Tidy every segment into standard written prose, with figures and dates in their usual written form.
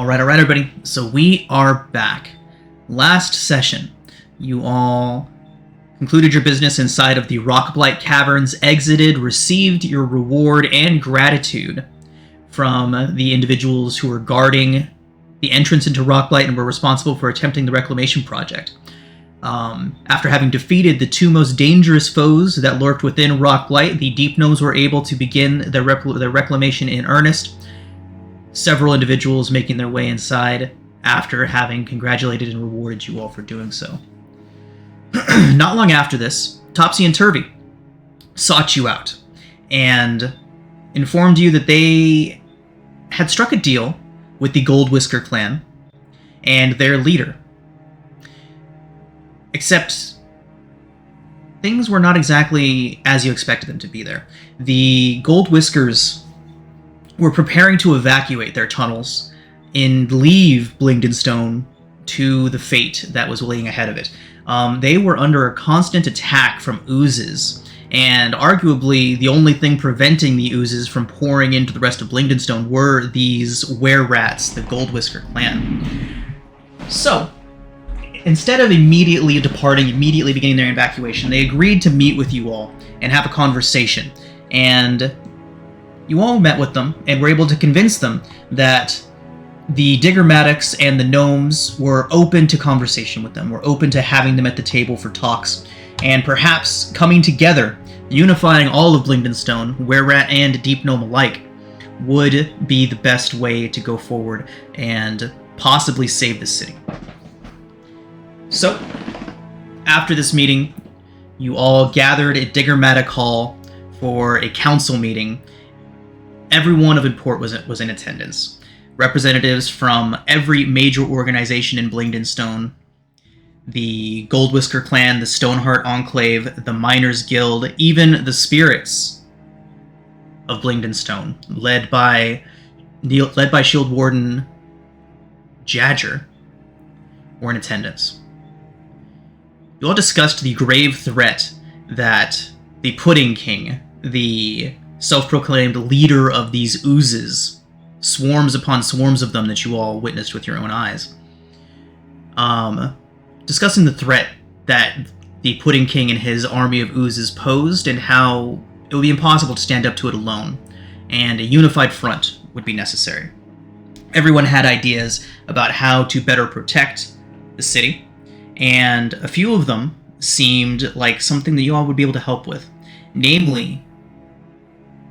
Alright, everybody. So we are back. Last session, you all concluded your business inside of the Rockblight Caverns, exited, received your reward and gratitude from the individuals who were guarding the entrance into Rockblight and were responsible for attempting the reclamation project. After having defeated the two most dangerous foes that lurked within Rockblight, the Deep Gnomes were able to begin their reclamation in earnest. Several individuals making their way inside after having congratulated and rewarded you all for doing so. Not long after this, Topsy and Turvy sought you out and informed you that they had struck a deal with the Gold Whisker clan and their leader. Except things were not exactly as you expected them to be there. The Gold Whiskers were preparing to evacuate their tunnels and leave Blingdenstone to the fate that was laying ahead of it. They were under a constant attack from oozes, and arguably the only thing preventing the oozes from pouring into the rest of Blingdenstone were these were-rats, the Gold Whisker clan. So, instead of immediately departing, immediately beginning their evacuation, they agreed to meet with you all and have a conversation. And you all met with them and were able to convince them that the Diggermatics and the Gnomes were open to conversation with them, were open to having them at the table for talks, and perhaps coming together, unifying all of Blingdenstone, Were-Rat and Deep Gnome alike, would be the best way to go forward and possibly save the city. So, after this meeting, you all gathered at Diggermatic Hall for a council meeting. Everyone of import was in attendance. Representatives from every major organization in Blingdenstone, the Gold Whisker clan, the Stoneheart Enclave, the Miners Guild, even the spirits of Blingdenstone, led by Shield Warden Jadger, were in attendance. You all discussed the grave threat that the Pudding King, the self-proclaimed leader of these oozes, swarms upon swarms of them that you all witnessed with your own eyes. Discussing the threat that the Pudding King and his army of oozes posed and how it would be impossible to stand up to it alone, and a unified front would be necessary. Everyone had ideas about how to better protect the city, and a few of them seemed like something that you all would be able to help with. Namely,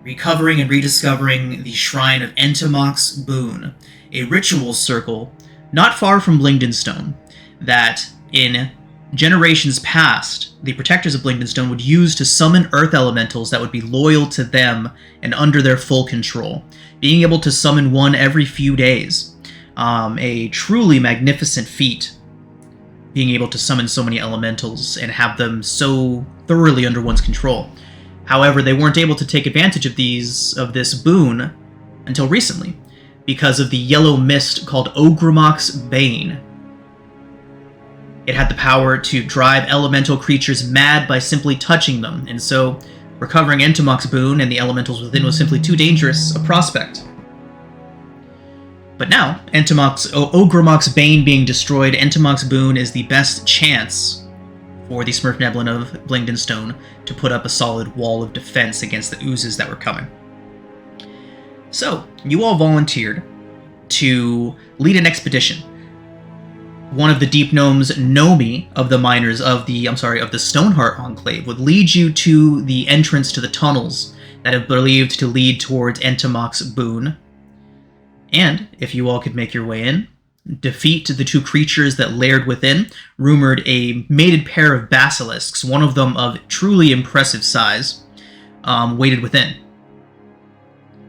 recovering and rediscovering the shrine of Entomoc's Boon, a ritual circle not far from Blingdenstone that, in generations past, the protectors of Blingdenstone would use to summon earth elementals that would be loyal to them and under their full control, being able to summon one every few days. A truly magnificent feat, being able to summon so many elementals and have them so thoroughly under one's control. However, they weren't able to take advantage of this boon until recently, because of the yellow mist called Ogremok's Bane. It had the power to drive elemental creatures mad by simply touching them, and so recovering Entomoc's Boon and the elementals within was simply too dangerous a prospect. But now, Ogremok's Bane being destroyed, Entomoc's Boon is the best chance for the Smurf Neblin of Blingdenstone to put up a solid wall of defense against the oozes that were coming. So, you all volunteered to lead an expedition. One of the Deep Gnomes, Nomi, of the miners of the Stoneheart Enclave, would lead you to the entrance to the tunnels that are believed to lead towards Entomoc's Boon. And, if you all could make your way in, defeat the two creatures that laired within, rumored a mated pair of basilisks, one of them of truly impressive size, waited within.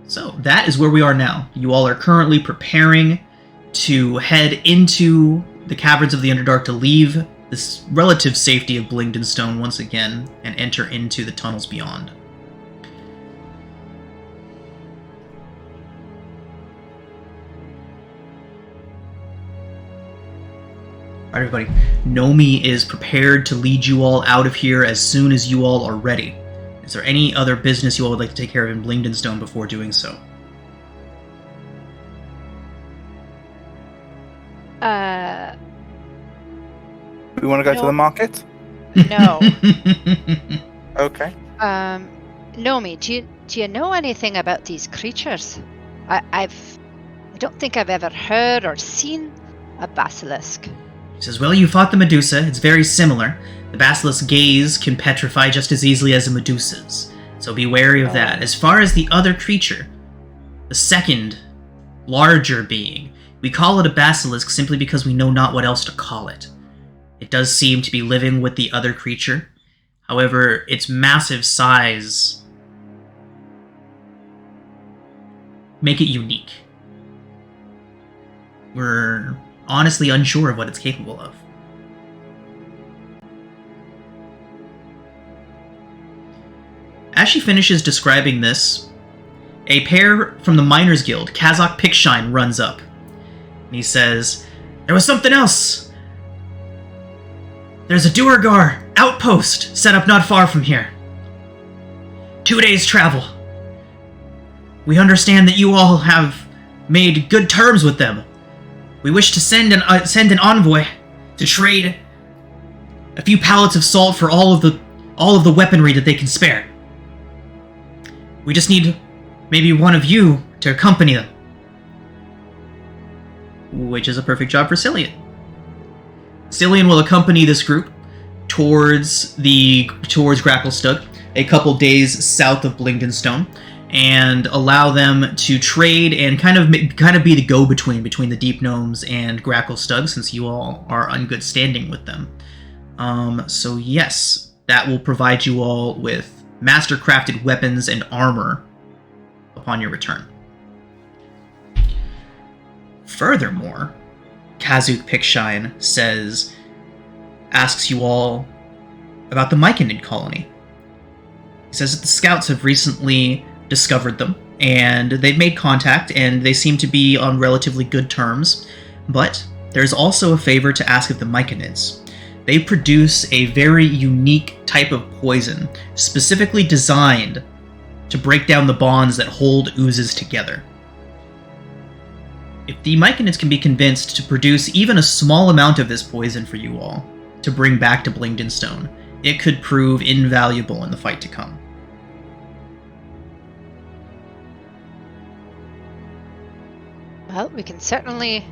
So, that is where we are now. You all are currently preparing to head into the Caverns of the Underdark to leave this relative safety of Blingdenstone once again and enter into the tunnels beyond. Alright, everybody. Nomi is prepared to lead you all out of here as soon as you all are ready. Is there any other business you all would like to take care of in Blingdenstone before doing so? We want to go to the market? No. Okay. Nomi, do you know anything about these creatures? I don't think I've ever heard or seen a basilisk. He says, well, you fought the Medusa. It's very similar. The basilisk's gaze can petrify just as easily as a Medusa's. So be wary of that. As far as the other creature, the second, larger being, we call it a basilisk simply because we know not what else to call it. It does seem to be living with the other creature. However, its massive size make it unique. We're honestly unsure of what it's capable of. As she finishes describing this, a pair from the Miners Guild, Kazakh Pickshine, runs up. And he says, there was something else. There's a Duergar outpost set up not far from here. 2 days' travel. We understand that you all have made good terms with them. We wish to send an envoy to trade a few pallets of salt for all of the weaponry that they can spare. We just need maybe one of you to accompany them. Which is a perfect job for Cillian. Cillian will accompany this group towards Gracklestug, a couple days south of Blingdenstone, and allow them to trade and kind of be the go-between between the Deep Gnomes and Gracklestug, since you all are on good standing with them. So yes, that will provide you all with master-crafted weapons and armor upon your return. Furthermore, Kazuk Pickshine asks you all about the Myconid colony. He says that the scouts have recently discovered them, and they've made contact, and they seem to be on relatively good terms, but there's also a favor to ask of the Myconids. They produce a very unique type of poison, specifically designed to break down the bonds that hold oozes together. If the Myconids can be convinced to produce even a small amount of this poison for you all, to bring back to Blingdenstone, it could prove invaluable in the fight to come. Well, we can certainly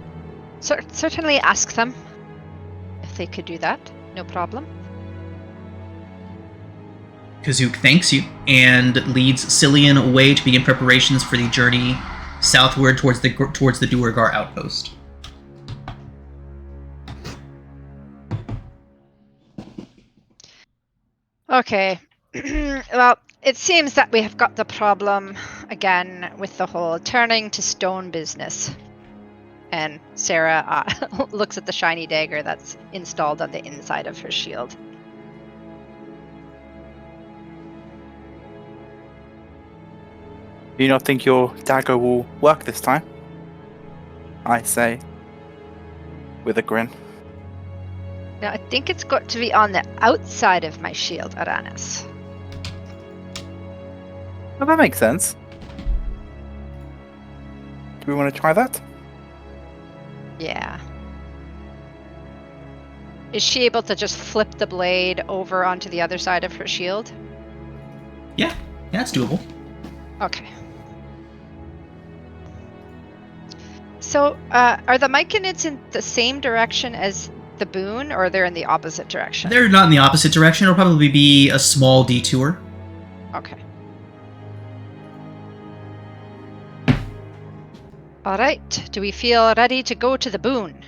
ask them if they could do that. No problem. Kazuk thanks you and leads Cillian away to begin preparations for the journey southward towards the Duergar outpost. Okay. Well, it seems that we have got the problem again with the whole turning to stone business. And Sarah looks at the shiny dagger that's installed on the inside of her shield. Do you not think your dagger will work this time? I say, with a grin. Now, I think it's got to be on the outside of my shield, Aranis. Well, that makes sense. Do we want to try that? Yeah. Is she able to just flip the blade over onto the other side of her shield? Yeah, that's doable. Okay. So, are the Myconids in the same direction as the boon, or they're in the opposite direction? They're not in the opposite direction. It'll probably be a small detour. Okay. All right. Do we feel ready to go to the boon?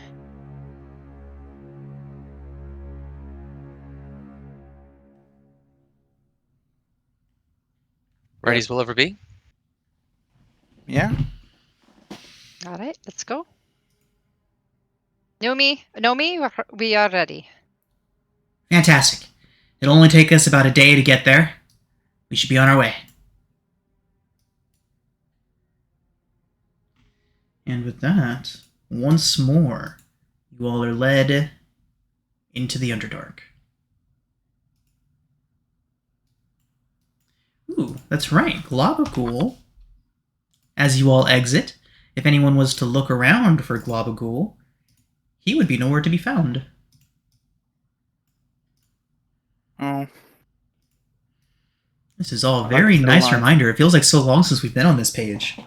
Ready as we'll ever be? Yeah. All right, let's go. Nomi, we are ready. Fantastic. It'll only take us about a day to get there. We should be on our way. And with that, once more, you all are led into the Underdark. Ooh, that's right, Globagul. As you all exit, if anyone was to look around for Globagul, he would be nowhere to be found. This is all a I very like it nice alive. reminder. It feels like so long since we've been on this page.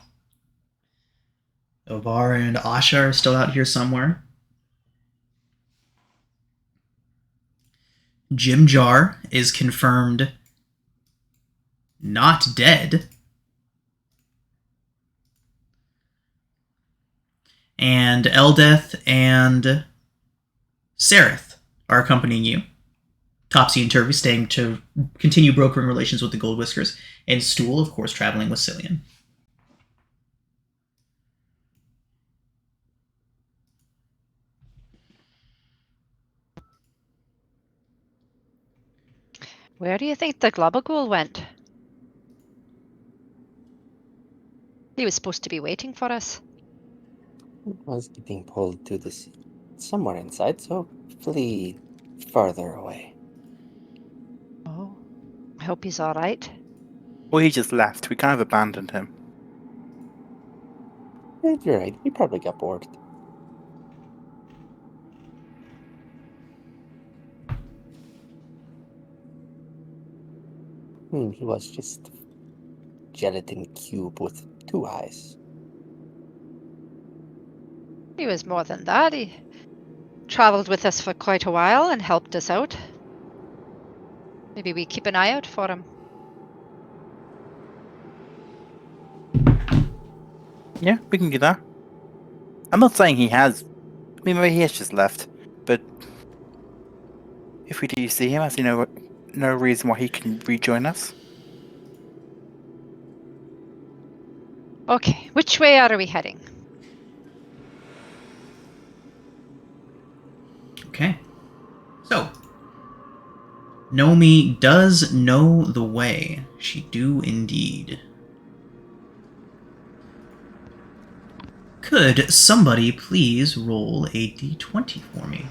Ovar and Asha are still out here somewhere. Jim Jar is confirmed not dead. And Eldeth and Sereth are accompanying you. Topsy and Turvy staying to continue brokering relations with the Gold Whiskers. And Stool, of course, traveling with Cillian. Where do you think the Globagool went? He was supposed to be waiting for us. I was getting pulled to the sea. Somewhere inside, so flee farther away. Oh, I hope he's all right. Well, he just left. We kind of abandoned him. You're right, he probably got bored. He was just a gelatin cube with 2 eyes. He was more than that. He traveled with us for quite a while and helped us out. Maybe we keep an eye out for him. Yeah, we can do that. I'm not saying he has. I mean, maybe he has just left. But if we do see him, I see no reason why he can rejoin us. Okay, which way are we heading? Okay. So, Nomi does know the way. She do indeed. Could somebody please roll a d20 for me?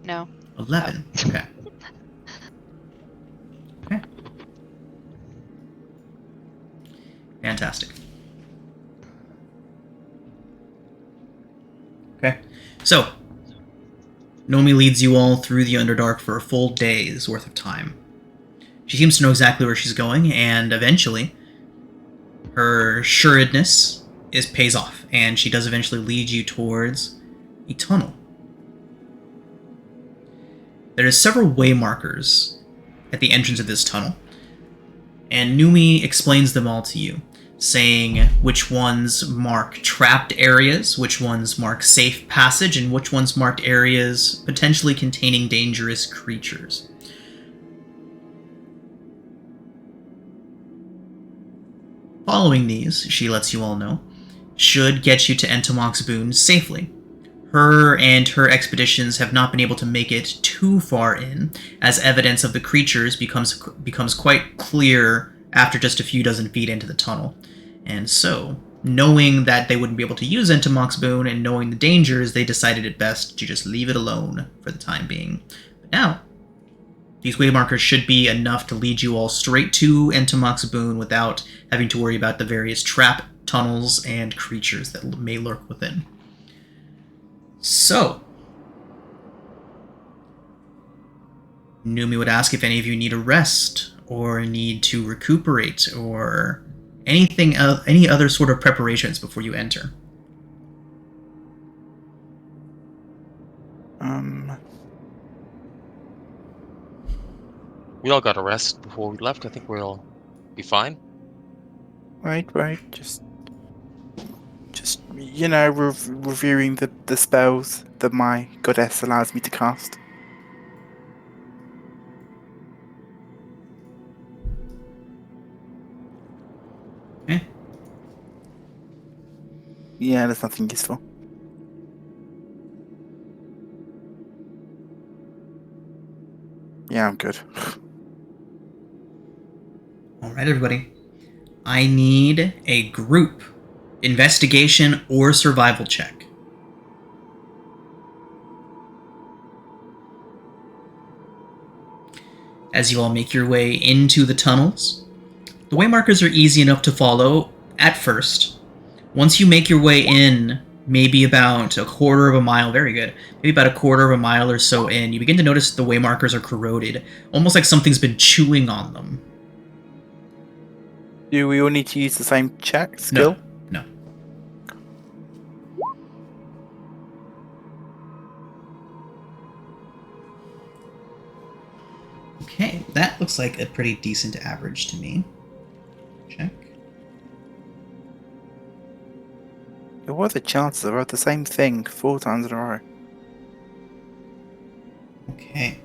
No. 11. Okay. Okay. Fantastic. Okay. So, Nomi leads you all through the Underdark for a full day's worth of time. She seems to know exactly where she's going, and eventually, her suredness pays off, and she does eventually lead you towards a tunnel. There are several way markers at the entrance of this tunnel, and Numi explains them all to you, saying which ones mark trapped areas, which ones mark safe passage, and which ones marked areas potentially containing dangerous creatures. Following these, she lets you all know, should get you to Entomoc's Boon safely. Her and her expeditions have not been able to make it too far in, as evidence of the creatures becomes quite clear after just a few dozen feet into the tunnel. And so, knowing that they wouldn't be able to use Entomoc's Boon and knowing the dangers, they decided it best to just leave it alone for the time being. But now, these waymarkers should be enough to lead you all straight to Entomoc's Boon without having to worry about the various trap tunnels and creatures that may lurk within. So, Numi would ask if any of you need a rest, or need to recuperate, or any other sort of preparations before you enter. We all got a rest before we left. I think we'll be fine. Right. Just reviewing the spells that my goddess allows me to cast. Okay. Yeah, there's nothing useful. Yeah, I'm good. Alright, everybody. I need a group investigation or survival check. As you all make your way into the tunnels, the waymarkers are easy enough to follow at first. Once you make your way in maybe about a quarter of a mile, very good, maybe about a quarter of a mile or so in, you begin to notice the way markers are corroded, almost like something's been chewing on them. Do we all need to use the same check skill? No. Okay, that looks like a pretty decent average to me. Check. What are the chances of the same thing 4 times in a row? Okay.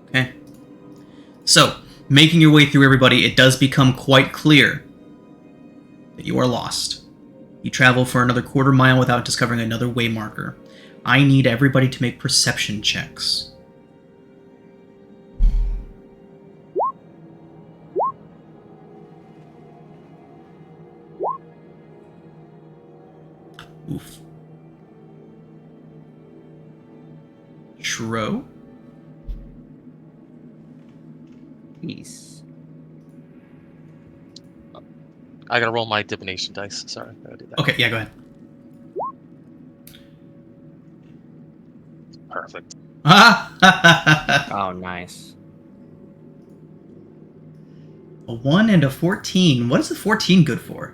Okay. So, making your way through everybody, it does become quite clear that you are lost. You travel for another quarter mile without discovering another way marker. I need everybody to make perception checks. Oof. Shro? Peace. I gotta roll my divination dice. Sorry, I gotta do that. Okay, yeah, go ahead. Perfect. Oh, nice. A 1 and a 14. What is the 14 good for?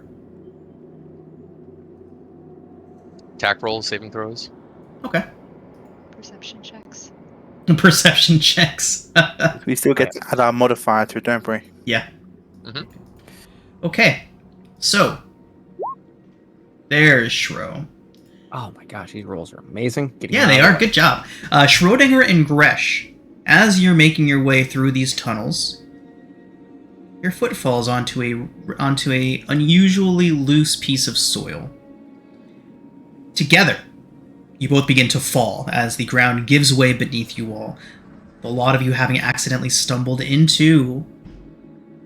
Attack rolls, saving throws. Okay. Perception checks. Perception checks. We still get to add our modifier to it, don't we? Yeah. Mhm. Okay. So, there's Shro. Oh my gosh, these rolls are amazing. Getting Yeah, out they of the are. way. Good job. Schrodinger and Gresh, as you're making your way through these tunnels, your foot falls onto a unusually loose piece of soil. Together, you both begin to fall as the ground gives way beneath you all. A lot of you having accidentally stumbled into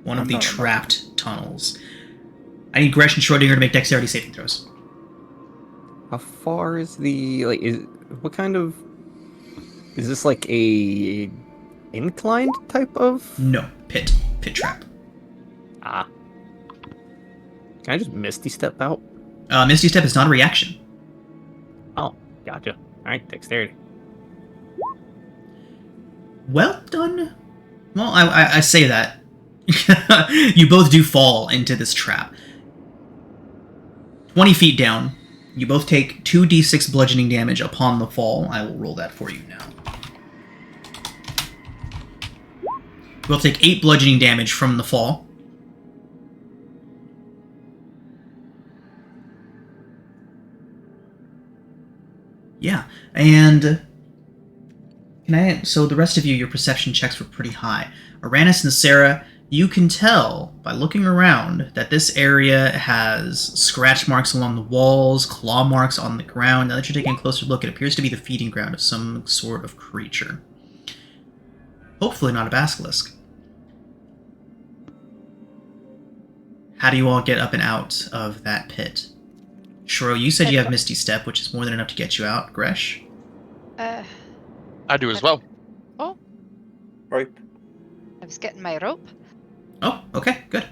one of the trapped tunnels. I need Gresh and Schrodinger to make dexterity saving throws. How far is the what kind of is this like a inclined type of No, pit trap. Can I just misty step out? Misty Step is not a reaction. Oh, gotcha. Alright, dexterity. Well done. Well, I say that. You both do fall into this trap. 20 feet down, you both take 2d6 bludgeoning damage upon the fall. I will roll that for you now. You both take 8 bludgeoning damage from the fall. Yeah, and so the rest of you, your perception checks were pretty high. Aranis and Sarah, you can tell by looking around that this area has scratch marks along the walls, claw marks on the ground. Now that you're taking a closer look, it appears to be the feeding ground of some sort of creature. Hopefully not a basilisk. How do you all get up and out of that pit? Shro, you said you have Misty Step, which is more than enough to get you out. Gresh? I do as well. Rope. I was getting my rope. Oh, okay, good.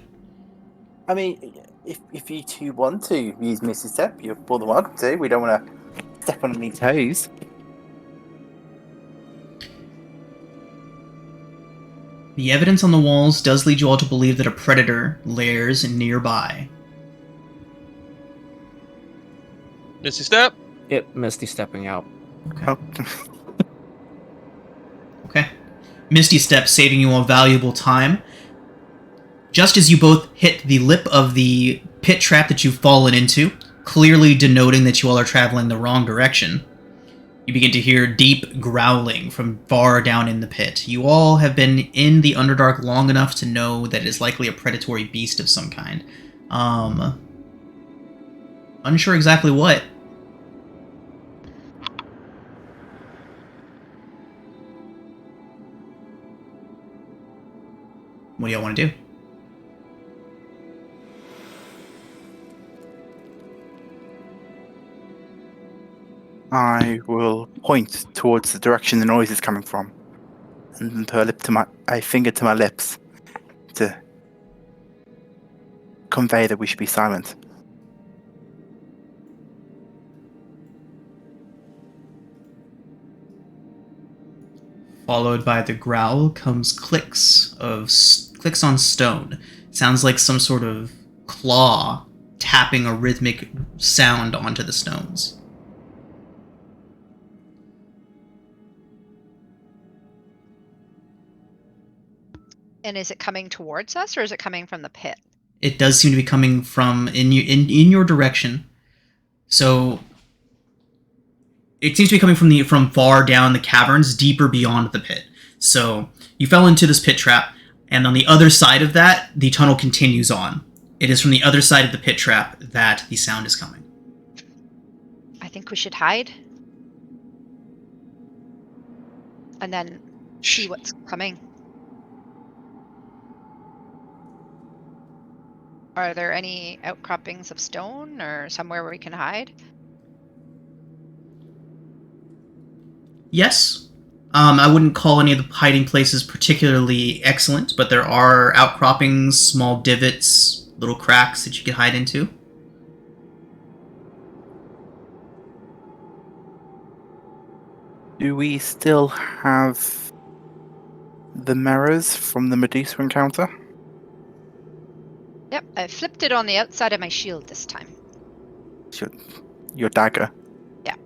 I mean, if you two want to use Mrs. Step, you're more than welcome to. We don't want to step on any toes. The evidence on the walls does lead you all to believe that a predator lairs nearby. Misty step. Yep, misty stepping out. Okay. Okay. Misty Step saving you all valuable time. Just as you both hit the lip of the pit trap that you've fallen into, clearly denoting that you all are traveling the wrong direction, you begin to hear deep growling from far down in the pit. You all have been in the Underdark long enough to know that it is likely a predatory beast of some kind. Unsure exactly what. What do y'all want to do? I will point towards the direction the noise is coming from, and put a finger to my lips to convey that we should be silent. Followed by the growl comes clicks on stone. Sounds like some sort of claw tapping a rhythmic sound onto the stones. And is it coming towards us, or is it coming from the pit? It does seem to be coming from in your direction. So it seems to be coming from far down the caverns, deeper beyond the pit. So you fell into this pit trap, and on the other side of that, the tunnel continues on. It is from the other side of the pit trap that the sound is coming. I think we should hide. And then see what's coming. Are there any outcroppings of stone or somewhere where we can hide? Yes. I wouldn't call any of the hiding places particularly excellent, but there are outcroppings, small divots, little cracks that you can hide into. Do we still have the mirrors from the Medusa encounter? Yep, I flipped it on the outside of my shield this time. Your dagger. Yeah.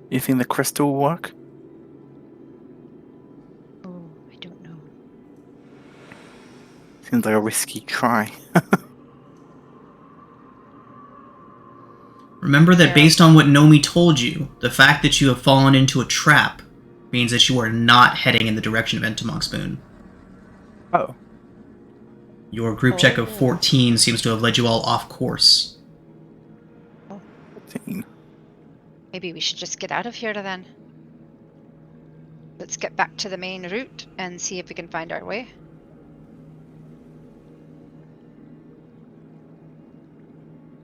You think the crystal will work? Oh, I don't know. Seems like a risky try. Remember that Yeah. based on what Nomi told you, the fact that you have fallen into a trap means that you are not heading in the direction of Entomok Spoon. Oh. Your group check of 14 seems to have led you all off course. 14. Maybe we should just get out of here then. Let's get back to the main route and see if we can find our way.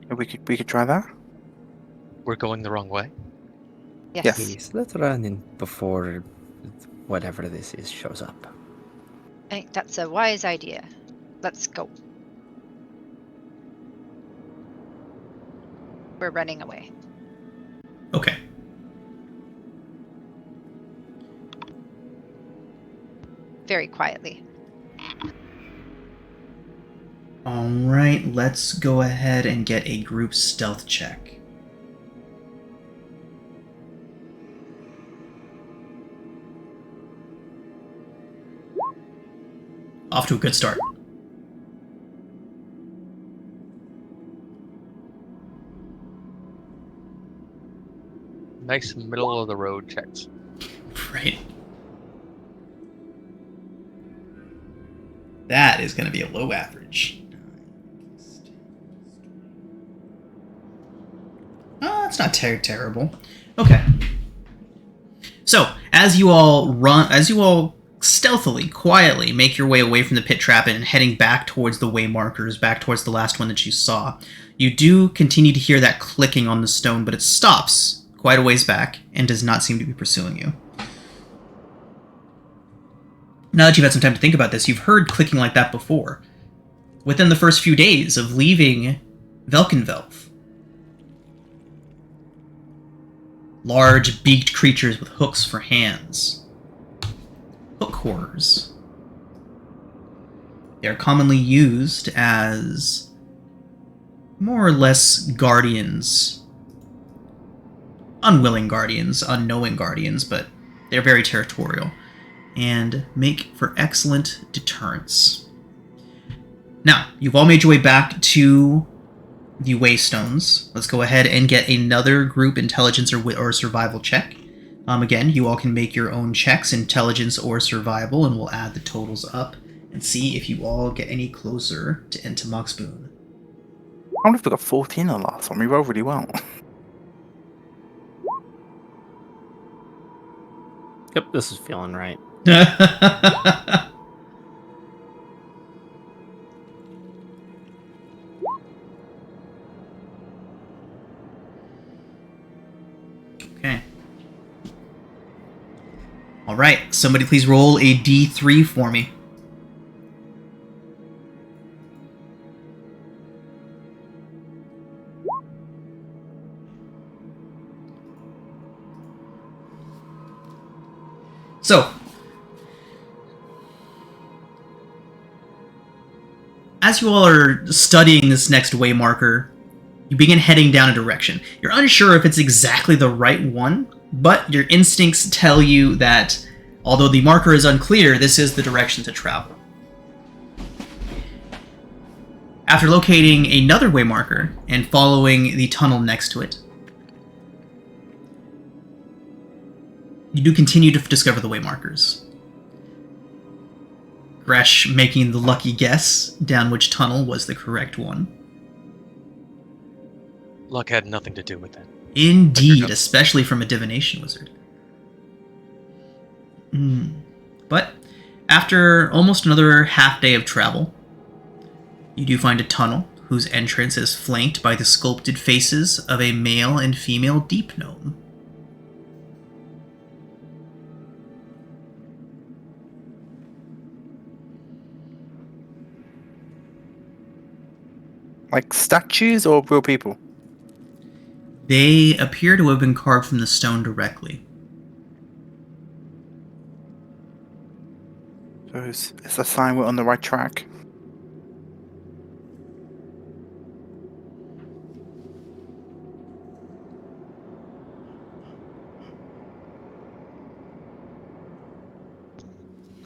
Yeah, we could try that. We're going the wrong way. Yes. Yes, let's run in before whatever this is shows up. I think that's a wise idea. Let's go. We're running away. Okay. Very quietly. Alright, let's go ahead and get a group stealth check. Off to a good start. Nice middle of the road checks. Right. That is going to be a low average. Oh, that's not terrible. Okay. So, as you all stealthily, quietly make your way away from the pit trap and heading back towards the way markers, back towards the last one that you saw, you do continue to hear that clicking on the stone, but it stops quite a ways back and does not seem to be pursuing you. Now that you've had some time to think about this, you've heard clicking like that before. Within the first few days of leaving Velkenvelf. Large, beaked creatures with hooks for hands. Hook horrors. They are commonly used as more or less guardians. Unwilling guardians, unknowing guardians, but they're very territorial and make for excellent deterrence. Now, you've all made your way back to the Waystones. Let's go ahead and get another group intelligence or survival check. Again, you all can make your own checks, intelligence or survival, and we'll add the totals up and see if you all get any closer to Entomok Spoon. I wonder if we got 14 on the last one. We rolled really well. Yep, this is feeling right. All right, somebody please roll a d3 for me. So, as you all are studying this next way marker, you begin heading down a direction. You're unsure if it's exactly the right one, but your instincts tell you that, although the marker is unclear, this is the direction to travel. After locating another way marker and following the tunnel next to it, you do continue to discover the way markers. Gresh making the lucky guess down which tunnel was the correct one. Luck had nothing to do with that. Indeed, especially from a divination wizard. But after almost another half day of travel, you do find a tunnel whose entrance is flanked by the sculpted faces of a male and female deep gnome. Like statues or real people? They appear to have been carved from the stone directly. So it's a sign we're on the right track.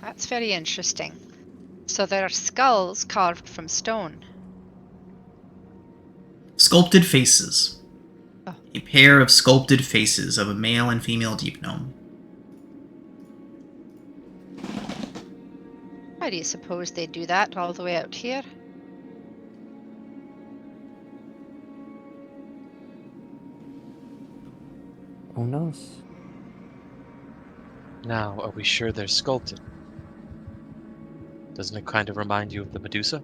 That's very interesting. So there are skulls carved from stone. Sculpted faces. Oh. A pair of sculpted faces of a male and female deep gnome. Why do you suppose they do that all the way out here? Who knows? Now, are we sure they're sculpted? Doesn't it kind of remind you of the Medusa?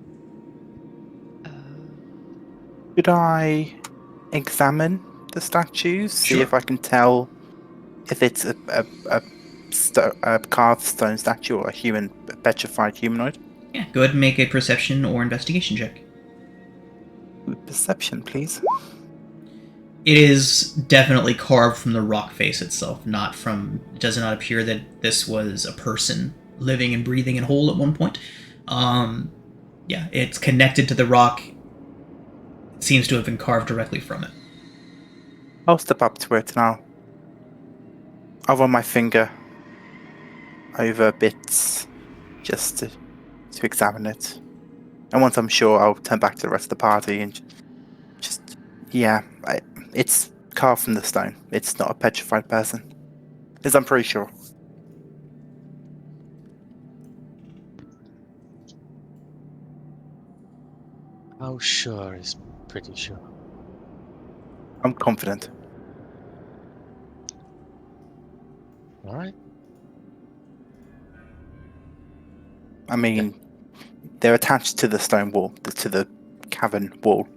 Could I examine the statues? See Sure. if I can tell if it's a carved stone statue or a petrified humanoid? Yeah, go ahead and make a perception or investigation check. Perception, please. It is definitely carved from the rock face itself, not from... It does not appear that this was a person living and breathing and whole at one point. Yeah, it's connected to the rock. It seems to have been carved directly from it. I'll step up to it now. I'll run my finger over bits just to examine it. And once I'm sure, I'll turn back to the rest of the party and just... Yeah, it's carved from the stone. It's not a petrified person. As I'm pretty sure. How sure is pretty sure. I'm confident. Alright. I mean, they're attached to the stone wall, to the cavern wall.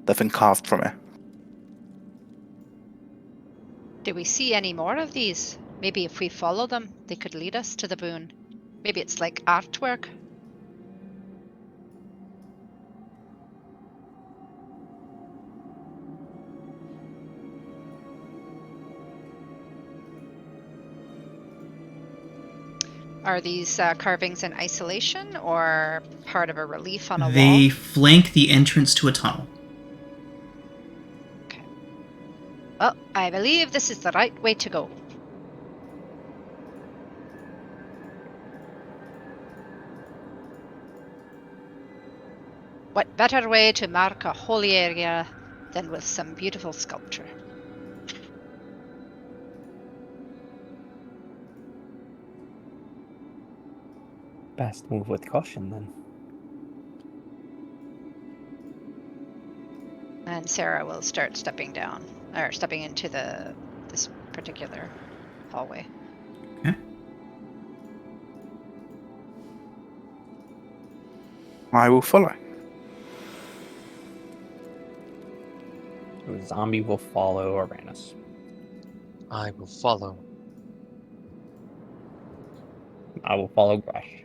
They've been carved from it. Do we see any more of these? Maybe if we follow them, they could lead us to the boon. Maybe it's like artwork. Are these carvings in isolation or part of a relief on a They wall? flank the entrance to a tunnel. Okay. Well, I believe this is the right way to go. What better way to mark a holy area than with some beautiful sculpture? Best move with caution then. And Sarah will start stepping down, or stepping into this particular hallway. Okay. I will follow. The zombie will follow Uranus. I will follow. I will follow Gresh.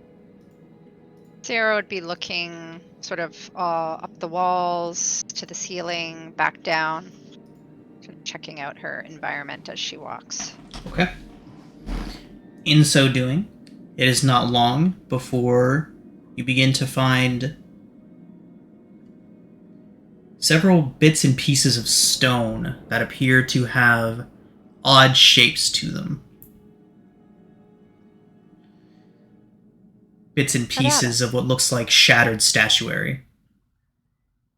Sarah would be looking sort of up the walls, to the ceiling, back down, sort of checking out her environment as she walks. Okay. In so doing, it is not long before you begin to find several bits and pieces of stone that appear to have odd shapes to them. Bits and pieces of what looks like shattered statuary.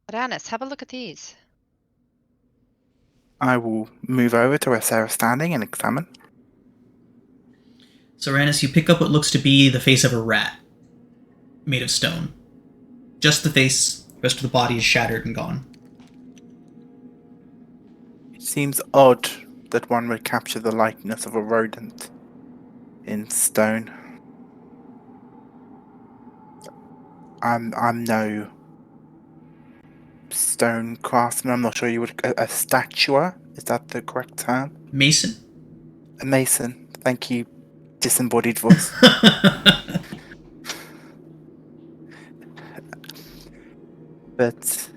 Adonis, have a look at these. I will move over to where Sarah's standing and examine. So, Rannis, you pick up what looks to be the face of a rat, made of stone. Just the face, the rest of the body is shattered and gone. It seems odd that one would capture the likeness of a rodent in stone. I'm no stone craftsman. I'm not sure you would. A statuer? Is that the correct term? Mason? A mason. Thank you, disembodied voice. But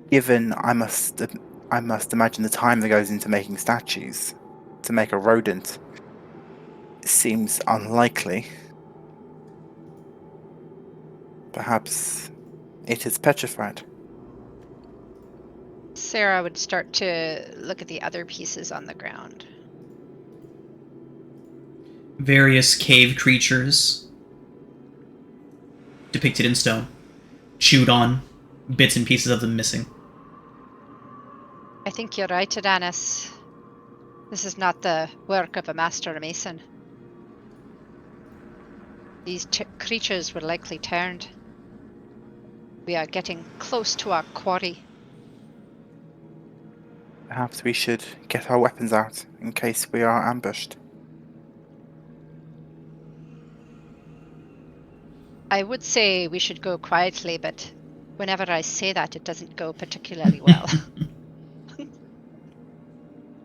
given I must imagine the time that goes into making statues to make a rodent seems unlikely. Perhaps it is petrified. Sarah would start to look at the other pieces on the ground. Various cave creatures depicted in stone, chewed on, bits and pieces of them missing. I think you're right, Adonis. This is not the work of a master mason. These creatures were likely turned. We are getting close to our quarry. Perhaps we should get our weapons out in case we are ambushed. I would say we should go quietly, but whenever I say that, it doesn't go particularly well.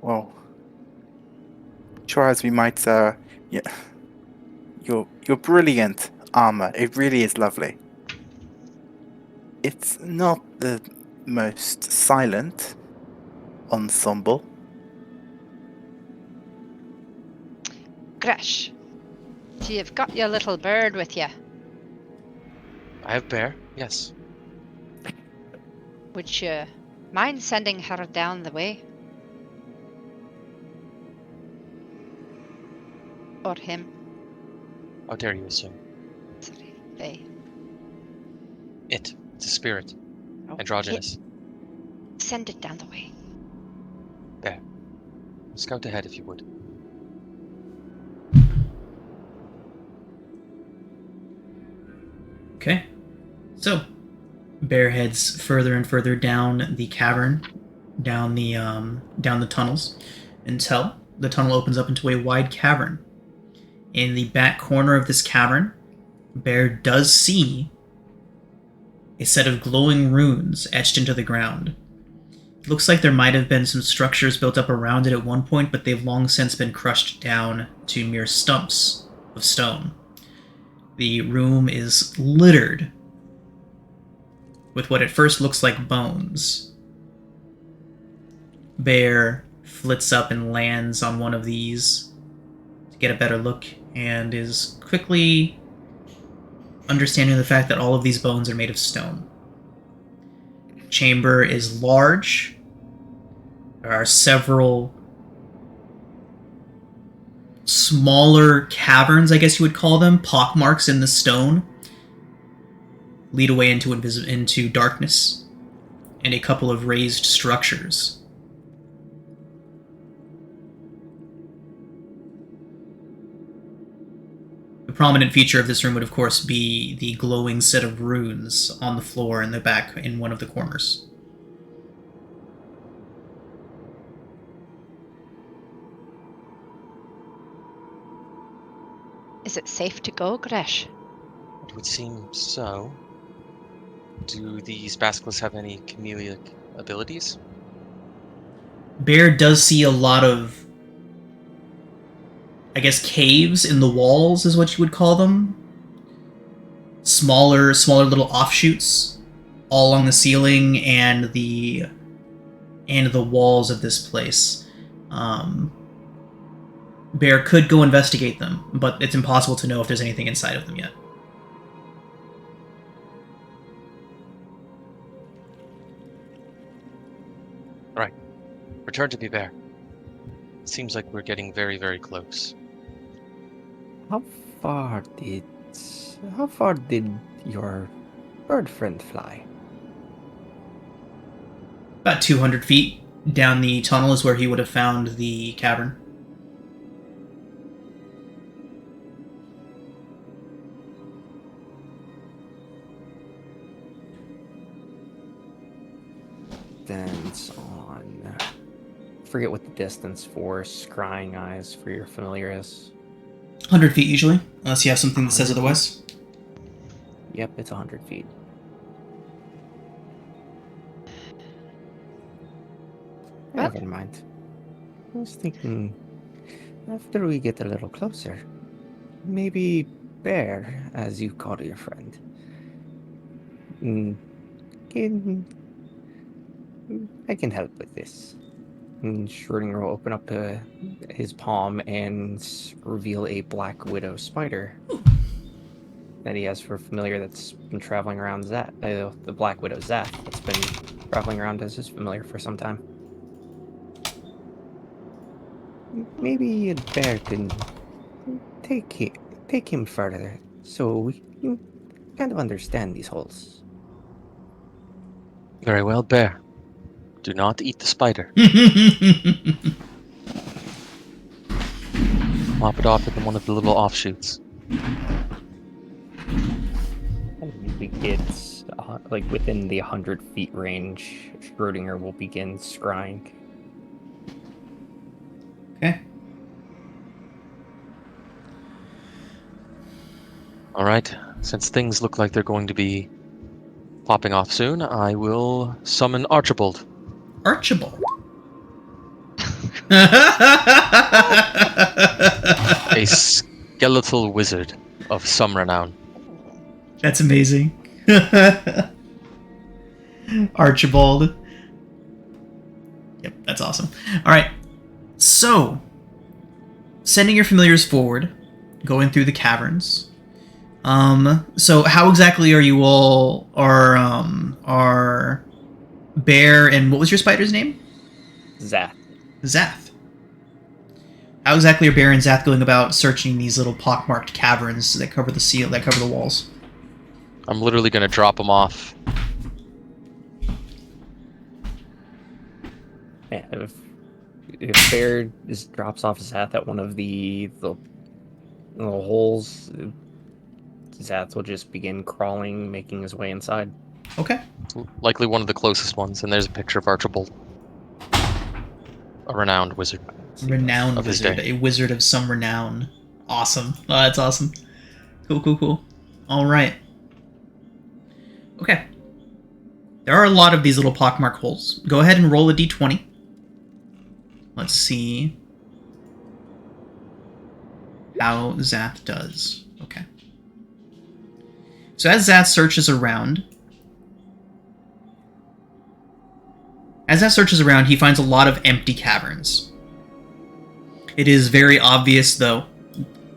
Well, try as we might, yeah, your brilliant armor. It really is lovely. It's not the most silent ensemble. Gresh, you've got your little bird with you. I have Bear, yes. Would you mind sending her down the way? Or him? How dare you assume? Sorry, they. It's a spirit. Oh, Androgynous. Send it down the way. Bear. Scout ahead if you would. Okay. So, Bear heads further and further down the cavern, down the tunnels, until the tunnel opens up into a wide cavern. In the back corner of this cavern, Bear does see a set of glowing runes etched into the ground. It looks like there might have been some structures built up around it at one point, but they've long since been crushed down to mere stumps of stone. The room is littered with what at first looks like bones. Bear flits up and lands on one of these to get a better look, and is quickly understanding the fact that all of these bones are made of stone. The chamber is large. There are several smaller caverns, I guess you would call them, pockmarks in the stone, lead away into darkness, and a couple of raised structures. The prominent feature of this room would, of course, be the glowing set of runes on the floor in the back in one of the corners. Is it safe to go, Gresh? It would seem so. Do these basilisks have any chameleonic abilities? Bear does see a lot of I guess, caves in the walls is what you would call them. Smaller little offshoots all along the ceiling and the walls of this place. Bear could go investigate them, but it's impossible to know if there's anything inside of them yet. Right. Return to me, Bear. It seems like we're getting very, very close. How far did your bird friend fly? About 200 feet down the tunnel is where he would have found the cavern. Distance on. Forget what the distance for scrying eyes for your familiar is. 100 feet usually, unless you have something that says otherwise. Yep, it's 100 feet. Well- Never mind. I was thinking, after we get a little closer, maybe Bear, as you call your friend, I can help with this. And Schrodinger will open up his palm and reveal a black widow spider that he has for a familiar that's been traveling around the black widow Zath that's been traveling around as his familiar for some time. Maybe Bear can take him further so we can kind of understand these holes. Very well, Bear. Do not eat the spider. Lop it off in one of the little offshoots. And he gets like within the 100 feet range. Schrodinger will begin scrying. Okay. All right. Since things look like they're going to be popping off soon, I will summon Archibald. Archibald. A skeletal wizard of some renown. That's amazing. Archibald. Yep, that's awesome. All right. So, sending your familiars forward, going through the caverns. So how exactly are you all are Bear and what was your spider's name? Zath. Zath. How exactly are Bear and Zath going about searching these little pockmarked caverns that cover the walls? I'm literally going to drop him off. Yeah, if Bear just drops off Zath at one of the little holes, Zath will just begin crawling, making his way inside. Okay. Likely one of the closest ones, and there's a picture of Archibald. A renowned wizard. Renowned Of his wizard. day. A wizard of some renown. Awesome. Oh, that's awesome. Cool. Alright. Okay. There are a lot of these little pockmark holes. Go ahead and roll a d20. Let's see how Zath does. Okay. So as Zath searches around, he finds a lot of empty caverns. It is very obvious, though,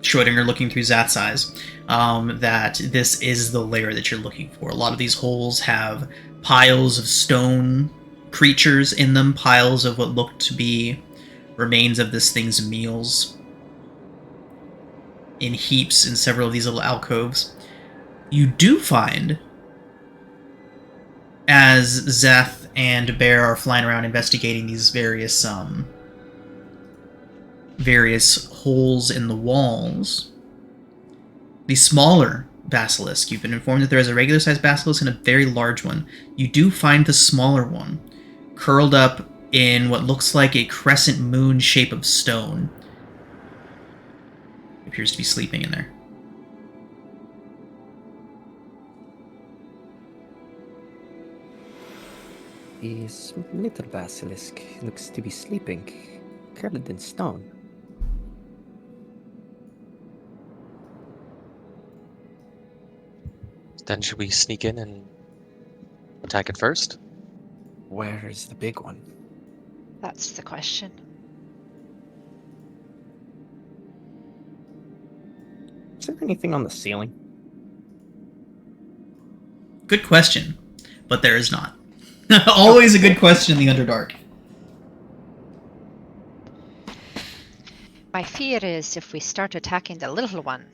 Schrodinger looking through Zath's eyes, that this is the lair that you're looking for. A lot of these holes have piles of stone creatures in them, piles of what look to be remains of this thing's meals in heaps in several of these little alcoves. You do find, as Zath and Bear are flying around investigating these various holes in the walls, the smaller basilisk. You've been informed that there is a regular-sized basilisk and a very large one. You do find the smaller one curled up in what looks like a crescent moon shape of stone. It appears to be sleeping in there. This little basilisk looks to be sleeping, curled in stone. Then should we sneak in and attack it first? Where is the big one? That's the question. Is there anything on the ceiling? Good question, but there is not. Always a good question in the Underdark. My fear is if we start attacking the little one,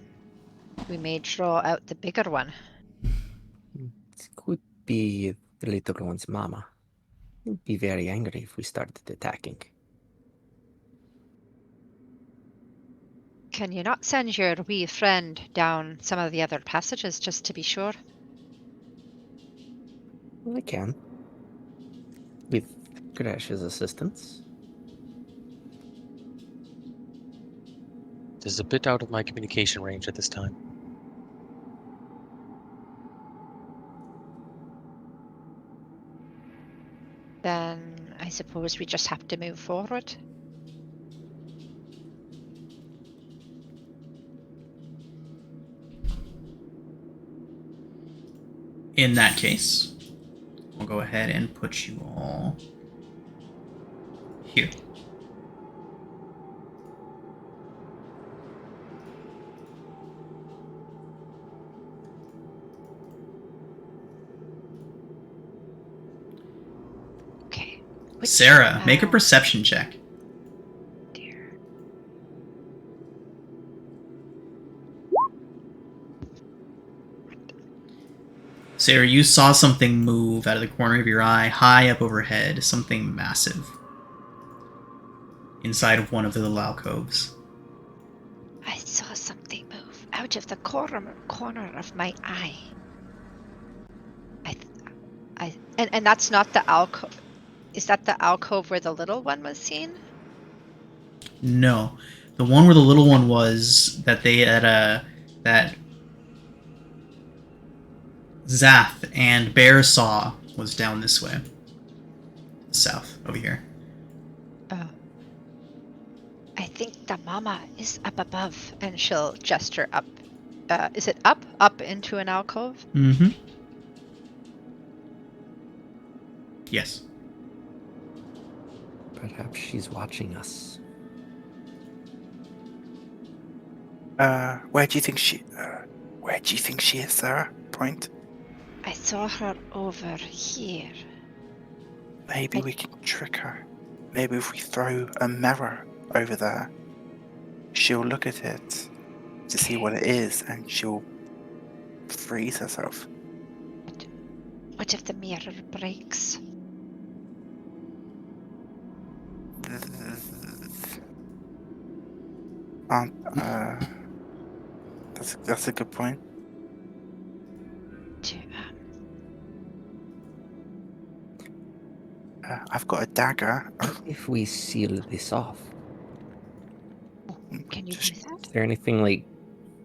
we may draw out the bigger one. It could be the little one's mama. He'd be very angry if we started attacking. Can you not send your wee friend down some of the other passages just to be sure? Well, I can. With Grash's assistance. This is a bit out of my communication range at this time. Then I suppose we just have to move forward. In that case, I'll go ahead and put you all here. Okay. Sarah, make a perception check. Dear. Sarah, you saw something move out of the corner of your eye, high up overhead, something massive. Inside of one of the little alcoves. I saw something move out of the corner of my eye. And that's not the alcove. Is that the alcove where the little one was seen? No. The one where the little one was, that they had, that Zath and Bear saw, was down this way. South, over here. Oh. I think the mama is up above, and she'll gesture up. Is it up? Up into an alcove? Mm-hmm. Yes. Perhaps she's watching us. Where do you think she is, Sarah? Point. I saw her over here. Maybe we can trick her. Maybe if we throw a mirror over there, she'll look at it to see what it is, and she'll freeze herself. What if the mirror breaks? That's a good point. I've got a dagger. If we seal this off, Can you do that? is there anything like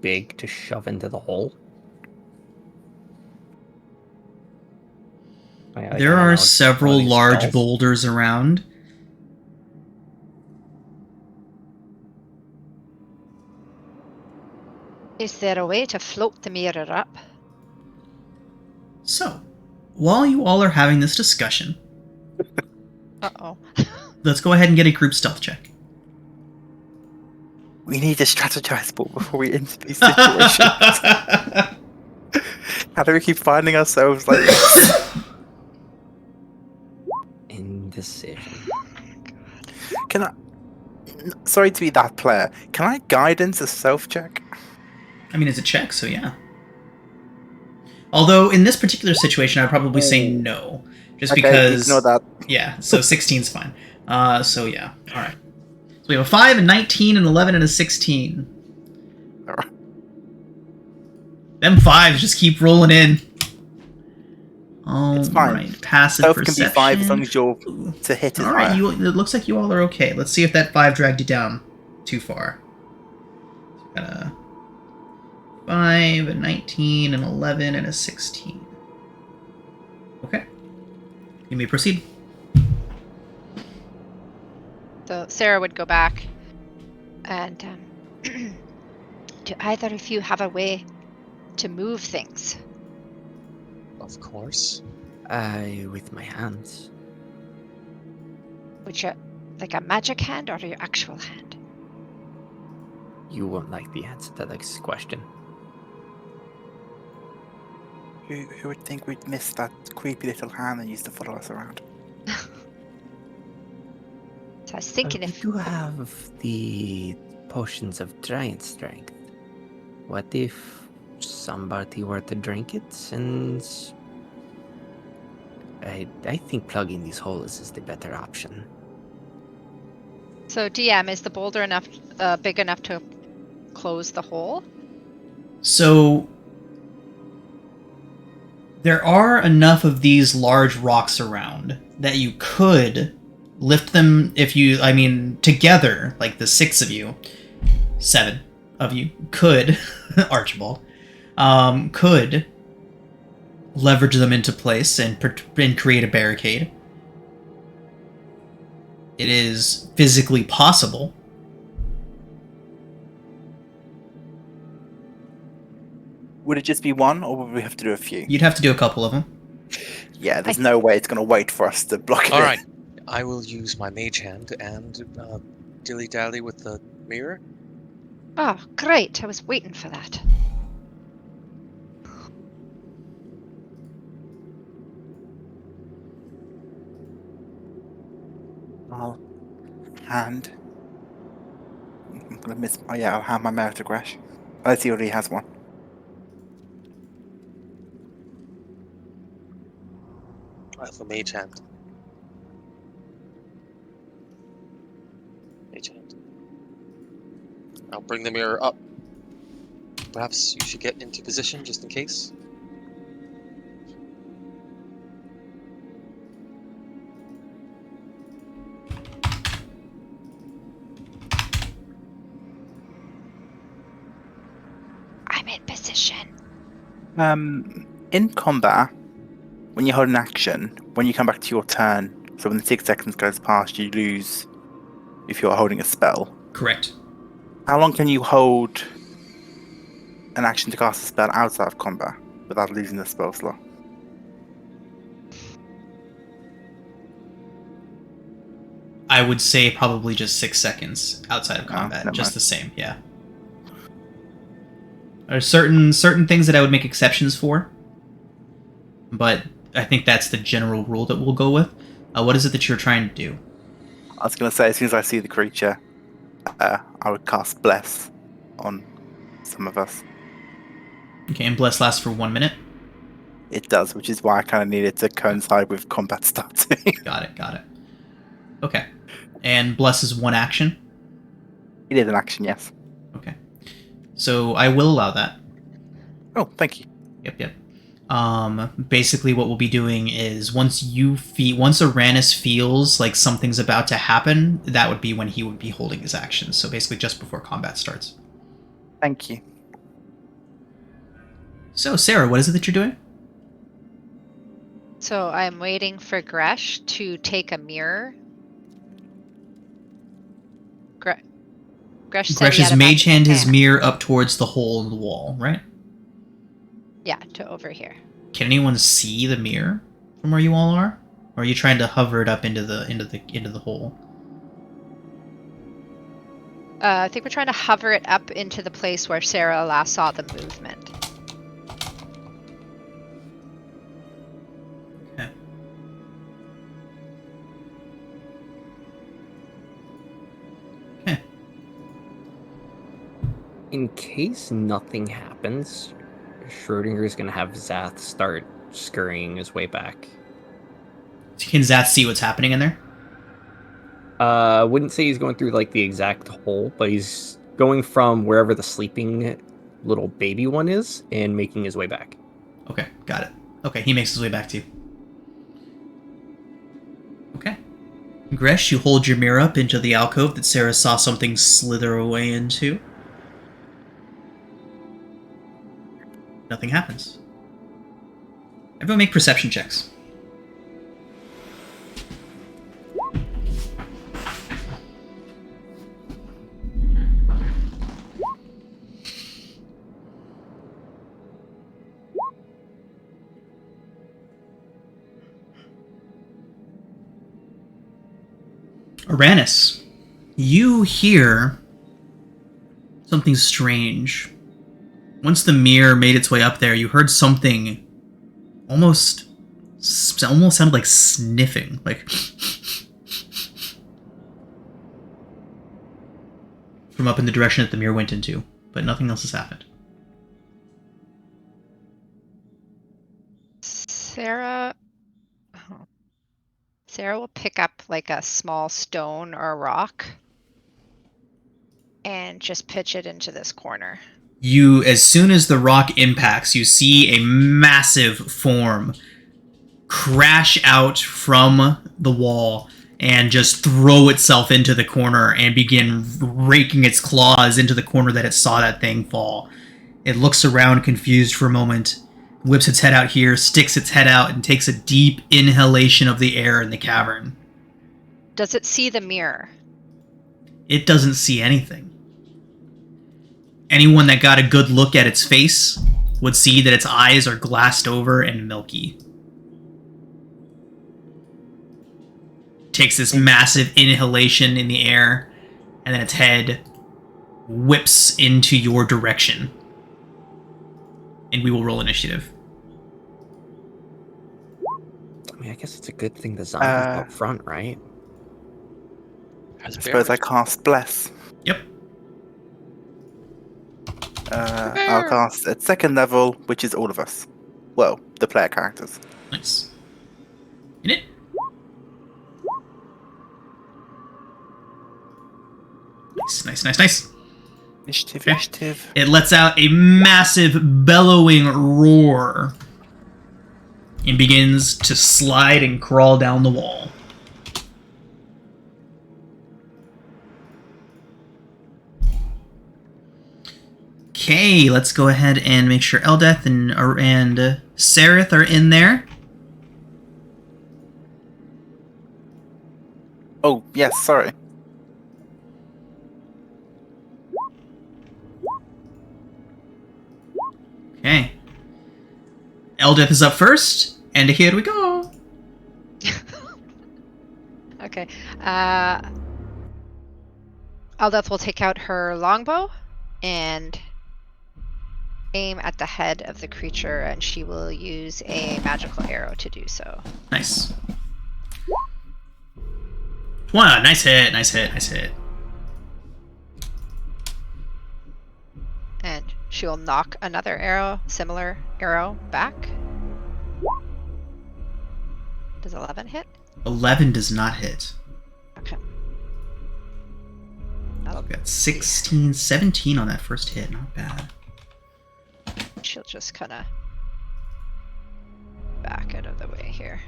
big to shove into the hole? There are several large boulders around. Is there a way to float the mirror up? So, while you all are having this discussion, Uh-oh. let's go ahead and get a group stealth check. We need to strategize more before we enter these situations. How do we keep finding ourselves like this? Indecision. Can I? Sorry to be that player. Can I guidance a self check? I mean, it's a check, so yeah. Although, in this particular situation, I'd probably say no. Just Okay, because... ignore that. Yeah, so 16's fine. So yeah, alright. So we have a 5, a 19, an 11, and a 16. Alright. Them 5s just keep rolling in. It's fine. Alright, passive Self perception. can be 5 as long as you're to hit it. Alright, it looks like you all are okay. Let's see if that 5 dragged you down too far. Got a 5, a 19, an 11, and a 16. Okay. You may proceed. So Sarah would go back and do either of you have a way to move things? Of course. With my hands. Which, like a magic hand or your actual hand? You won't like the answer to this question. Who would think we'd miss that creepy little hand that used to follow us around? So I was thinking We if do have the potions of giant strength. What if somebody were to drink it and... I think plugging these holes is the better option. so. DM, is the boulder enough, big enough to close the hole? So there are enough of these large rocks around that you could lift them together, like the 6 of you, 7 of you could, Archibald, could leverage them into place and create a barricade. It is physically possible. Would it just be one, or would we have to do a few? You'd have to do a couple of them. Yeah, there's no way it's going to wait for us to block it. All right. I will use my mage hand and dilly-dally with the mirror. Oh, great. I was waiting for that. I'll hand. I'm going to miss. Oh, yeah, I'll hand my mirror to Gresh. Unless he already has one. I have a mage hand. Mage hand. I'll bring the mirror up. Perhaps you should get into position just in case. I'm in position. In combat, when you hold an action, when you come back to your turn, so when the 6 seconds goes past, you lose if you're holding a spell. Correct. How long can you hold an action to cast a spell outside of combat without losing the spell slot? I would say probably just 6 seconds outside of combat. never Just mind. the same, yeah. There are certain things that I would make exceptions for, but I think that's the general rule that we'll go with. What is it that you're trying to do? I was going to say, as soon as I see the creature, I would cast Bless on some of us. Okay, and Bless lasts for 1 minute. It does, which is why I kind of needed to coincide with combat starting. Got it. Okay. And Bless is 1 action? It is an action, yes. Okay. So I will allow that. Oh, thank you. Yep. Basically what we'll be doing is once Uranus feels like something's about to happen, that would be when he would be holding his action. So basically just before combat starts. Thank you. So Sarah, what is it that you're doing? So I'm waiting for Gresh to take a mirror. Gresh said Gresh he is had a mage magical hand his mirror up towards the hole in the wall, right? Yeah, to over here. Can anyone see the mirror from where you all are? Or are you trying to hover it up into the hole? I think we're trying to hover it up into the place where Sarah last saw the movement. Okay. Okay. In case nothing happens, Schrodinger is going to have Zath start scurrying his way back. Can Zath see what's happening in there? I wouldn't say he's going through like the exact hole, but he's going from wherever the sleeping little baby one is and making his way back. Okay, got it. Okay, he makes his way back to you. Okay. Gresh, you hold your mirror up into the alcove that Sarah saw something slither away into. Nothing happens. Everyone make perception checks. Uranus, you hear something strange. Once the mirror made its way up there, you heard something almost sounded like sniffing, like from up in the direction that the mirror went into, but nothing else has happened. Sarah will pick up like a small stone or a rock and just pitch it into this corner. You, as soon as the rock impacts, you see a massive form crash out from the wall and just throw itself into the corner and begin raking its claws into the corner that it saw that thing fall. It looks around confused for a moment, whips its head out here, sticks its head out, and takes a deep inhalation of the air in the cavern. Does it see the mirror? It doesn't see anything. Anyone that got a good look at its face would see that its eyes are glassed over and milky. Takes this massive inhalation in the air, and then its head whips into your direction. And we will roll initiative. I mean, I guess it's a good thing the zombies up front, right? I suppose I cast Bless. Yep. I'll cast at 2nd level, which is all of us. Well, the player characters. Nice. In it. Nice. Initiative, Okay. initiative. It lets out a massive bellowing roar and begins to slide and crawl down the wall. Okay, let's go ahead and make sure Eldeth and Sareth are in there. Oh, yes, sorry. Okay. Eldeth is up first, and here we go. Okay. Aldeth will take out her longbow and aim at the head of the creature, and she will use a magical arrow to do so. Nice. Wow, nice hit. And she will knock another similar arrow back. Does 11 hit? 11 does not hit. Okay. I've got 16, 17 on that first hit. Not bad. She'll just kind of back out of the way here.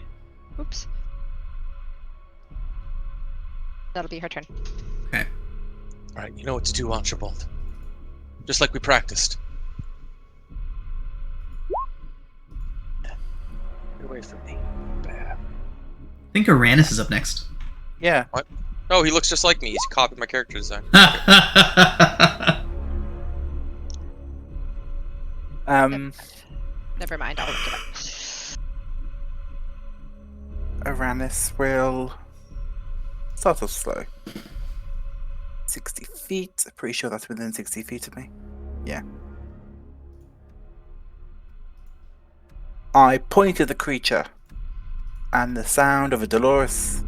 Oops. That'll be her turn. Okay. Alright, you know what to do, Archibald. Just like we practiced. Get away from me. Bad. I think Uranus is up next. Yeah. What? Oh, he looks just like me. He's copied my character design. Never mind, I'll look it up. Uranus will start off slow. 60 feet. Pretty sure that's within 60 feet of me. Yeah. I point at the creature, and the sound of a dolorous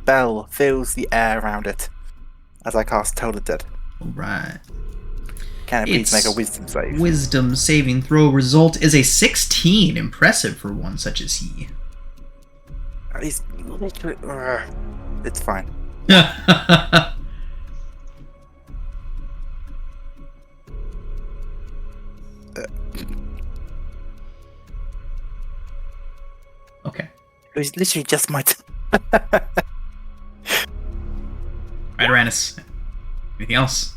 bell fills the air around it as I cast Toll the Dead. Alright. Can it please It's make a wisdom save? Wisdom saving throw result is a 16. Impressive for one such as he. He's literally... It's fine. Okay. It was literally just my... Right, Uranus. Anything else?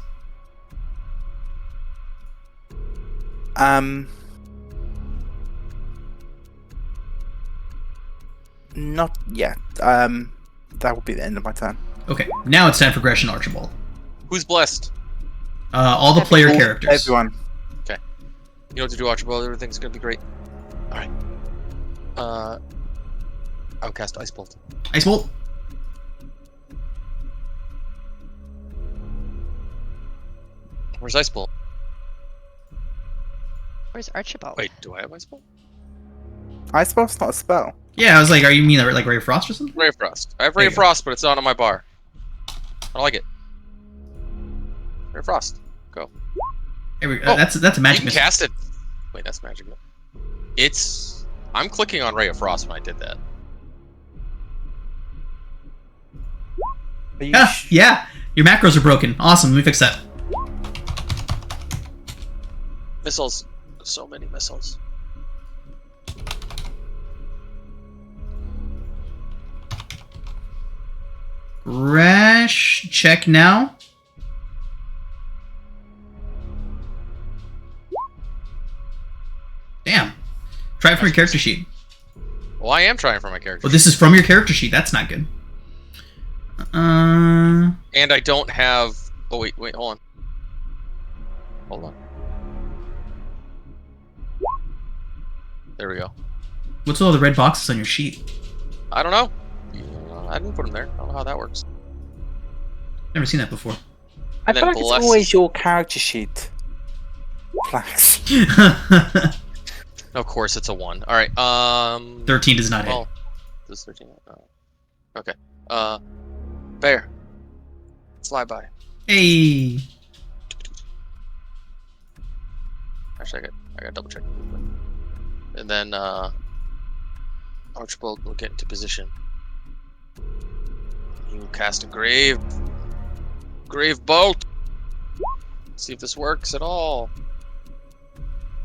Not yet. That will be the end of my turn. Okay. Now it's time for Gresham Archibald. Who's blessed? All the player characters. Everyone. Okay. You know what to do, Archibald. Everything's gonna be great. Alright. I'll cast Ice Bolt. Ice Bolt. Where's Ice Bolt? Where's Archibald? Wait, do I have Ice Bolt? Ice Bolt's not a spell. Yeah, I was like, are you mean like Ray of Frost or something? Ray of Frost. I have There Ray you of go. Frost, but it's not on my bar. I don't like it. Ray of Frost. Go. Here we go. Oh, That's a You magic can missile. cast it. Wait, that's magic. It's... I'm clicking on Ray of Frost when I did that. Are you Yeah, yeah, your macros are broken. Awesome, let me fix that. Missiles. So many missiles. Rash check now. Damn. Try it from your character sheet. Well, I am trying for my character. Well, this is from your character sheet. That's not good. And I don't have... Oh, wait, hold on. Hold on. There we go. What's all the red boxes on your sheet? I don't know. I didn't put them there. I don't know how that works. Never seen that before. I And feel then like bless- it's always your character sheet. Flax. Of course, it's a 1. All right. 13 does not hit. Well, this is 13. Okay. Bear. Fly by. Hey. Actually, I got double check. And then Archibald will get into position. He will cast a grave bolt. See if this works at all.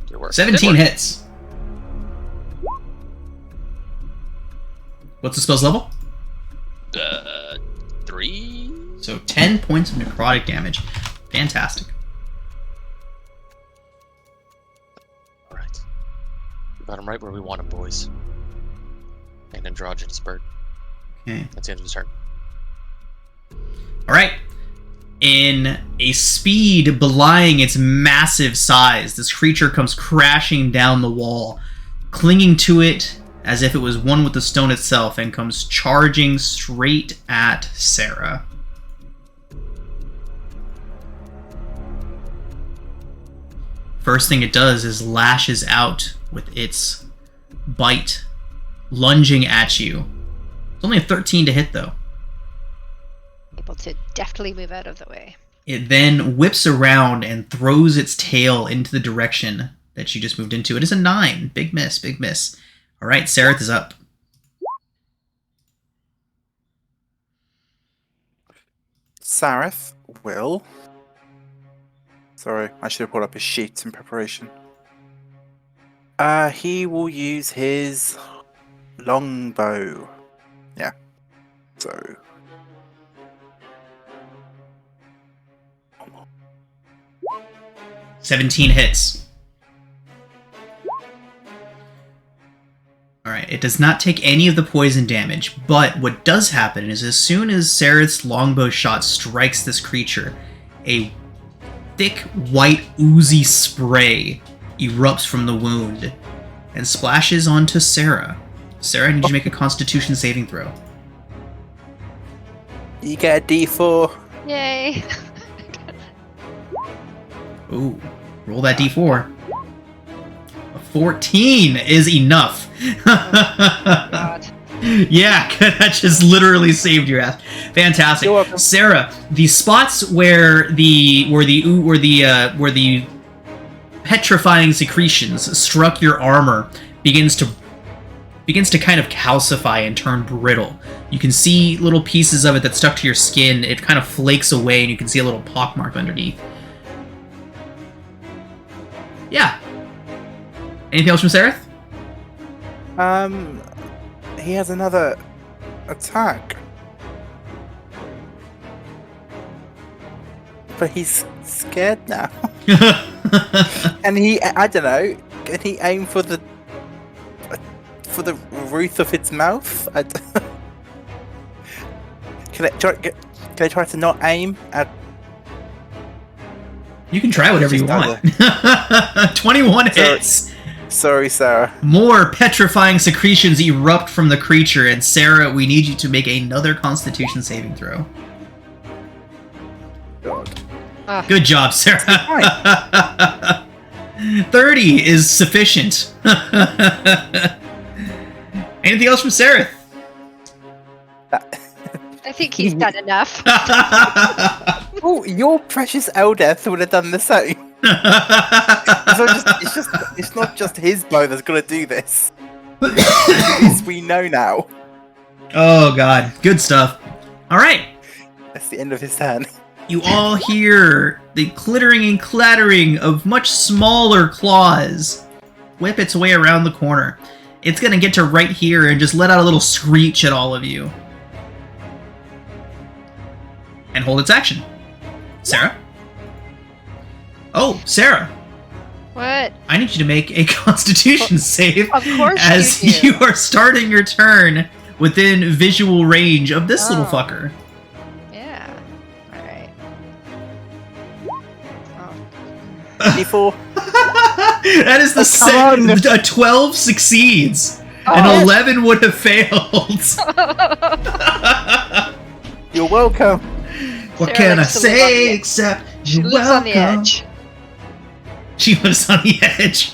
Did it work? 17 It worked. hits. What's the spell's level? 3. So 10 points of necrotic damage. Fantastic. All right. We got him right where we want him, boys. An androgynous bird. Okay. That's the end of his turn. All right. In a speed belying its massive size, this creature comes crashing down the wall, clinging to it as if it was one with the stone itself, and comes charging straight at Sarah. First thing it does is lashes out with its bite, lunging at you. It's only a 13 to hit, though. Able to deftly move out of the way. It then whips around and throws its tail into the direction that you just moved into. It is a 9. Big miss, big miss. All right, Sareth is up. Sareth will... Sorry, I should have pulled up his sheet in preparation. He will use his longbow. Yeah. So... 17 hits. Alright, it does not take any of the poison damage, but what does happen is as soon as Sareth's longbow shot strikes this creature, a thick, white, oozy spray erupts from the wound and splashes onto Sarah. Sarah, I need you to make a Constitution saving throw. You get a D4. Yay! Ooh, roll that d4. A 14 is enough. God. Yeah, that just literally saved your ass. Fantastic, You're welcome. Sarah. The spots where the petrifying secretions struck your armor begins to kind of calcify and turn brittle. You can see little pieces of it that stuck to your skin. It kind of flakes away, and you can see a little pockmark underneath. Yeah. Anything else from Sareth? He has another attack. But he's scared now. And I don't know, can he aim for the roof of its mouth? Can I try to not aim at... You can try whatever you want. 21 hits. Sorry, Sarah. More petrifying secretions erupt from the creature, and Sarah, we need you to make another Constitution saving throw. God. Good job, Sarah. 30 is sufficient. Anything else from Sarah? I think he's done enough. Oh, your precious Eldeth would have done the same. It's not just his bow that's gonna do this. This we know now. Oh god, good stuff. Alright, That's the end of his turn. you all hear the clittering and clattering of much smaller claws whip its way around the corner. It's gonna get to right here and just let out a little screech at all of you. And hold its action. Sarah? Oh, Sarah. What? I need you to make a Constitution save Of course as you do. you are starting your turn within visual range of this little Oh. fucker. Yeah. All right. Oh. D4. That is the come on. a 12 succeeds. Oh. An 11 would have failed. You're welcome. What Sarah can I likes to live on say the- except She you're lives on the welcome? edge. She lives on the edge.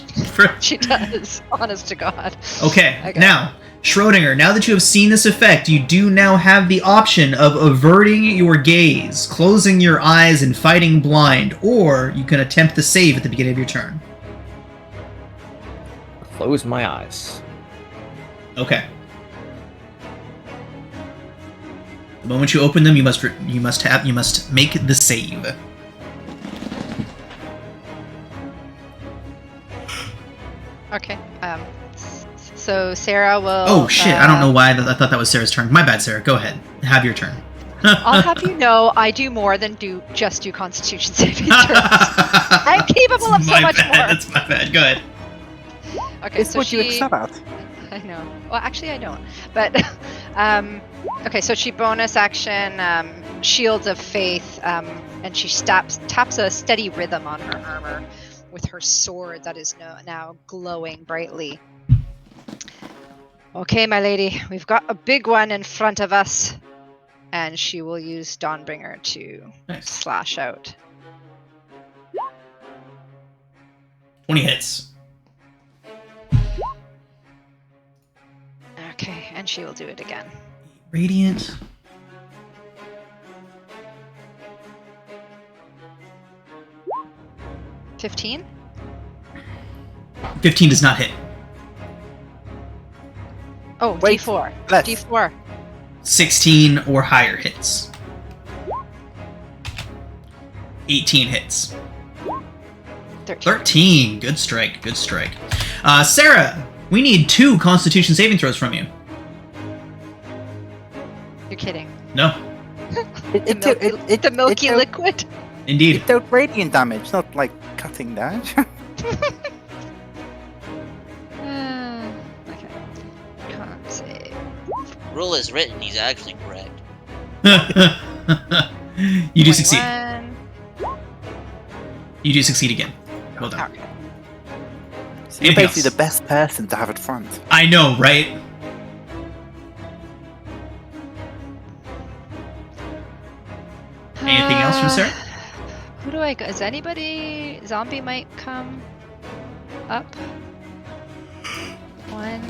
She does. Honest to God. Okay, Okay. now, Schrodinger, now that you have seen this effect, you do now have the option of averting your gaze, closing your eyes, and fighting blind, or you can attempt the save at the beginning of your turn. Close my eyes. Okay. The moment you open them, you must make the save. Okay. So Sarah will. Oh shit! I don't know why. I thought that was Sarah's turn. My bad, Sarah. Go ahead. Have your turn. I'll have you know, I do more than just do Constitution saving throws. I'm capable of so My much bad. more. That's my bad. Go ahead. Okay, It's so what she. you excel at. I know. Well, actually, I don't. But okay, so she bonus action Shields of Faith, and she taps a steady rhythm on her armor with her sword that is now glowing brightly. Okay, my lady, we've got a big one in front of us, and she will use Dawnbringer to Nice. slash out. 20 hits. Okay, and she will do it again. Radiant. $15? 15 does not hit. Oh, Wait, D4. less. D4. 16 or higher hits. 18 hits. 13. 13. Good strike. Good strike. Sarah, we need 2 Constitution saving throws from you. You're kidding. No, The milky dealt- liquid? indeed. It dealt radiant damage, not like cutting damage. Okay. Can't save. Rule is written, he's actually correct. You do succeed. 21. You do succeed again. Well done. Okay. So you're Anything basically else? the best person to have at front. I know, right? Anything else from Sarah? Who do I go? Is anybody? Zombie might come up. 1,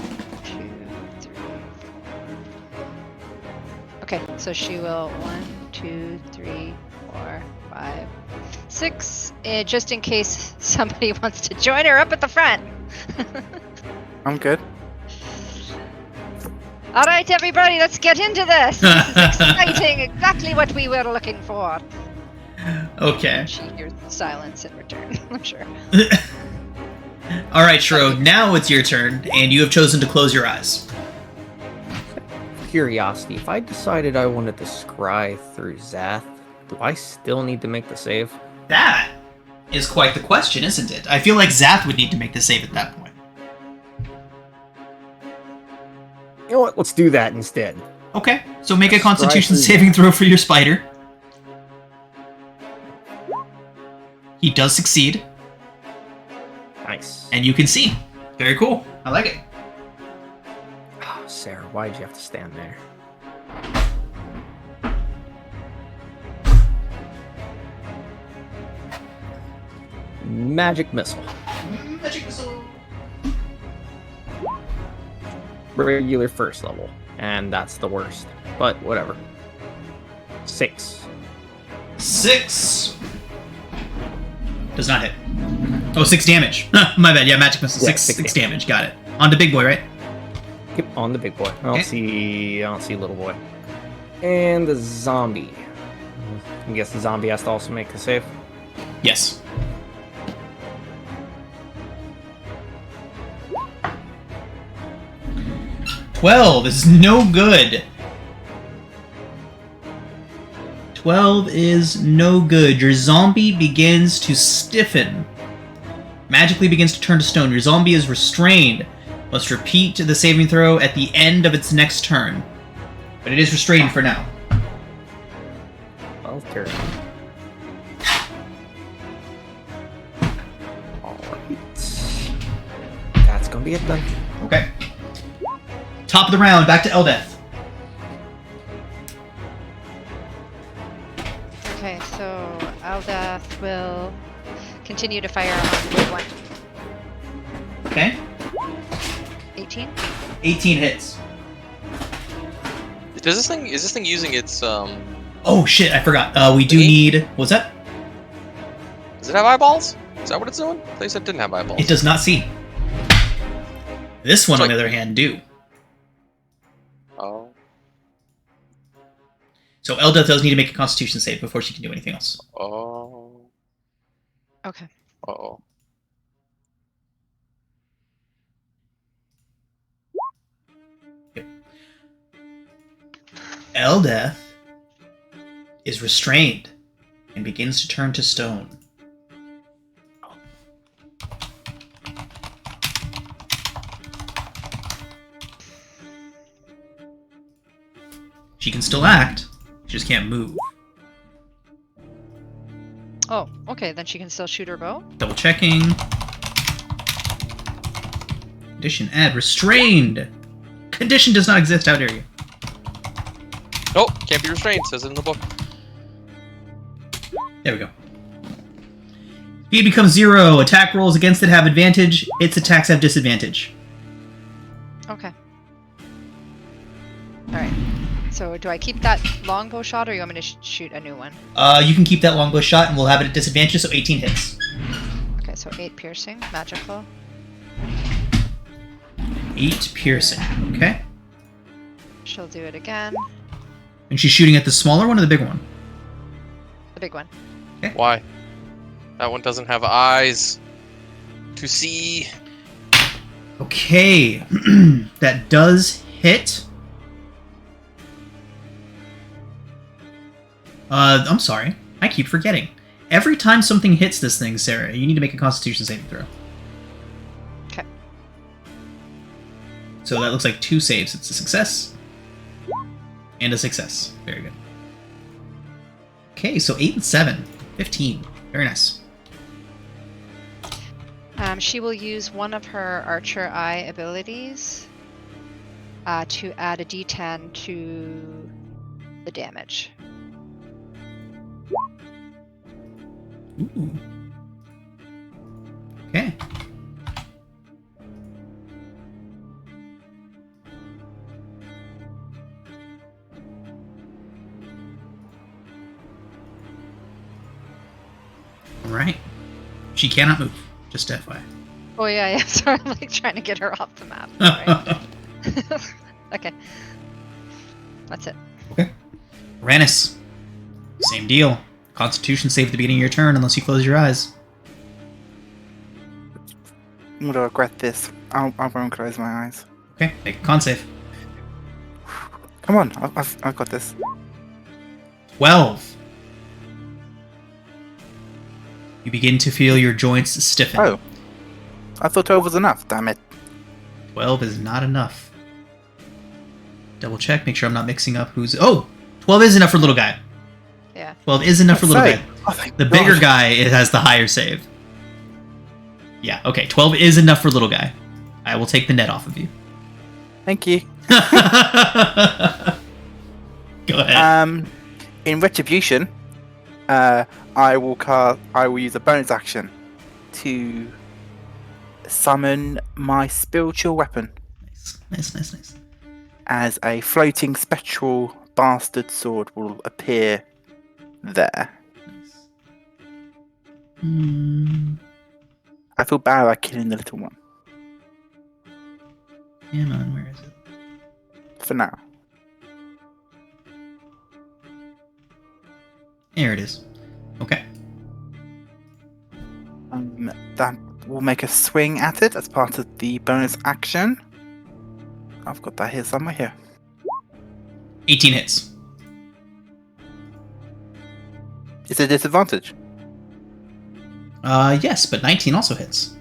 2, 3, 4. Okay, so she will 1, 2, 3, 4, 5, 6. Just in case somebody wants to join her up at the front. I'm good. All right, everybody, let's get into this. This is exciting. Exactly what we were looking for. Okay. She hears silence in return, I'm sure. Alright, Shro, now it's your turn, and you have chosen to close your eyes. Curiosity, if I decided I wanted to scry through Zath, do I still need to make the save? That is quite the question, isn't it? I feel like Zath would need to make the save at that point. You know what? Let's do that instead. Okay, so make a Let's Constitution try through saving that. throw for your spider. He does succeed, Nice. and you can see. Very cool. I like it. Oh, Sarah, why'd you have to stand there? Magic missile. Magic missile. Regular first level. And that's the worst. But whatever. 6. 6. Does not hit. Oh, 6 damage. My bad. Yeah, magic missile. Yeah, 6 damage. Got it. On to big boy, right? Yep, on the big boy. I don't Okay. see little boy. And the zombie. I guess the zombie has to also make a save. Yes. $12 is no good. 12 is no good. Your zombie begins to stiffen. Magically begins to turn to stone. Your zombie is restrained. Must repeat the saving throw at the end of its next turn. But it is restrained for now. Well, turn. Alright. That's gonna be it then. Okay. Top of the round, back to Eldeth. Okay, so Aldeth will continue to fire on the big one. Okay. 18? 18 hits. Is this thing using its Oh shit, I forgot. We do need... What's that? Does it have eyeballs? Is that what it's doing? I thought you said it didn't have eyeballs. It does not see. This one, So- on the other hand, do. Oh. So Eldeth does need to make a Constitution save before she can do anything else. Oh. Okay. Uh-oh. Eldeth is restrained and begins to turn to stone. She can still act, she just can't move. Oh, okay, then she can still shoot her bow? Double checking. Condition add restrained. Condition does not exist. How dare you? Nope, can't be restrained, says it in the book. There we go. Speed becomes 0. Attack rolls against it have advantage. Its attacks have disadvantage. Okay. Alright. So do I keep that longbow shot, or you want me to shoot a new one? You can keep that longbow shot, and we'll have it at disadvantage, so 18 hits. Okay, so 8 piercing, magical. 8 piercing. Okay. She'll do it again. And she's shooting at the smaller one or the bigger one? The big one. Why? That one doesn't have eyes to see. Okay. That does hit. I'm sorry. I keep forgetting. Every time something hits this thing, Sarah, you need to make a Constitution saving throw. Okay. So that looks like 2 saves. It's a success. And a success. Very good. Okay, so 8 and 7. 15. Very nice. She will use one of her Archer Eye abilities to add a d10 to the damage. Ooh. Okay. Alright. She cannot move. Just FYI. Oh yeah, sorry, I'm like trying to get her off the map. Sorry. Okay. That's it. Okay. Rannis. Same deal. Constitution save at the beginning of your turn unless you close your eyes. I'm gonna regret this. I won't close my eyes. Okay, make a con save. Come on, I've got this. 12. You begin to feel your joints stiffen. Oh. I thought 12 was enough, damn it. 12 is not enough. Double check, make sure I'm not mixing up who's... Oh! 12 is enough for little guy. Yeah. 12 is enough for little Say. guy. Oh, thank The God. bigger guy, it has the higher save. Yeah, okay, 12 is enough for little guy. I will take the net off of you. Thank you. Go ahead. In retribution, I will use a bonus action to summon my spiritual weapon Nice. as a floating spectral bastard sword will appear there. I feel bad about killing the little one Come on, where is it? for now. There it is. Okay. That will make a swing at it as part of the bonus action. I've got that here somewhere here. 18 hits. Is it a disadvantage? Yes, but 19 also hits.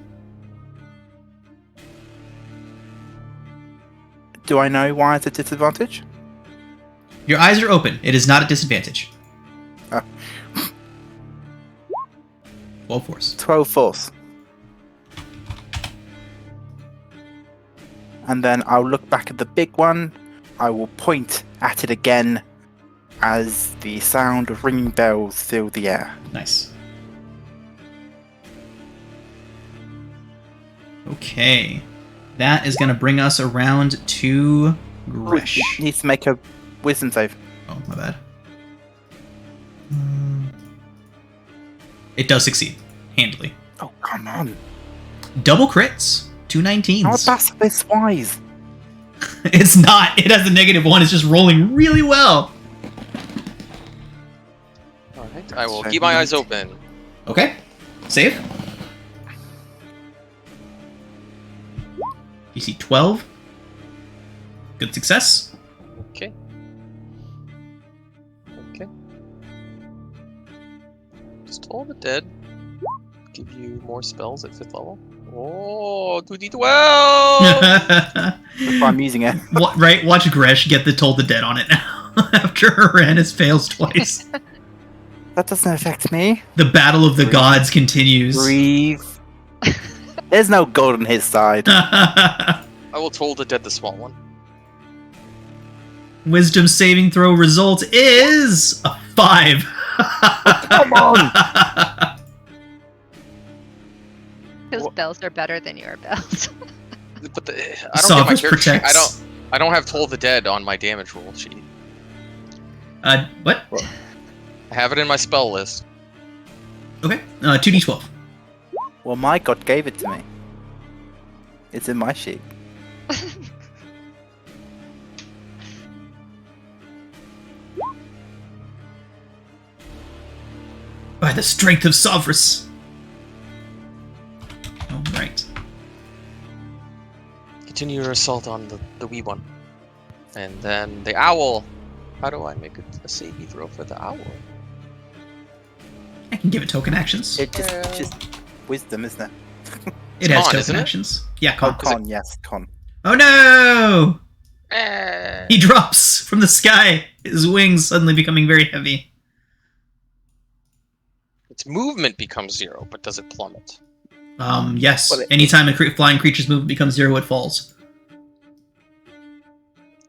Do I know why it's a disadvantage? Your eyes are open. It is not a disadvantage. Oh. 12 force. 12 force. And then I'll look back at the big one. I will point at it again as the sound of ringing bells fill the air. Nice. Okay. That is going to bring us around to Gresh. It needs to make a wisdom save. Oh, my bad. It does succeed. Handily. Oh, come on. Double crits. 2 19s. How that's this wise? It's not. It has a -1. It's just rolling really well. Alright, I will keep my eyes open. Okay. Save. DC 12. Good success. Okay. Okay. Just Toll the Dead. Give you more spells at 5th level. Oh, 2d12! That's why I'm using it. Right? Watch Gresh get the Toll the Dead on it now. After Uranus fails twice. That doesn't affect me. The battle of the Breathe. gods continues. Breathe. There's no gold on his side. I will Toll the Dead the small one. Wisdom saving throw result is a 5. Come on! His bells are better than your bells. But I don't get my Sophist character sheet. protects. I don't have Toll the Dead on my damage roll sheet. What? I have it in my spell list. Okay. 2d12. Well, my god gave it to me. It's in my sheet. By the strength of Sovereigns. Alright. Continue your assault on the wee one. And then the owl. How do I make a saving throw for the owl? I can give it token actions. It's just wisdom, isn't it? It has con, isn't token it? actions. Yeah, Oh, con. con, yes, con. Oh no! Eh. He drops from the sky, his wings suddenly becoming very heavy. Its movement becomes 0, but does it plummet? Yes. Well, Anytime a flying creature's movement becomes 0, it falls.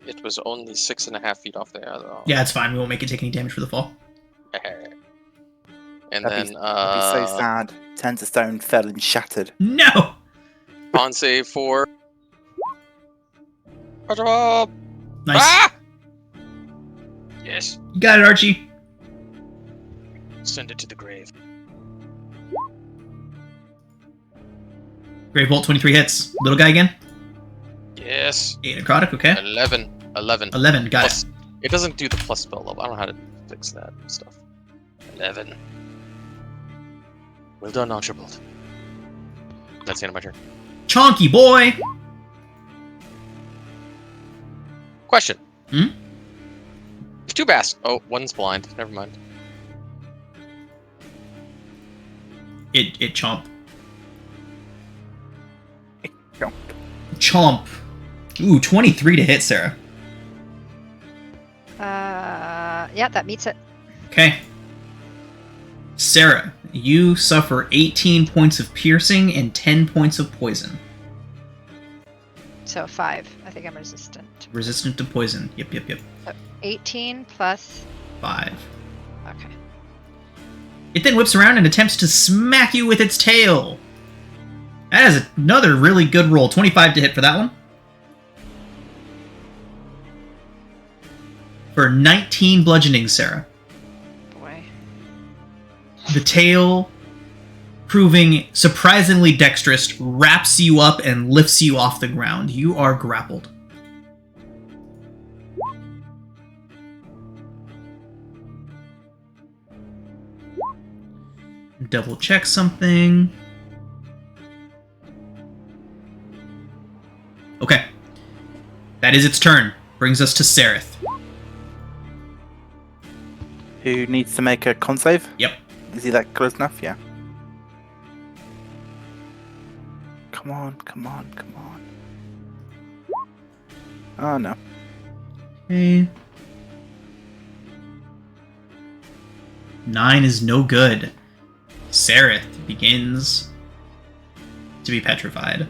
It was only 6.5 feet off there, though. Yeah, it's fine. We won't make it take any damage for the fall. And That'd then, be so sad. Turns to stone, fell and shattered. No! con save for... Ah! Nice. Yes. You got it, Archie. Send it to the grave. Grave Bolt, 23 hits. Little guy again? Yes. 8 necrotic, okay. 11. 11, got Plus, it doesn't do the plus spell level. I don't know how to fix that stuff. 11. Well done, Archibald. That's the end of my turn. it. Chonky boy! Question. Hmm? There's 2 bass. Oh, one's blind. Never mind. It chomp. Chomp. Chomp. Ooh, 23 to hit, Sarah. Yeah, that meets it. Okay. Sarah, you suffer 18 points of piercing and 10 points of poison. So 5. I think I'm resistant. Resistant to poison. Yep. So 18 plus. 5. Okay. It then whips around and attempts to smack you with its tail. That is another really good roll. 25 to hit for that one. For 19 bludgeoning, Sarah. Boy. The tail, proving surprisingly dexterous, wraps you up and lifts you off the ground. You are grappled. Double check something. Okay. That is its turn. Brings us to Sereth. Who needs to make a con save? Yep. Is he that close enough? Yeah. Come on, come on, come on. Oh no. Okay. 9 is no good. Sereth begins to be petrified.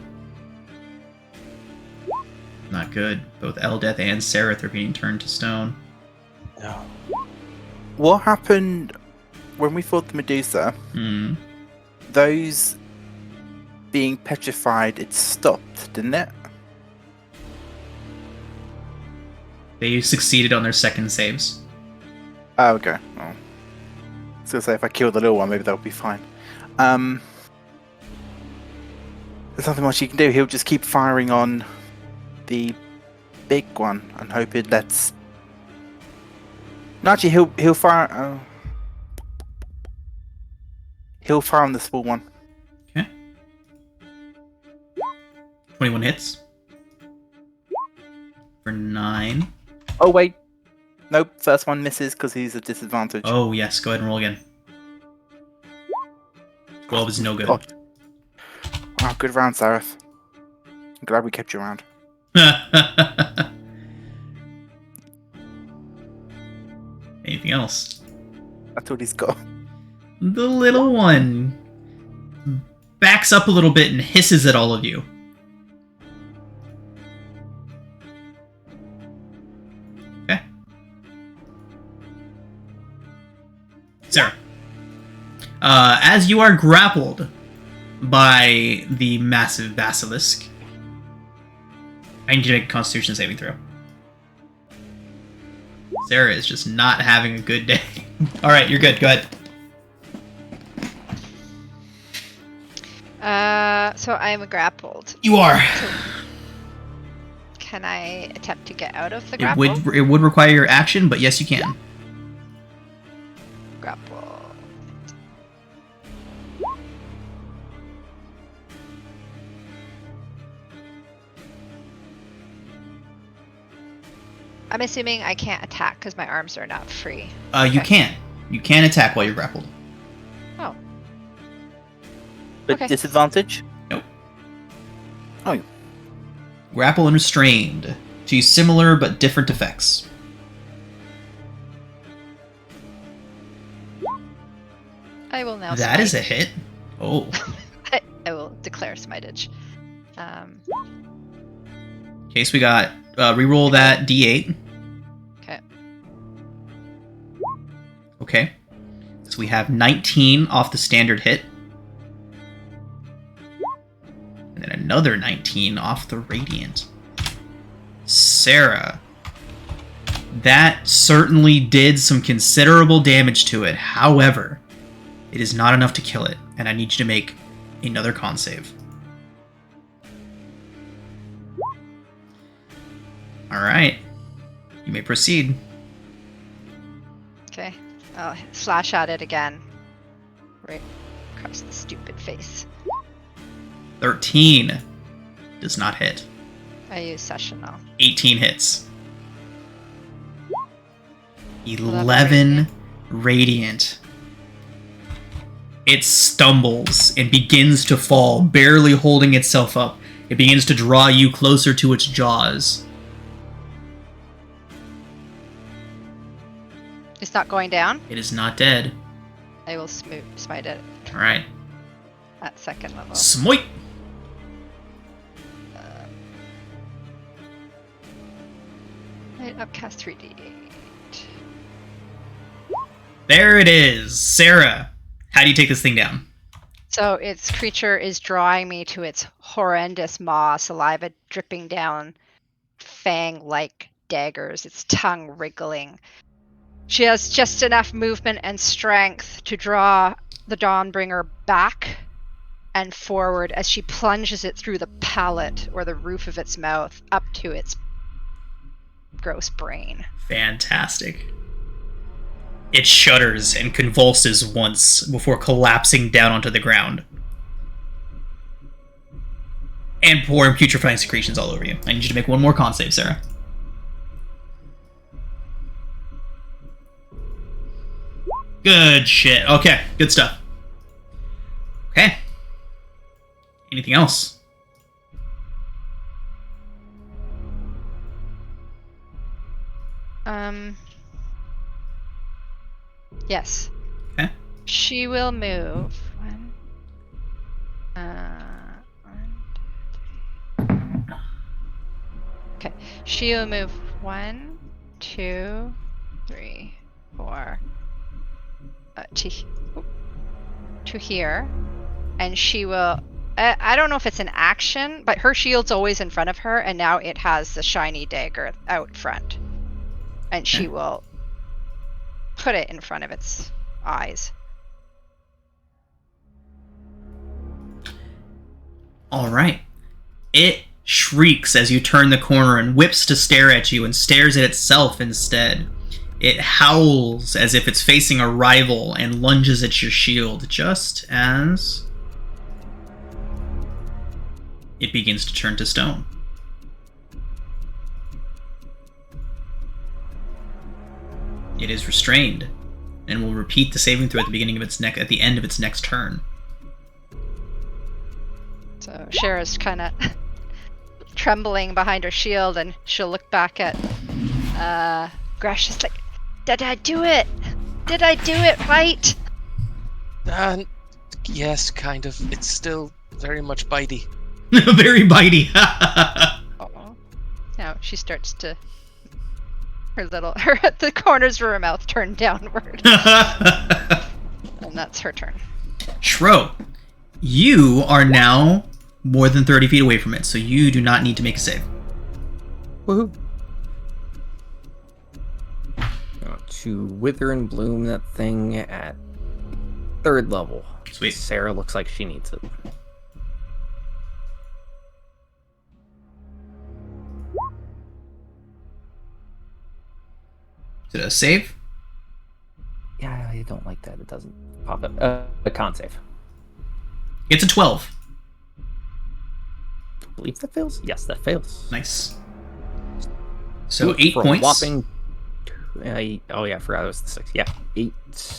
Not good. Both Eldeth and Sereth are being turned to stone. No. What happened when we fought the Medusa? Hmm. Those being petrified, it stopped, didn't it? They succeeded on their second saves. Oh, okay. Oh. I was gonna say if I kill the little one, maybe that'll be fine. There's nothing much you can do. He'll just keep firing on the big one and hope it lets. No, actually, he'll fire. He'll fire on the small one. Okay. 21 hits. For 9. Oh wait, nope. First one misses because he's at disadvantage. Oh, yes. Go ahead and roll again. 12 is no good. Oh. Wow, good round, Sareth. I'm glad we kept you around. Anything else? That's what he's got. The little one backs up a little bit and hisses at all of you. Okay. Sarah. As you are grappled by the massive basilisk, I need you to make a Constitution saving throw. Sarah is just not having a good day. Alright, you're good. Go ahead. So I'm grappled. You are. So can I attempt to get out of the It grapple? would require your action, but yes, you can. Grapple. I'm assuming I can't attack because my arms are not free. You Okay. can. You can attack while you're grappled. Oh. But Okay. disadvantage? Nope. Oh, Grapple and restrained. Two similar but different effects. I will now. That is a smite. hit. Oh. I will declare smitage. Okay, so we got reroll that d8. Okay. Okay. So we have 19 off the standard hit. And then another 19 off the radiant. Sarah. That certainly did some considerable damage to it. However, it is not enough to kill it, and I need you to make another con save. Alright. You may proceed. Okay. I'll slash at it again. Right across the stupid face. 13 does not hit. I use sessional. 18 hits. 11 11 radiant. It stumbles and begins to fall, barely holding itself up. It begins to draw you closer to its jaws. It's not going down. It is not dead. I will smite it Alright. at second level. Smite! Right, upcast 3d8. There it is. Sarah, how do you take this thing down? So its creature is drawing me to its horrendous maw, saliva dripping down, fang-like daggers, its tongue wriggling. She has just enough movement and strength to draw the Dawnbringer back and forward as she plunges it through the palate or the roof of its mouth up to its gross brain. Fantastic. It shudders and convulses once before collapsing down onto the ground. And pouring putrefying secretions all over you. I need you to make one more con save, Sarah. Good shit. Okay, good stuff. Okay. Anything else? Yes. Okay. She will move. Okay. She will move 1, 2, 3, 4 to here, and she will. I don't know if it's an action, but her shield's always in front of her, and now it has the shiny dagger out front, and she will put it in front of its eyes. All right. It shrieks as you turn the corner and whips to stare at you and stares at itself instead. It howls as if it's facing a rival and lunges at your shield just as it begins to turn to stone. It is restrained and will repeat the saving throw at the end of its next turn. So Shara's kind of trembling behind her shield, and she'll look back at Gresh. She's like, "Did I do it? Did I do it right?" Yes, kind of. It's still very much bitey. Very bitey. Oh. Now she starts to the corners of her mouth turn downward, and that's her turn. Shro, you are now more than 30 feet away from it, so you do not need to make a save. Woohoo! To wither and bloom that thing at 3rd level. Sweet. Sarah looks like she needs it. Is it a save? Yeah, I don't like that. It doesn't pop up. A con save. It's a 12. I believe that fails? Yes, that fails. Nice. So Ooh, 8 for a points. whopping. Oh yeah, I forgot it was the 6. Yeah, 8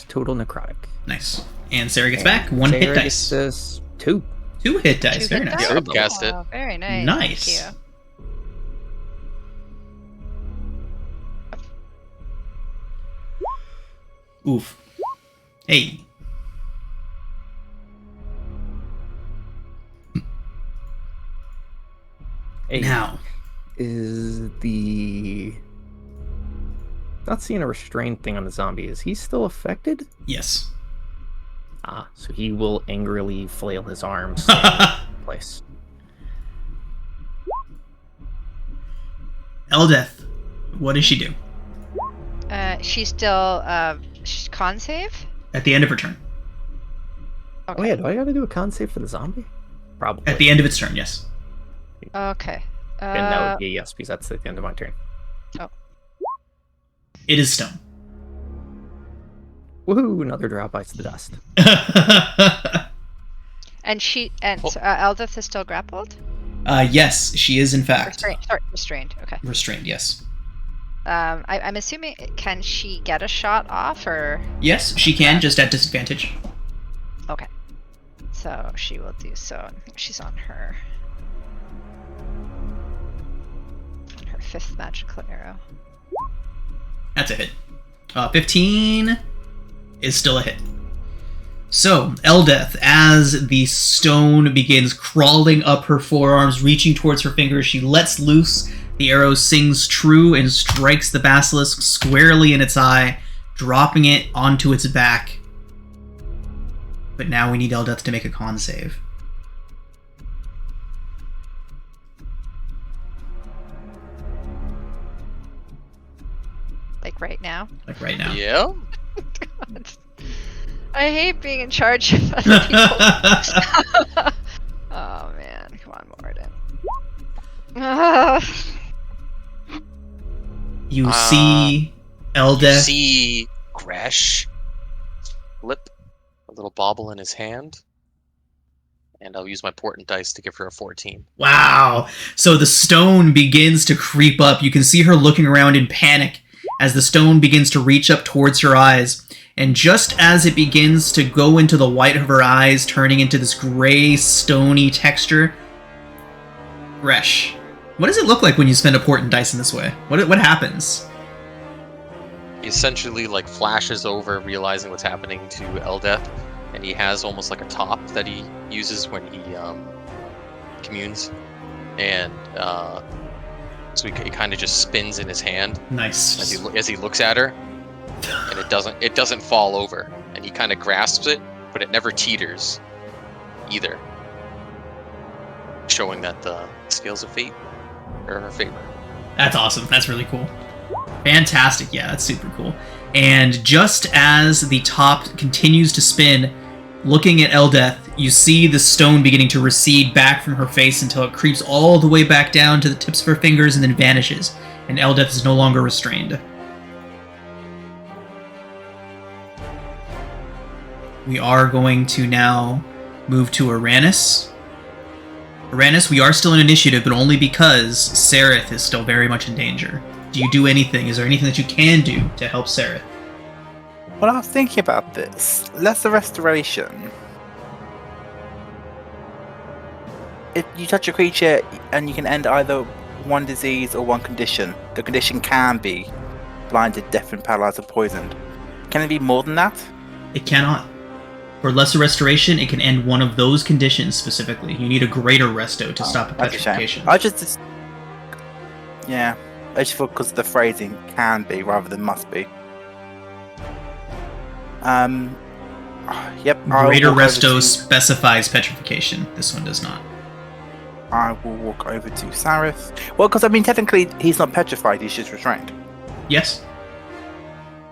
total necrotic. Nice. And Sarah gets back 1 hit Sarah dice. gets 2. 2 hit dice. 2 Very hit nice. dice? Yeah, cast it. Oh, very nice. Nice. Thank you. Oof. Hey. Hey, Now. is the not seeing a restrained thing on the zombie. Is he still affected? Yes. Ah, so he will angrily flail his arms in place. Eldeth, what does she do? She's still she's con save. At the end of her turn. Okay. Oh yeah, do I gotta do a con save for the zombie? Probably. At the end of its turn, yes. Okay. And that would be a yes, because that's at the end of my turn. It is stone. Woohoo! Another drop bites the dust. And so Eldeth is still grappled. Yes, she is in fact Restrained. Okay. restrained. Yes. I'm assuming, can she get a shot off, or? Yes, she can, just at disadvantage. Okay. So she will do so. I think she's on her 5th magical arrow. That's a hit. 15 is still a hit. So, Eldeth, as the stone begins crawling up her forearms, reaching towards her fingers, she lets loose. The arrow sings true and strikes the basilisk squarely in its eye, dropping it onto its back. But now we need Eldeth to make a con save. Like right now. Like right now. Yeah. God. I hate being in charge of other people. Oh man, come on, Morden. You see Eldeth. You see Gresh flip a little bauble in his hand, and I'll use my portent dice to give her a 14. Wow. So the stone begins to creep up. You can see her looking around in panic as the stone begins to reach up towards her eyes. And just as it begins to go into the white of her eyes, turning into this gray, stony texture, Gresh, what does it look like when you spend a portent dice in this way? What happens? He essentially like flashes over, realizing what's happening to Eldeth, and he has almost like a top that he uses when he communes, and so he kind of just spins in his hand Nice. as he looks at her, and it doesn't fall over, and he kind of grasps it, but it never teeters either, showing that the scales of fate are in her favor. That's awesome. That's really cool. Fantastic. Yeah, that's super cool. And just as the top continues to spin, looking at Eldeth, you see the stone beginning to recede back from her face until it creeps all the way back down to the tips of her fingers and then vanishes. And Eldeth is no longer restrained. We are going to now move to Uranus. Uranus, we are still in initiative, but only because Sereth is still very much in danger. Do you do anything? Is there anything that you can do to help Sereth? Well, I was thinking about this. Lesser restoration. If you touch a creature and you can end either one disease or one condition, the condition can be blinded, deafened, paralyzed, or poisoned. Can it be more than that? It cannot. For lesser restoration, it can end one of those conditions specifically. You need a greater resto to stop a That's a shame. petrification. I just yeah, I just thought because the phrasing can be rather than must be. Yep. I'll Greater walk over resto to- specifies petrification. This one does not. I will walk over to Sareth. Well, because I mean, technically, he's not petrified; he's just restrained. Yes.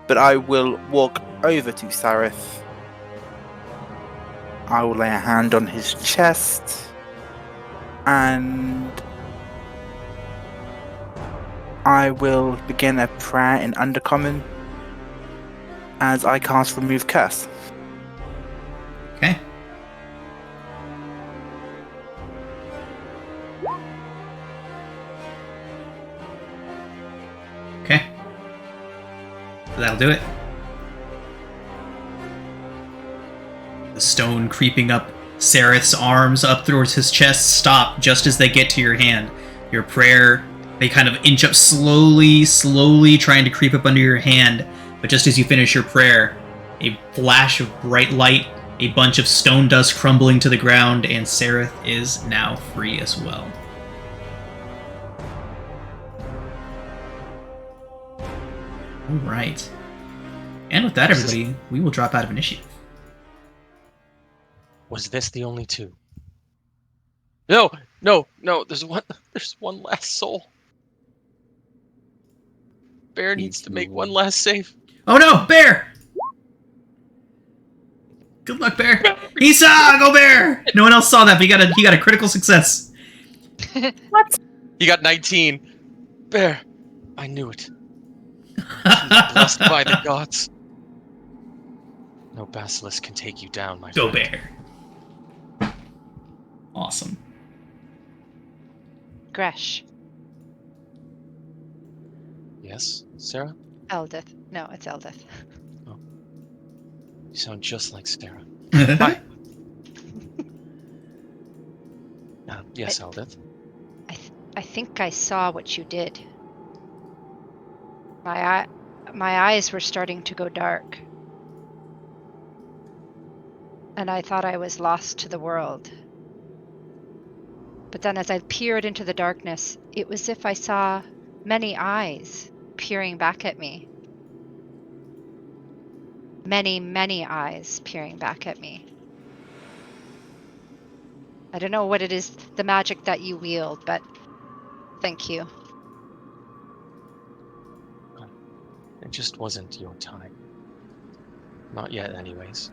But I will walk over to Sareth. I will lay a hand on his chest, and I will begin a prayer in Undercommon as I cast Remove Curse. Okay. Okay. So that'll do it. The stone creeping up Sereth's arms up towards his chest stop just as they get to your hand. Your prayer, they kind of inch up slowly, trying to creep up under your hand. But just as you finish your prayer, a flash of bright light, a bunch of stone dust crumbling to the ground, and Sereth is now free as well. Alright. And with that, everybody, we will drop out of initiative. Was this the only two? No. There's one last soul. Bear needs to make one last save. Oh no, Bear! Good luck, Bear. He saw, go Bear! No one else saw that, but he got a critical success. What? He got 19. Bear, I knew it. Blessed by the gods. No basilisk can take you down, my Go friend. Bear. Awesome. Gresh. Yes, Sarah? Eldith. No, it's Eldith. You sound just like Sarah. Hi. Yes, Eldith. I think I saw what you did. My eyes were starting to go dark. And I thought I was lost to the world. But then as I peered into the darkness, it was as if I saw many eyes peering back at me. Many, many eyes peering back at me. I don't know what it is, the magic that you wield, but thank you. It just wasn't your time. Not yet, anyways.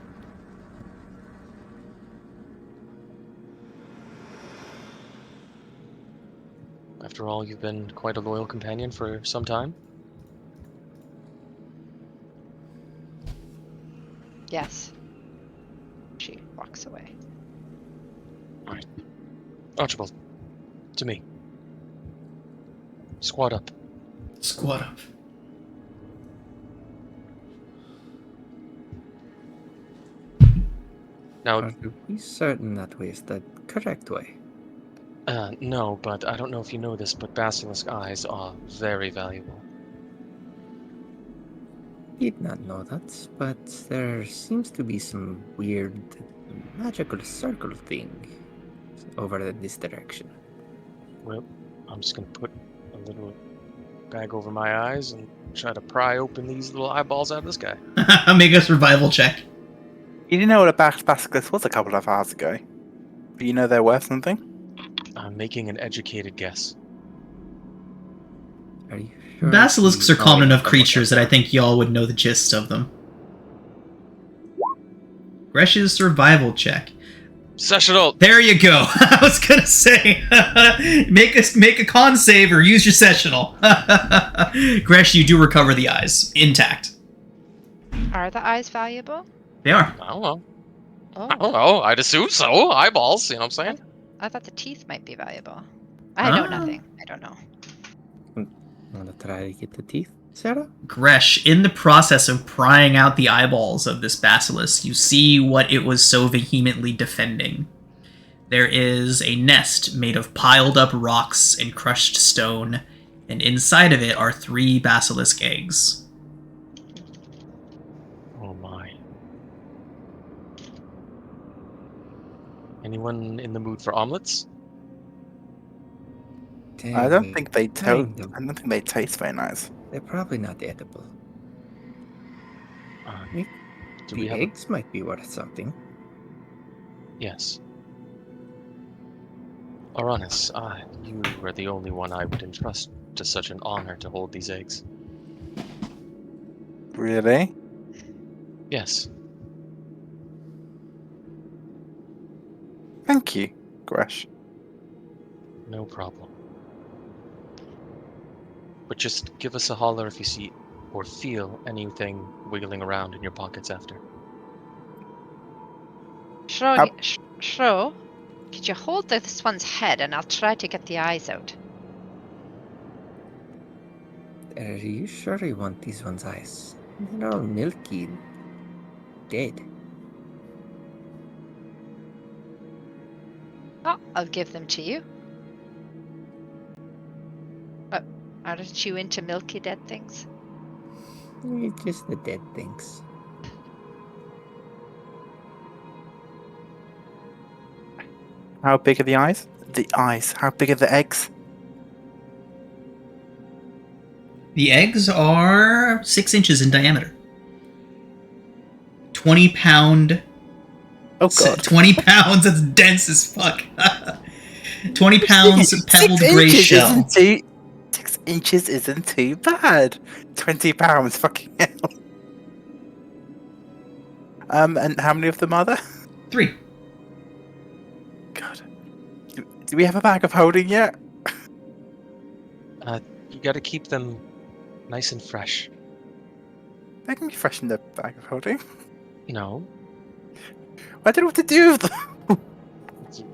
After all, you've been quite a loyal companion for some time. Yes. She walks away. Alright. Archibald, to me. Squad up. Squat up. Now, Are we certain that way is the correct way? no, but I don't know if you know this, but basilisk eyes are very valuable. Did not know that, but there seems to be some weird magical circle thing over in this direction. Well, I'm just gonna put a little bag over my eyes and try to pry open these little eyeballs out of this guy. Make a survival check. You didn't know what a basilisk was a couple of hours ago, but you know they're worth something. I'm making an educated guess. Are you sure? Basilisks are Oh, common yeah, enough creatures that I think y'all would know the gist of them. Gresh's survival check. Sessional! There you go. I was gonna say, make a con save or use your sessional. Gresh, you do recover the eyes intact. Are the eyes valuable? They are. I don't know. Oh, I don't know. I'd assume so. Eyeballs, you know what I'm saying? I thought the teeth might be valuable. I know nothing. I don't know. Want to try to get the teeth, Sarah? Gresh, in the process of prying out the eyeballs of this basilisk, you see what it was so vehemently defending. There is a nest made of piled up rocks and crushed stone, and inside of it are 3 basilisk eggs. Oh my. Anyone in the mood for omelets? I don't think they taste very nice. They're probably not edible. Do The we have? eggs might be worth something. Yes. Aranis, you are the only one I would entrust to such an honor to hold these eggs. Really? Yes. Thank you, Gresh. No problem. But just give us a holler if you see or feel anything wiggling around in your pockets after. Shro, could you hold this one's head and I'll try to get the eyes out? Are you sure you want these ones' eyes? They're all milky and dead. Oh, I'll give them to you. But aren't you into milky dead things? Just the dead things. How big are the eyes? The eyes. How big are the eggs? The eggs are 6 inches in diameter. 20-pound. Oh god. 20 pounds, that's dense as fuck. 20 pounds of pebbled grey shell. 6 inches isn't too bad. 20 pounds, fucking hell. And how many of them are there? 3. God. Do we have a bag of holding yet? You gotta keep them nice and fresh. They can be fresh in the bag of holding. No, I don't know what to do with them.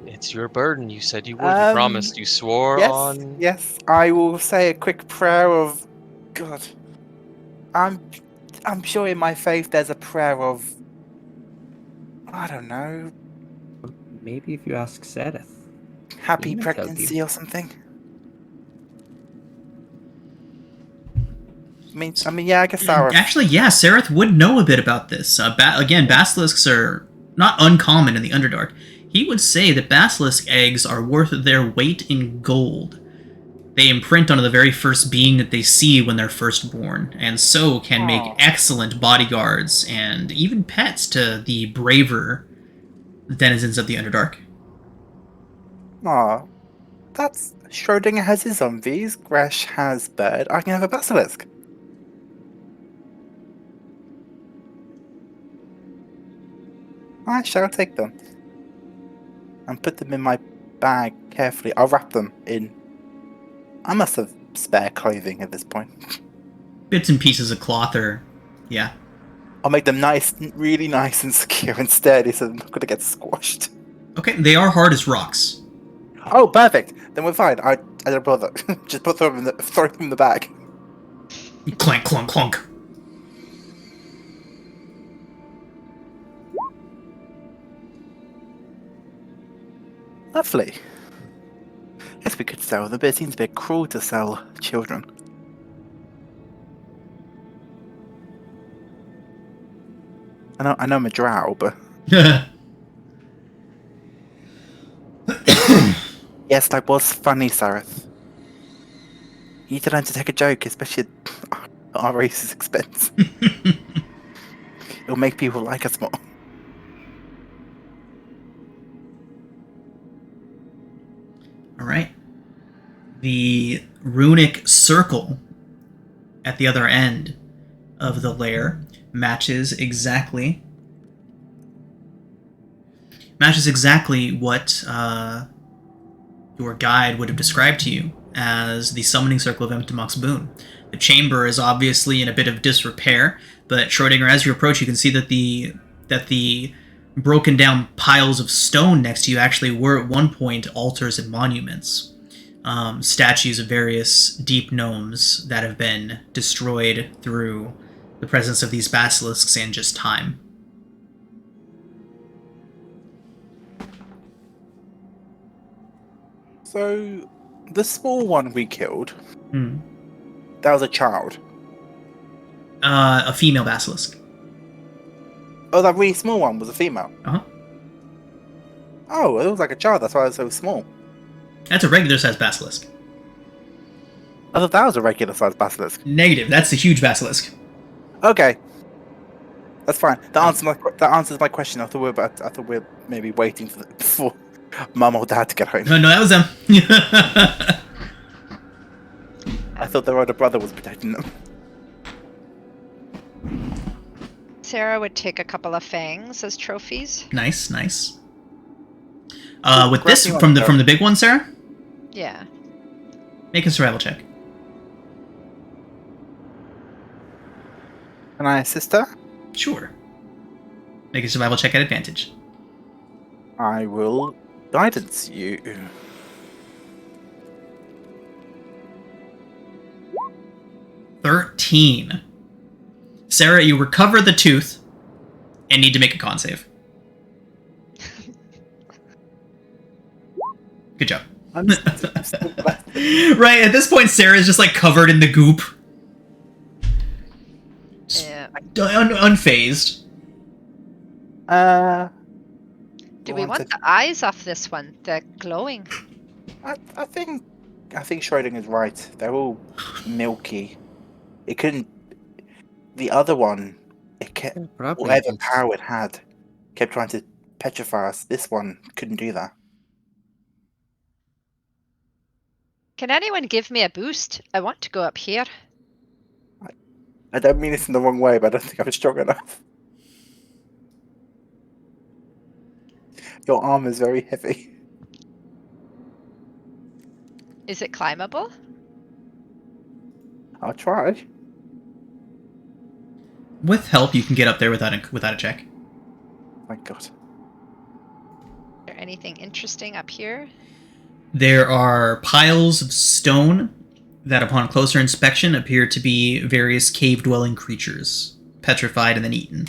it's your burden. You said you would. You promised. You swore Yes, on. yes. I will say a quick prayer of God. I'm sure in my faith there's a prayer of I don't know, Maybe if you ask Sereth. happy He might help pregnancy you. or something. I mean, yeah, I guess Sarah. Actually, yeah, Sereth would know a bit about this. Again, basilisks are not uncommon in the Underdark. He would say that basilisk eggs are worth their weight in gold. They imprint onto the very first being that they see when they're first born, and so can make excellent bodyguards and even pets to the braver denizens of the Underdark. Aw, that's Schrodinger has his zombies, Gresh has bird, I can have a basilisk. I shall take them. And put them in my bag carefully. I'll wrap them in. I must have spare clothing at this point. Bits and pieces of cloth are, yeah. I'll make them nice, really nice and secure and sturdy so they're not going to get squashed. Okay, they are hard as rocks. Oh, perfect. Then we're fine. I don't bother. Just throw them in the bag. Clank, clunk, clunk. Lovely. Yes, we could sell them, but it seems a bit cruel to sell children. I know I'm a drow, but yes, that was funny, Sareth. You need to learn to take a joke, especially at our race's expense. It'll make people like us more. All right. The runic circle at the other end of the layer matches exactly what your guide would have described to you as the summoning circle of Emtimok's boon. The chamber is obviously in a bit of disrepair, but Schrodinger, as you approach, you can see that the broken down piles of stone next to you actually were at one point altars and monuments. Statues of various deep gnomes that have been destroyed through the presence of these basilisks and just time. So, the small one we killed, that was a child. A female basilisk. Oh, that really small one was a female? Uh-huh. Oh, it was like a child, that's why it was so small. That's a regular sized basilisk. I thought that was a regular sized basilisk. Negative, that's a huge basilisk. Okay. That's fine. That answers my question. I thought we were maybe waiting for Mum or Dad to get home. No, that was them. I thought their older brother was protecting them. Sarah would take a couple of fangs as trophies. Nice. With Grab this me one, from Sarah. the big one, Sarah? Yeah. Make a survival check. Can I assist her? Sure. Make a survival check at advantage. I will guidance you. 13. Sarah, you recover the tooth and need to make a con save. Good job. I'm still Right, at this point, Sarah's just like covered in the goop. Yeah. Unfazed. Do we want the eyes off this one? They're glowing. I think Schrodinger's right. They're all milky. It couldn't. The other one, it kept Probably whatever just- power it had, kept trying to petrify us. This one couldn't do that. Can anyone give me a boost? I want to go up here. I don't mean this in the wrong way, but I don't think I'm strong enough. Your arm is very heavy. Is it climbable? I'll try. With help, you can get up there without a check. My God. Is there anything interesting up here? There are piles of stone that, upon closer inspection, appear to be various cave-dwelling creatures, petrified and then eaten.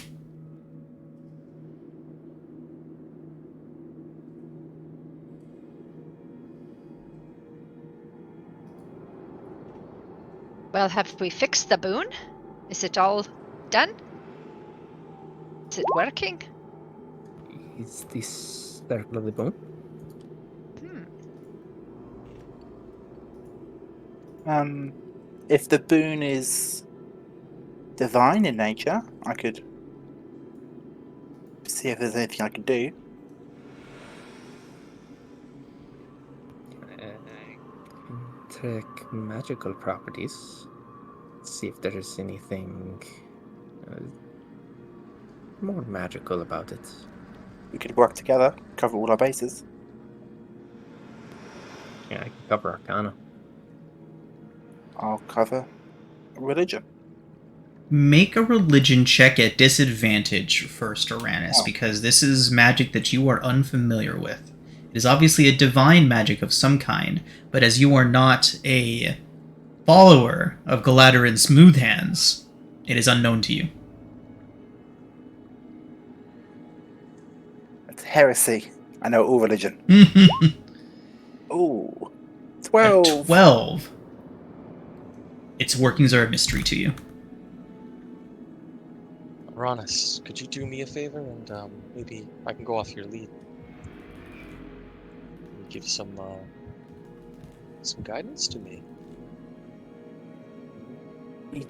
Well, have we fixed the boon? Is it all done? Is it working? Is this circle of the bone? If the boon is divine in nature, I could see if there's anything I could do. check magical properties. See if there's anything more magical about it. We could work together, cover all our bases. Yeah, I can cover Arcana. I'll cover religion. Make a religion check at disadvantage first, Uranus, Oh. because this is magic that you are unfamiliar with. It is obviously a divine magic of some kind, but as you are not a follower of Galadrin Smoothhands, it is unknown to you. It's heresy. I know all religion. Ooh. A 12. 12. Its workings are a mystery to you. Uranus, could you do me a favor and maybe I can go off your lead? Give some guidance to me.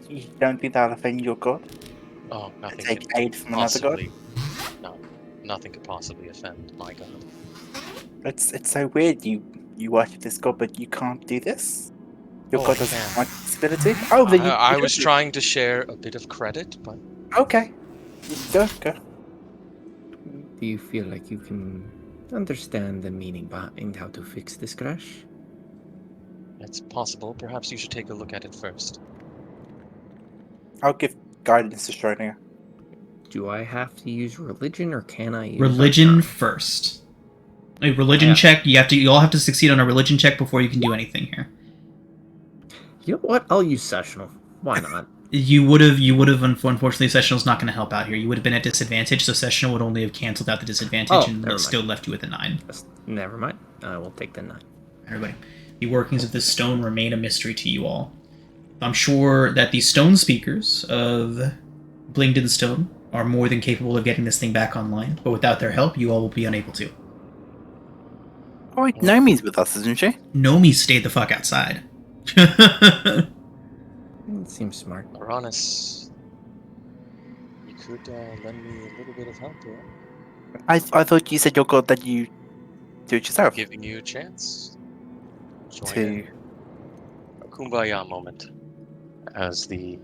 You don't think that'll offend your god? Oh, nothing. Take could aid from another god? possibly. No, nothing could possibly offend my god. It's so weird. You worship this god, but you can't do this. Your Oh, god I doesn't can. like disability. Oh, then you. I you was don't do- trying to share a bit of credit, but Okay. Go. Do you feel like you can understand the meaning behind how to fix this crash? it's possible. Perhaps you should take a look at it first. I'll give guidance to Schrodinger. Do I have to use religion or can I use Religion Arcana? first. A religion Yeah. check, you all have to succeed on a religion check before you can do anything here. You know what? I'll use sessional. Why not? You would have. Unfortunately, Sessional's not going to help out here. You would have been at disadvantage, so Sessional would only have canceled out the disadvantage Oh, and never mind. still left you with a 9. Never mind. I will take the 9. Everybody, the workings of this stone remain a mystery to you all. I'm sure that the stone speakers of Blingden Stone are more than capable of getting this thing back online, but without their help, you all will be unable to. Oh, wait, Nomi's with us, isn't she? Nomi stayed the fuck outside. It seems smart. Uranus, you could lend me a little bit of help here. I thought you said your god that you do it yourself. Giving you a chance. Join To in. A kumbaya moment as the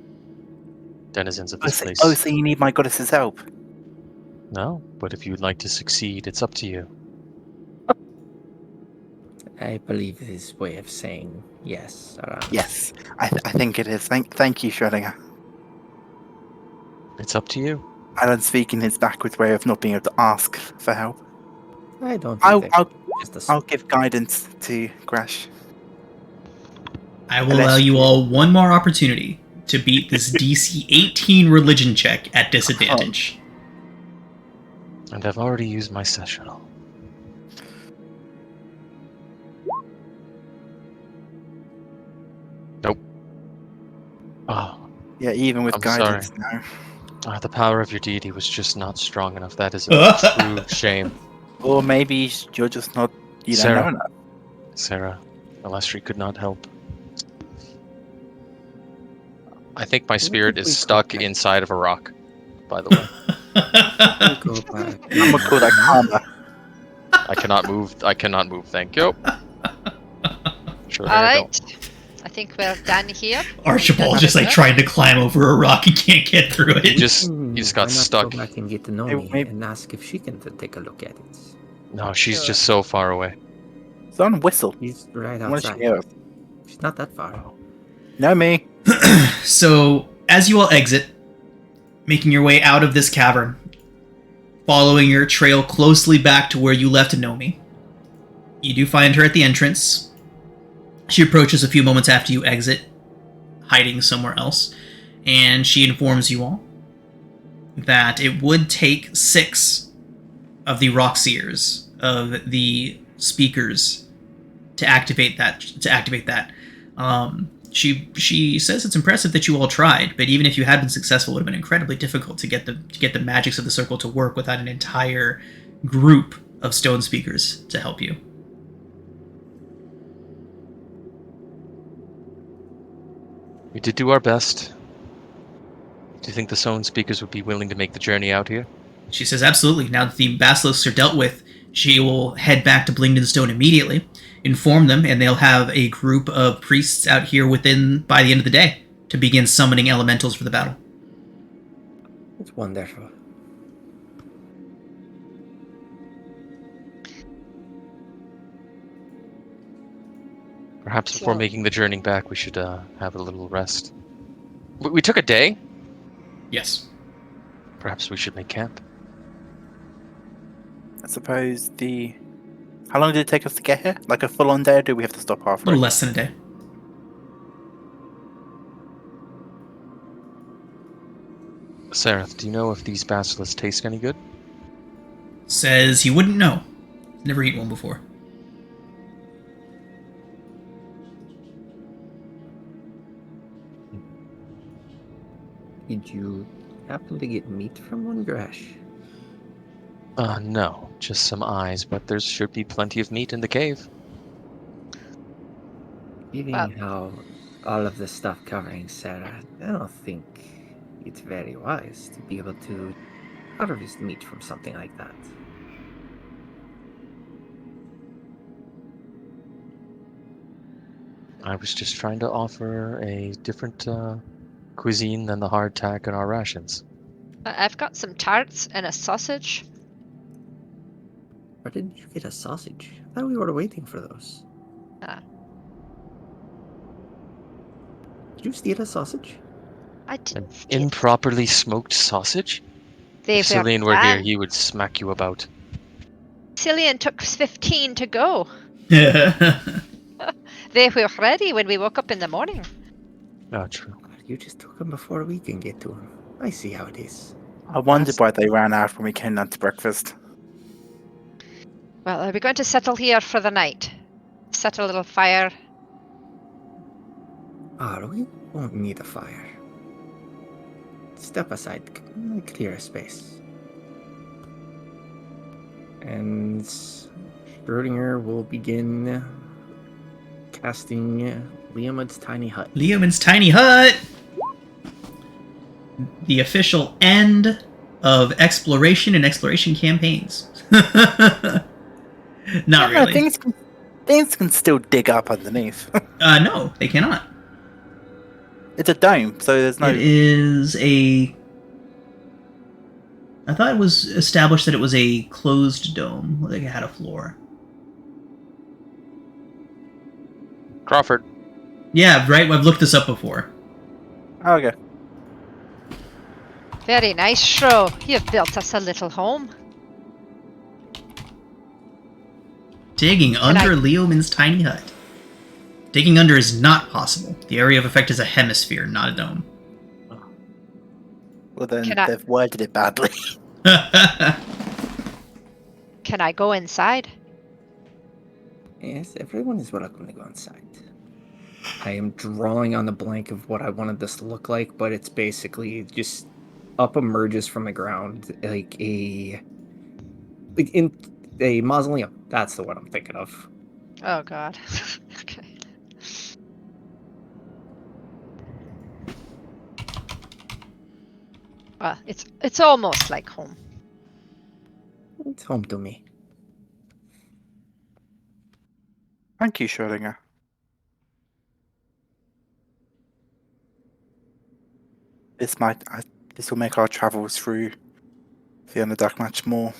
denizens of this place. so you need my goddess's help. No, but if you'd like to succeed, it's up to you. I believe his way of saying yes. Yes, I think it is. Thank you, Schrodinger. It's up to you. I don't speak in his backwards way of not being able to ask for help. I don't think I'll that just a I'll give guidance to Grash. I will Unless allow you you- all one more opportunity to beat this DC 18 religion check at disadvantage. And I've already used my sessional. Nope. Oh, Yeah, even with I'm guidance, no. the power of your deity was just not strong enough. That is a true shame. Or maybe you're just not. You don't Sarah. know enough. Sarah, Alestri could not help. I think my spirit is stuck inside of a rock, by the way. go back. I'm gonna call that karma. I cannot move, thank you. Sure, All right. I think we're done here. Archibald just like trying to climb over a rock and can't get through it. You just got Why not stuck. Go back and get to know Hey, me maybe- and ask if she can take a look at it. No, she's just so far away. Someone whistle. She's right I want to outside. hear it. She's not that far. No, me. So, as you all exit, making your way out of this cavern, following your trail closely back to where you left Nomi, you do find her at the entrance. She approaches a few moments after you exit, hiding somewhere else, and she informs you all that it would take 6 of the Rockseers, of the speakers, to activate that. She says it's impressive that you all tried, but even if you had been successful, it would have been incredibly difficult to get the magics of the circle to work without an entire group of stone speakers to help you. We did do our best. Do you think the stone speakers would be willing to make the journey out here? She says absolutely. Now that the basilisks are dealt with, she will head back to Blingdenstone immediately, inform them, and they'll have a group of priests out here by the end of the day to begin summoning elementals for the battle. It's wonderful. Perhaps before So- making the journey back, we should have a little rest. We took a day. Yes. Perhaps we should make camp. I suppose How long did it take us to get here? Like a full-on day, or do we have to stop A halfway? little less than a day. Seraph, do you know if these basilisks taste any good? Says he wouldn't know. Never eaten one before. Did you happen to get meat from one, Grash? No, just some eyes, but there should be plenty of meat in the cave. Given Well- how all of the stuff covering Sarah, I don't think it's very wise to be able to harvest meat from something like that. I was just trying to offer a different cuisine than the hardtack in our rations. I've got some tarts and a sausage. Where did you get a sausage? I thought we were waiting for those. Ah. Did you steal a sausage? I An didn't steal. improperly smoked sausage? They If Cillian were here, planned. he would smack you about. Cillian took 15 to go. Yeah. They were ready when we woke up in the morning. Oh, true. You just took them before we can get to them. I see how it is. I wondered why they ran out when we came down to breakfast. Well, are we going to settle here for the night? Set a little fire. We won't need a fire. Step aside, clear a space. And Schrodinger will begin casting Liamud's tiny hut. Liam's tiny hut. The official end of exploration and exploration campaigns. Not Yeah, really. things can still dig up underneath. No, they cannot. It's a dome, so there's no. It is a. I thought it was established that it was a closed dome, like it had a floor. Crawford, Yeah, right. I've looked this up before. Oh, okay. Very nice, Shro. You've built us a little home. Digging under Leoman's tiny hut. Digging under is not possible. The area of effect is a hemisphere, not a dome. Well, then Can I- they've worded it badly. Can I go inside? Yes, everyone is welcome to go inside. I am drawing on the blank of what I wanted this to look like, but it's basically just up emerges from the ground like in a mausoleum. That's the one I'm thinking of. Oh god. Okay. Well, it's almost like home. It's home to me. Thank you, Schrodinger. This will make our travels through the Underdark much more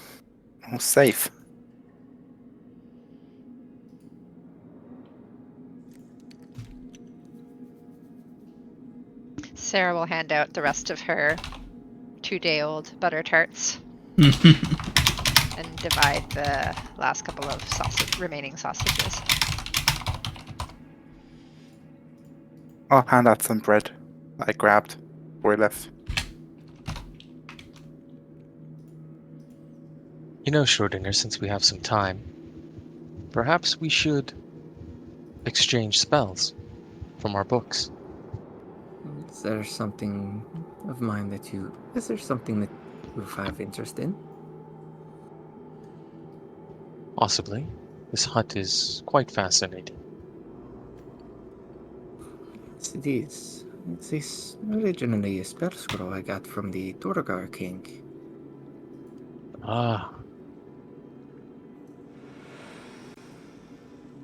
safe. Sarah will hand out the rest of her 2-day-old butter tarts and divide the last couple of remaining sausages. I'll hand out some bread that I grabbed before I left. you know, Schrodinger, since we have some time, perhaps we should exchange spells from our books. Is there something of mine that you... Is there something that you have interest in? Possibly. This hut is quite fascinating. Yes, it is. It's originally a spell scroll I got from the Torgar King. Ah.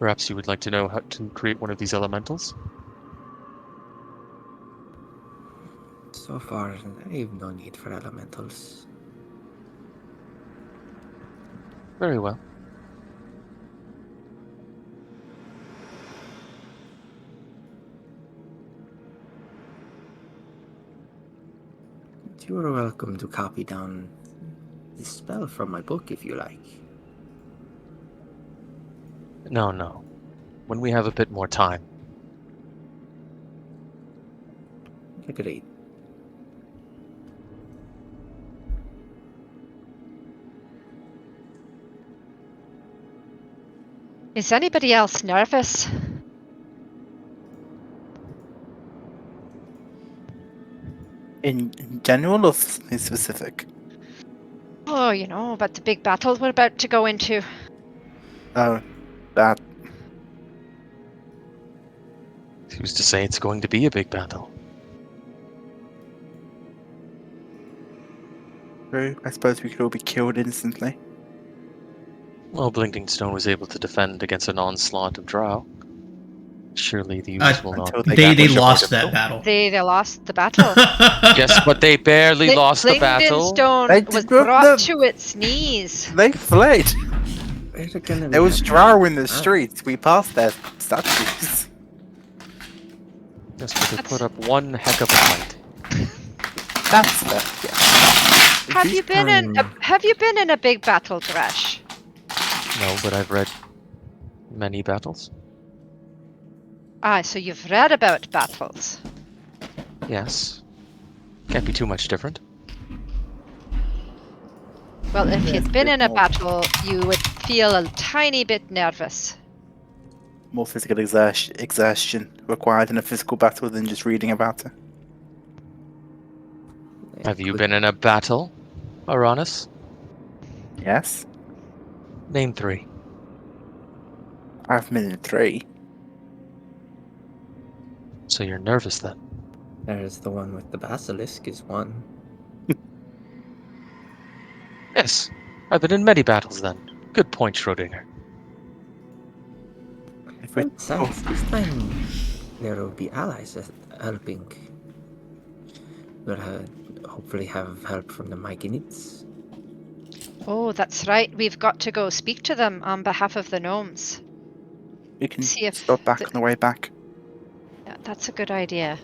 Perhaps you would like to know how to create one of these elementals? So far, I have no need for elementals. Very well. You are welcome to copy down the spell from my book if you like. No. When we have a bit more time. Agreed. Is anybody else nervous? In general or something specific? Oh, you know, about the big battle we're about to go into. Oh, that. Who's to say it's going to be a big battle? True. I suppose we could all be killed instantly. Well, Blinking Stone was able to defend against an onslaught of drow. Surely the users will not. Until They got lost more that battle. They lost the battle. Yes, but they barely lost the Blingden battle. Stone They was did not- brought no. to its knees. They fled. Where's it gonna There was be? drow in the streets. We passed their statues. Yes, but they That's- put up one heck of a fight. That's the yeah. Have you been in? time- Have you been in a big battle, Thresh? No, but I've read many battles. Ah, so you've read about battles. Yes. Can't be too much different. Well, if Yes, you'd been bit in a more. battle, you would feel a tiny bit nervous. More physical exertion required in a physical battle than just reading about it. Have you been in a battle, Aranis? Yes, Name 3. I've been in 3. So you're nervous then? There's the one with the basilisk is one. Yes. I've been in many battles then. Good point, Schrodinger. If we, Besides, this time there will be allies helping. We'll hopefully have help from the Myconits. Oh, that's right. We've got to go speak to them on behalf of the gnomes. we can See if stop back the- on the way back. Yeah, that's a good idea.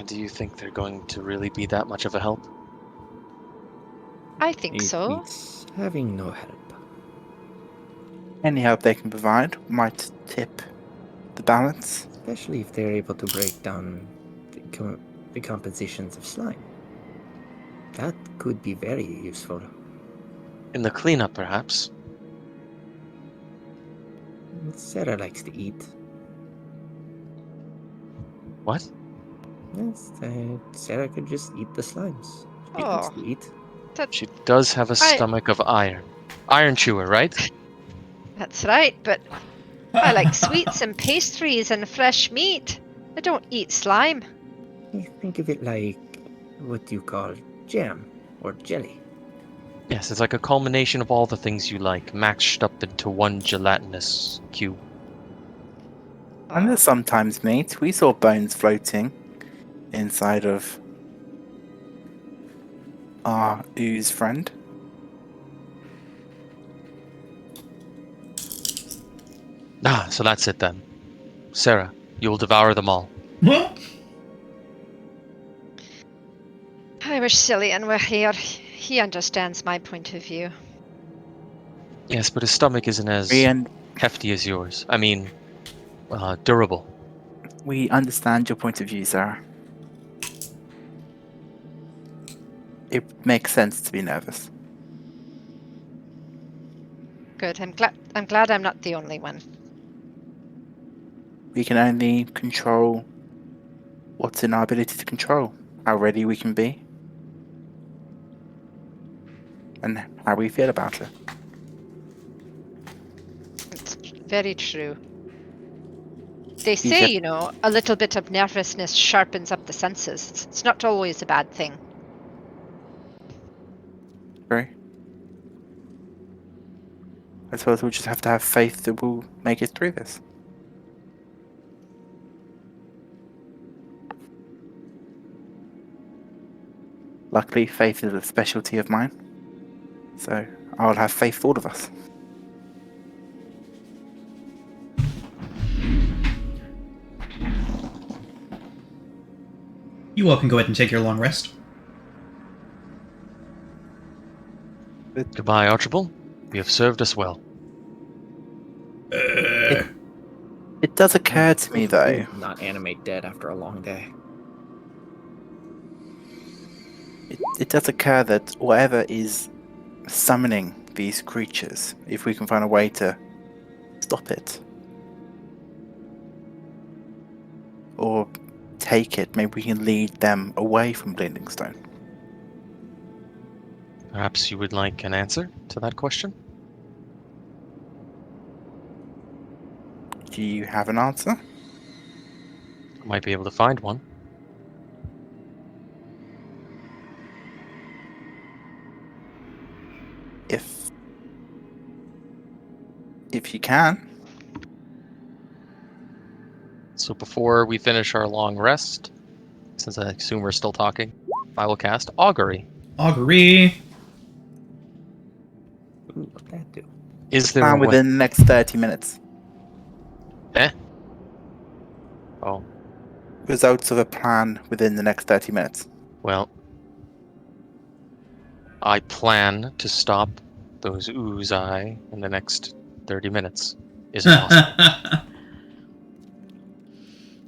Do you think they're going to really be that much of a help? I think It so. beats having no help. Any help they can provide might tip the balance. Especially if they're able to break down the compositions of slime. That could be very useful. In the cleanup, perhaps? Sarah likes to eat. What? Yes, Sarah could just eat the slimes. She likes Oh. to eat. She does have a I- stomach of iron. Iron chewer, right? That's right, but I like sweets and pastries and fresh meat. I don't eat slime. I think of it like what you call jam or jelly. Yes, it's like a culmination of all the things you like, mashed up into one gelatinous cube. And there's sometimes meat. We saw bones floating inside of our ooze friend. Ah, so that's it then. Sarah, you will devour them all. I wish Cillian were here. He understands my point of view. Yes, but his stomach isn't as And hefty as yours. I mean, durable. we understand your point of view, Sarah. It makes sense to be nervous. Good. I'm glad I'm not the only one. We can only control what's in our ability to control. How ready we can be. And how we feel about it. It's very true. They say, you know, a little bit of nervousness sharpens up the senses. It's not always a bad thing. True. I suppose we'll just have to have faith that we'll make it through this. Luckily, faith is a specialty of mine. So I'll have faith for all of us. You all can go ahead and take your long rest. Goodbye, Archibald. You have served us well. It does occur to me, though. Not animate dead after a long day. It does occur that whatever is summoning these creatures, if we can find a way to stop it, or take it, maybe we can lead them away from Blinding Stone. Perhaps you would like an answer to that question? Do you have an answer? I might be able to find one. If you can. So before we finish our long rest, since I assume we're still talking, I will cast Augury. Augury. Ooh, what'd that do? Is there Plan a way? within the next 30 minutes. Oh, Results of a plan within the next 30 minutes. well. I plan to stop those Uzai in the next 30 minutes. Is it possible?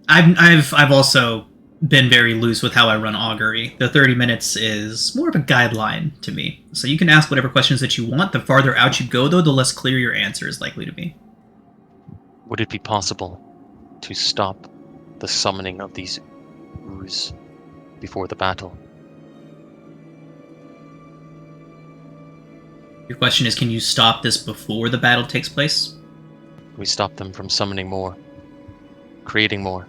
I've also been very loose with how I run augury. The 30 minutes is more of a guideline to me. So you can ask whatever questions that you want. The farther out you go, though, the less clear your answer is likely to be. Would it be possible to stop the summoning of these Uz before the battle? Your question is, can you stop this before the battle takes place? We stop them from summoning more, creating more.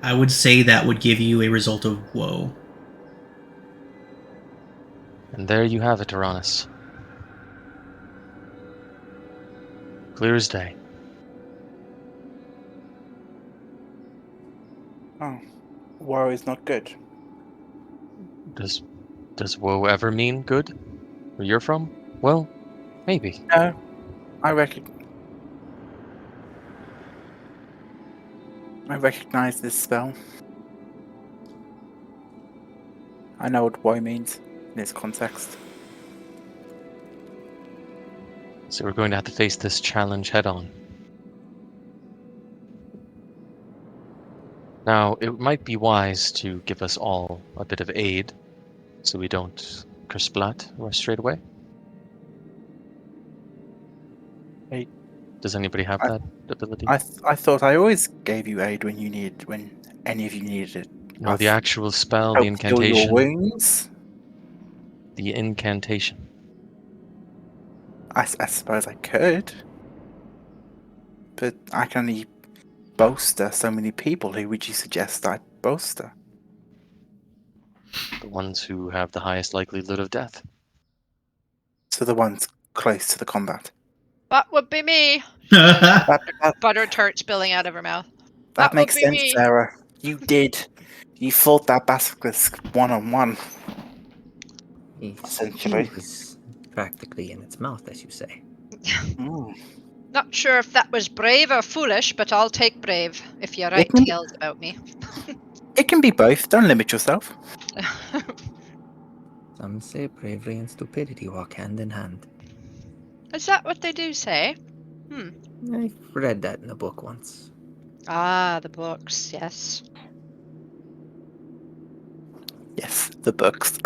I would say that would give you a result of woe. And there you have it, Uranus. Clear as day. Oh, woe is not good. Does woe ever mean good? Where you're from? Well, maybe. No, I recognize this spell. I know what woe means in this context. So we're going to have to face this challenge head on. Now, it might be wise to give us all a bit of aid, so we don't kersplat straight away. Hey, does anybody have that ability? I thought I always gave you aid when any of you needed it. No, the actual spell, the Help heal your incantation. wounds. The incantation. I suppose I could, but I can only bolster so many people. Who would you suggest I bolster? The ones who have the highest likelihood of death. So the ones close to the combat. That would be me. That Butter tart spilling out of her mouth. that That makes would be sense, me. Sarah. You did. You fought that basilisk one-on-one. Essentially. It was practically in its mouth, as you say. Mm. Not sure if that was brave or foolish, but I'll take brave if you write can- tales about me. It can be both. Don't limit yourself. Some say bravery and stupidity walk hand in hand. Is that what they do say? I've read that in a book once. Ah, the books, yes. Yes, the books.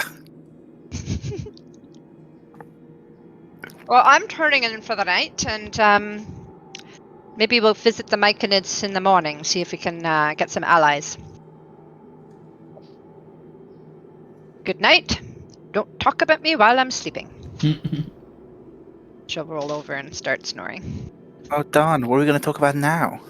Well, I'm turning in for the night, and maybe we'll visit the Myconids in the morning, see if we can get some allies. Good night. Don't talk about me while I'm sleeping. She'll roll over and start snoring. Oh darn! What are we going to talk about now?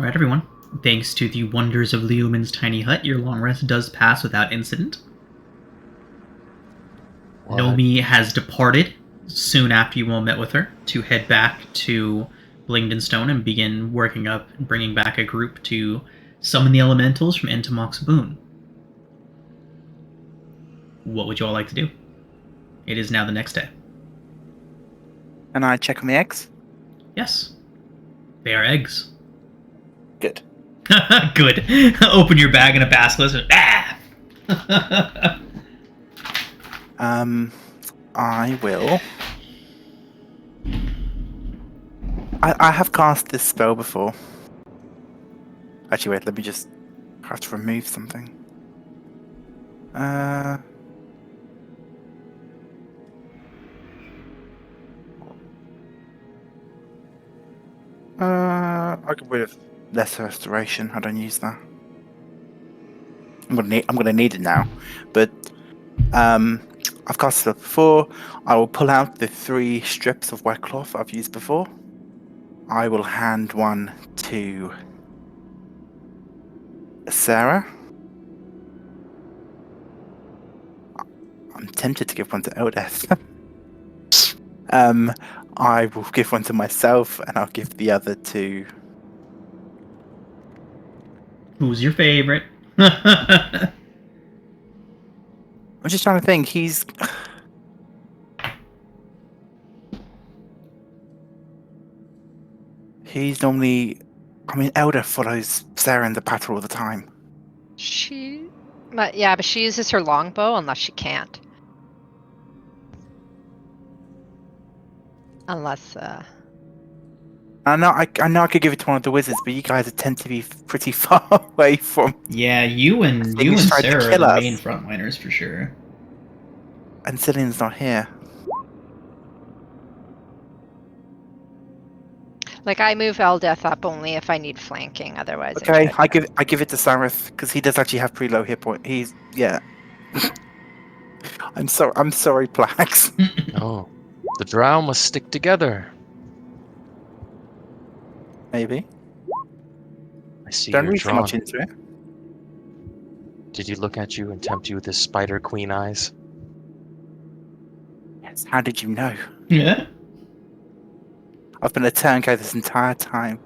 Alright, everyone. Thanks to the wonders of Leomin's tiny hut, your long rest does pass without incident. What? Nomi has departed soon after you all met with her to head back to Blingdenstone and begin working up and bringing back a group to summon the elementals from Entomoc's boon. What would you all like to do? It is now the next day. And I check on the eggs. Yes. They are eggs. Good. Good. Open your bag in a basilisk. Ah! I will. I have cast this spell before. Actually, wait. Let me just have to remove something. I could rid of lesser restoration. I don't use that. I'm gonna need it now, but I've cast it before. I will pull out the 3 strips of wet cloth I've used before. I will hand one to Sarah. I'm tempted to give one to Eldeth. I will give one to myself, and I'll give the other to... Who's your favorite? I'm just trying to think. He's normally... I mean, Elder follows Sarah in the battle all the time. But she uses her longbow unless she can't. Unless, I know I could give it to one of the wizards, but you guys tend to be pretty far away from... Yeah, you and Things tried to Sarah are kill the us. main frontliners for sure. And Cillian's not here. like, I move Eldeth up only if I need flanking, otherwise Okay, I try I give it to Sareth, because he does actually have pretty low hit point. He's... yeah. I'm sorry, Plax. Oh, the drow must stick together. Maybe. I see Don't you're read too drawn. much into it. Did he look at you and tempt you with his spider queen eyes? Yes, how did you know? Yeah? I've been a turncoat this entire time.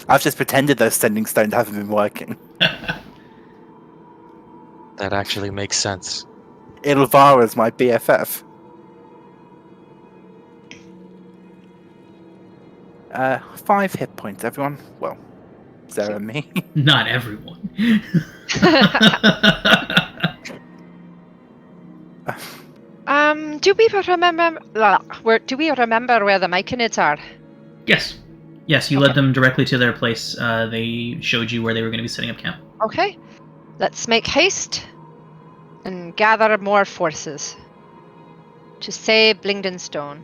I've just pretended those sending stones haven't been working. That actually makes sense. Ilvara's my BFF. 5 hit points, everyone. Well, Sarah and me. Not everyone. Do we remember where the Myconids are? Yes. Yes, you Okay. led them directly to their place. They showed you where they were going to be setting up camp. Okay. Let's make haste and gather more forces to save Blingdenstone.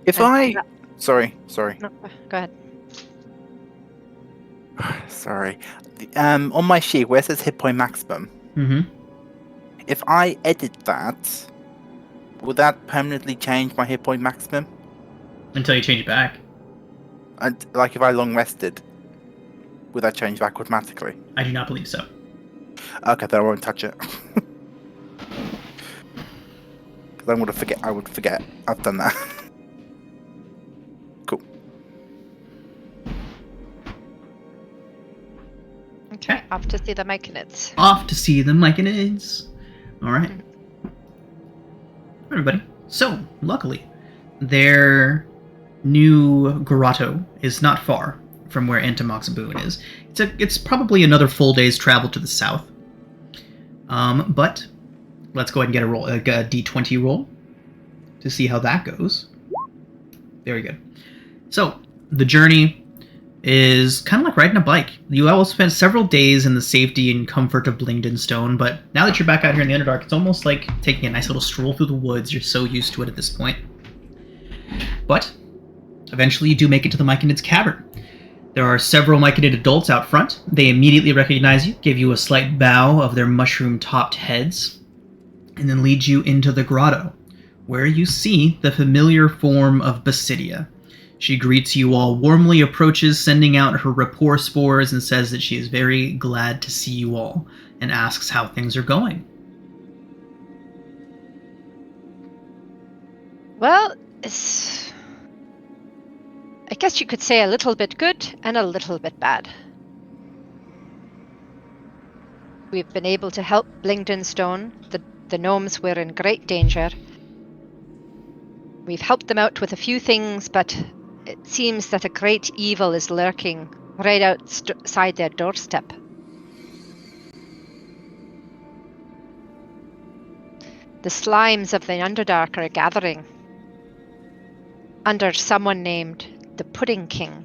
If And- I... Sorry. No, go ahead. Sorry. On my sheet, where it says hit point maximum, Mm-hmm. if I edit that, will that permanently change my hit point maximum? Until you change it back. And, like, if I long rested, would that change back automatically? I do not believe so. Okay, then I won't touch it. Because I would forget I've done that. Cool. Okay, off to see the Myconids. Off to see the Myconids. Alright. Everybody. So, luckily, their new grotto is not far from where Entomoc's boon is. It's probably another full day's travel to the south. But let's go ahead and get a d20 roll to see how that goes. Very good. So, the journey is kind of like riding a bike. You all spent several days in the safety and comfort of Blingdenstone, but now that you're back out here in the Underdark, it's almost like taking a nice little stroll through the woods. You're so used to it at this point. But eventually you do make it to the Myconid's cavern. There are several Myconid adults out front. They immediately recognize you, give you a slight bow of their mushroom-topped heads, and then lead you into the grotto, where you see the familiar form of Basidia. She greets you all warmly, approaches, sending out her rapport spores, and says that she is very glad to see you all, and asks how things are going. Well, I guess you could say a little bit good and a little bit bad. We've been able to help Blingdenstone. The gnomes were in great danger. We've helped them out with a few things, but it seems that a great evil is lurking right outside their doorstep. The slimes of the Underdark are gathering under someone named the Pudding King.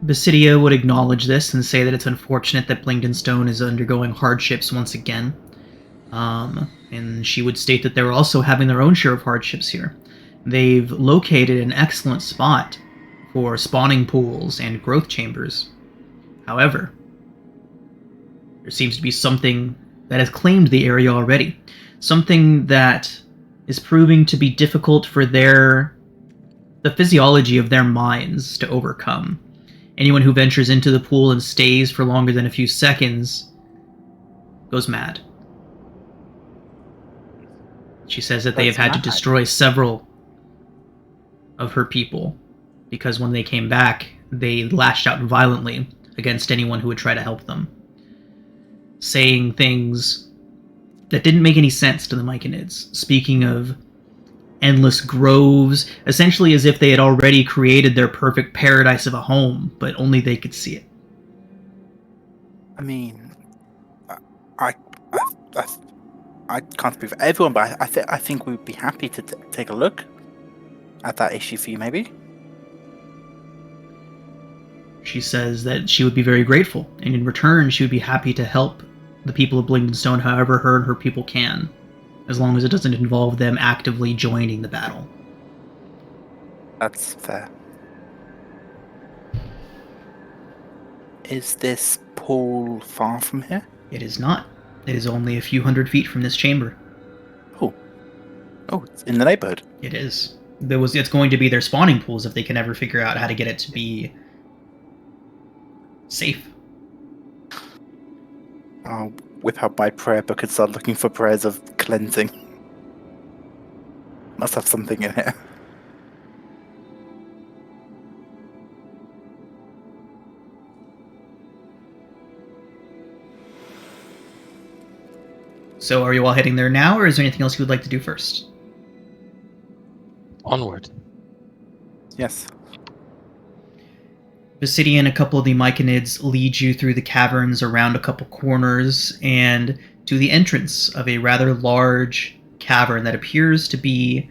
Basidia would acknowledge this and say that it's unfortunate that Blingdenstone is undergoing hardships once again. And she would state that they're also having their own share of hardships here. They've located an excellent spot for spawning pools and growth chambers. However, there seems to be something that has claimed the area already. Something that is proving to be difficult for the physiology of their minds to overcome. Anyone who ventures into the pool and stays for longer than a few seconds goes mad. She says that they have had to destroy several of her people because when they came back, they lashed out violently against anyone who would try to help them, saying things that didn't make any sense to the Myconids, speaking of endless groves, essentially as if they had already created their perfect paradise of a home, but only they could see it. I mean, I can't speak for everyone, but I think we'd be happy to take a look at that issue for you, maybe. She says that she would be very grateful, and in return, she would be happy to help the people of Blingdenstone however her and her people can, as long as it doesn't involve them actively joining the battle. That's fair. Is this pool far from here? It is not. It is only a few hundred feet from this chamber. Oh, it's in the neighborhood. It is. It's going to be their spawning pools if they can ever figure out how to get it to be safe. I'll whip out my prayer book and start looking for prayers of cleansing. Must have something in here. So are you all heading there now, or is there anything else you would like to do first? Onward. Yes. Basidia and a couple of the Myconids lead you through the caverns around a couple corners and to the entrance of a rather large cavern that appears to be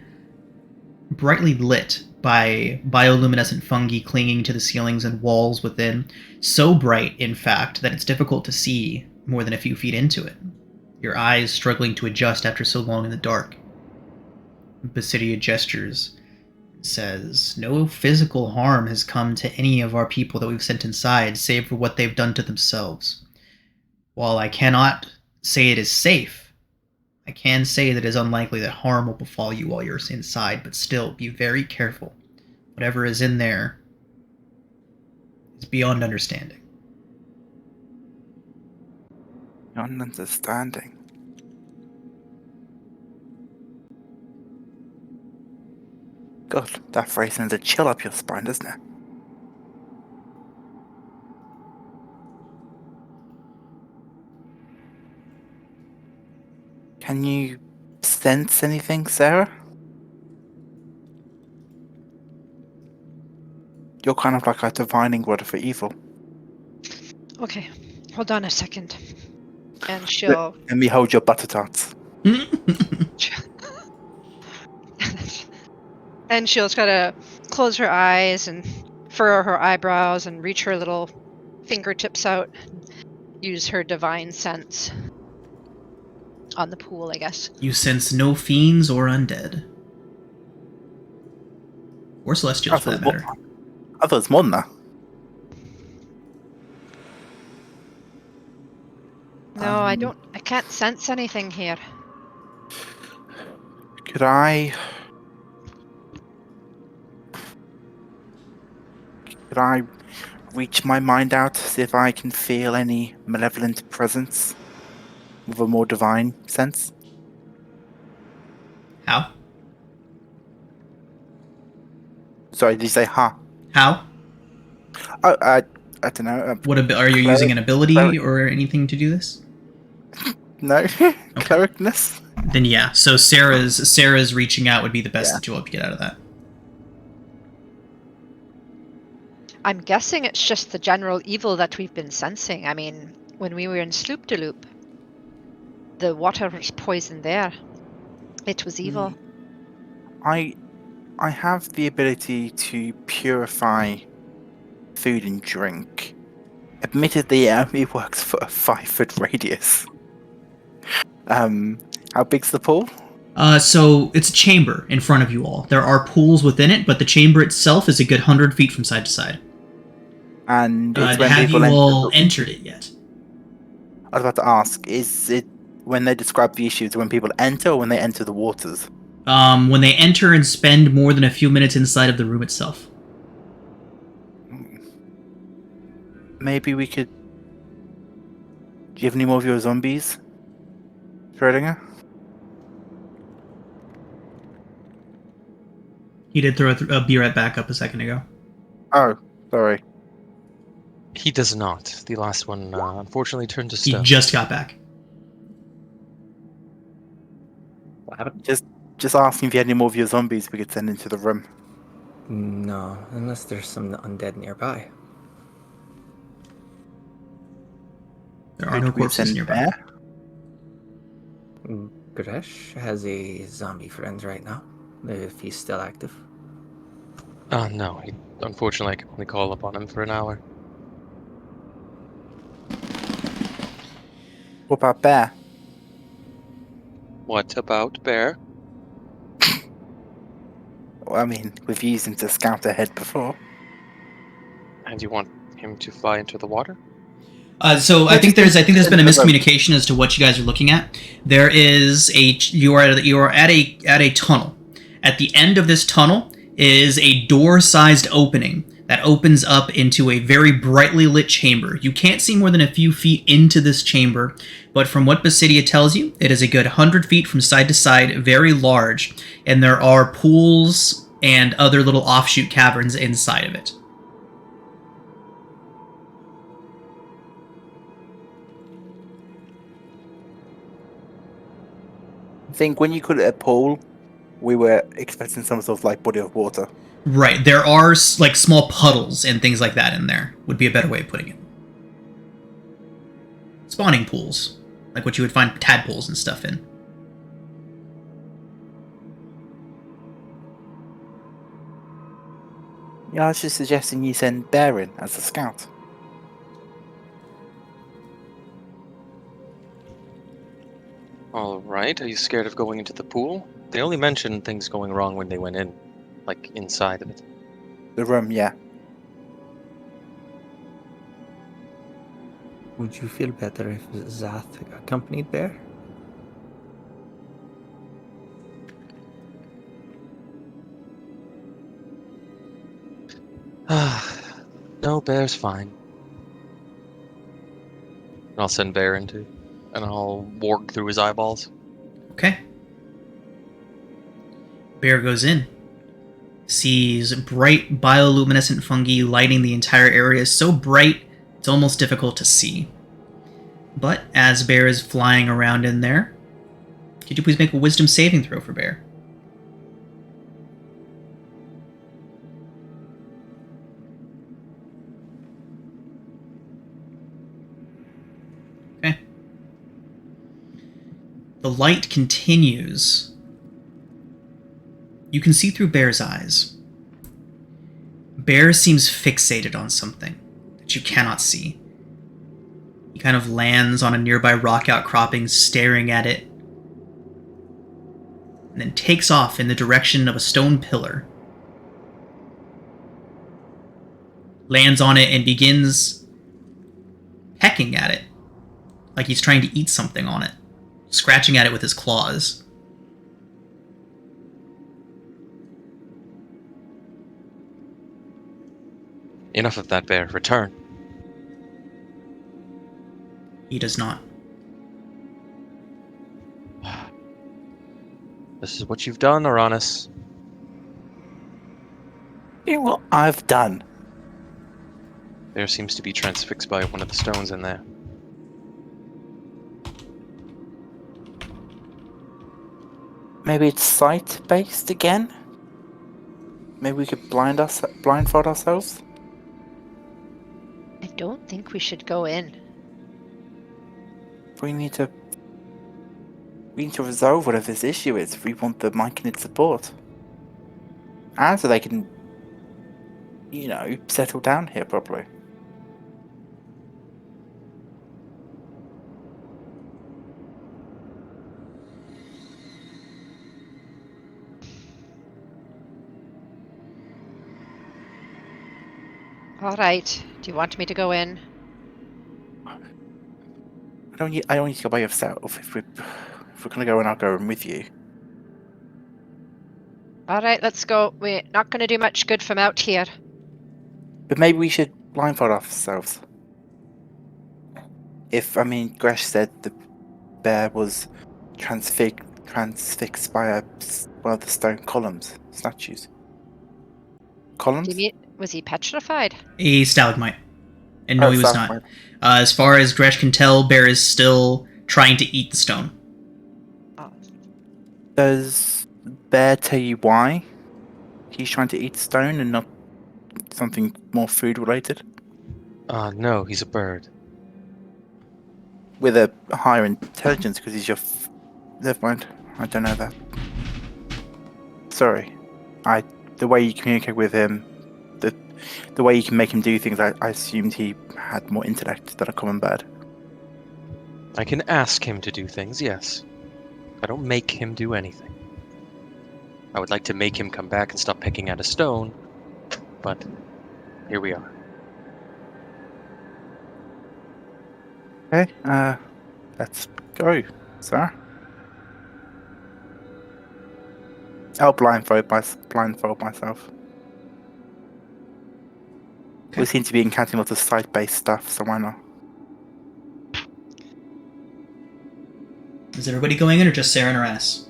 brightly lit by bioluminescent fungi clinging to the ceilings and walls within. So bright, in fact, that it's difficult to see more than a few feet into it. Your eyes struggling to adjust after so long in the dark. Basidia gestures and says, "No physical harm has come to any of our people that we've sent inside, save for what they've done to themselves. While I cannot say it is safe, I can say that it is unlikely that harm will befall you while you're inside, but still, be very careful. Whatever is in there is beyond understanding." Beyond understanding. God, that phrase sends a chill up your spine, doesn't it? Can you sense anything, Sarah? You're kind of like a divining rod for evil. Okay, hold on a second. And she'll... Let me hold your butter tarts. And she'll try to close her eyes and furrow her eyebrows and reach her little fingertips out. Use her divine sense on the pool, I guess. You sense no fiends or undead. Or celestials, for that matter. I thought it's more than that. No, I can't sense anything here. Could I reach my mind out, see if I can feel any malevolent presence with a more divine sense? How? Sorry, did you say ha? How? Oh, I don't know. Are you using an ability or anything to do this? No, clericness. Then yeah. So Sarah's reaching out would be the best Yeah. that you'll get out of that. I'm guessing it's just the general evil that we've been sensing. I mean, when we were in Sloop de Loop, the water was poisoned there. It was evil. I have the ability to purify food and drink. Admittedly, it only works for a 5-foot radius. How big's the pool? So it's a chamber in front of you all. There are pools within it, but the chamber itself is a good 100 feet from side to side. And it's when Have people you all enter. entered it yet? I was about to ask: is it when they describe the issues when people enter, or when they enter the waters? When they enter and spend more than a few minutes inside of the room itself. Maybe we could. Do you have any more of your zombies, Schrodinger? He did throw a beerette back up a second ago. Oh, sorry. He does not. The last one, unfortunately, turned to He stone. just got back. What happened? Just asking if you had any more of your zombies we could send into the room. No, unless there's some undead nearby. There are Could no we corpses send nearby. Bear? Gresh has a zombie friend right now, if he's still active. No. Unfortunately, I can only call upon him for an hour. What about Bear? What about Bear? Well, I mean, we've used him to scout ahead before. And you want him to fly into the water? So I think there's been a miscommunication as to what you guys are looking at. There is you are at a tunnel. At the end of this tunnel is a door-sized opening that opens up into a very brightly lit chamber. You can't see more than a few feet into this chamber, but from what Basidia tells you, it is a good 100 feet from side to side, very large, and there are pools and other little offshoot caverns inside of it. I think when you call it a pool, we were expecting some sort of like body of water. Right, there are like small puddles and things like that in there, would be a better way of putting it. Spawning pools, like what you would find tadpoles and stuff in. Yeah, I was just suggesting you send Bear in as a scout. Alright, are you scared of going into the pool? They only mentioned things going wrong when they went in. Like, inside of it. The room, yeah. Would you feel better if Zath accompanied Bear? No, Bear's fine. I'll send Bear in too. And I'll warg through his eyeballs. Okay. Bear goes in. Sees bright bioluminescent fungi lighting the entire area, so bright it's almost difficult to see. But as Bear is flying around in there, could you please make a wisdom saving throw for Bear? Okay. The light continues. You can see through Bear's eyes. Bear seems fixated on something that you cannot see. He kind of lands on a nearby rock outcropping, staring at it, and then takes off in the direction of a stone pillar. Lands on it and begins pecking at it, like he's trying to eat something on it. scratching at it with his claws. Enough of that, bear. Return. He does not. This is what you've done, Uranus. You know what I've done? Bear seems to be transfixed by one of the stones in there. Maybe it's sight-based again? Maybe we could blindfold ourselves? I don't think we should go in. We need to resolve whatever this issue is if we want the Myconid support. And so they can, settle down here properly. All right. Do you want me to go in? I don't need to go by yourself. If we're gonna go in, I'll go in with you. All right, let's go. We're not going to do much good from out here. But maybe we should blindfold ourselves. Gresh said the bear was transfixed by one of the stone statues. Columns? Do you mean, was he petrified? A stalagmite. And no, he was not. Stalagmite. As far as Gresh can tell, Bear is still trying to eat the stone. Does Bear tell you why he's trying to eat stone and not something more food related? No, he's a bird. With a higher intelligence because he's your... Never mind. I don't know that. Sorry. The way you communicate with him, the way you can make him do things, I assumed he had more intellect than a common bird. I can ask him to do things, yes. I don't make him do anything. I would like to make him come back and stop picking at a stone, but here we are. Okay, let's go, sir. I'll blindfold myself. We seem to be encountering lots of sight-based stuff, so why not? Is everybody going in, or just Sarah and Uranus?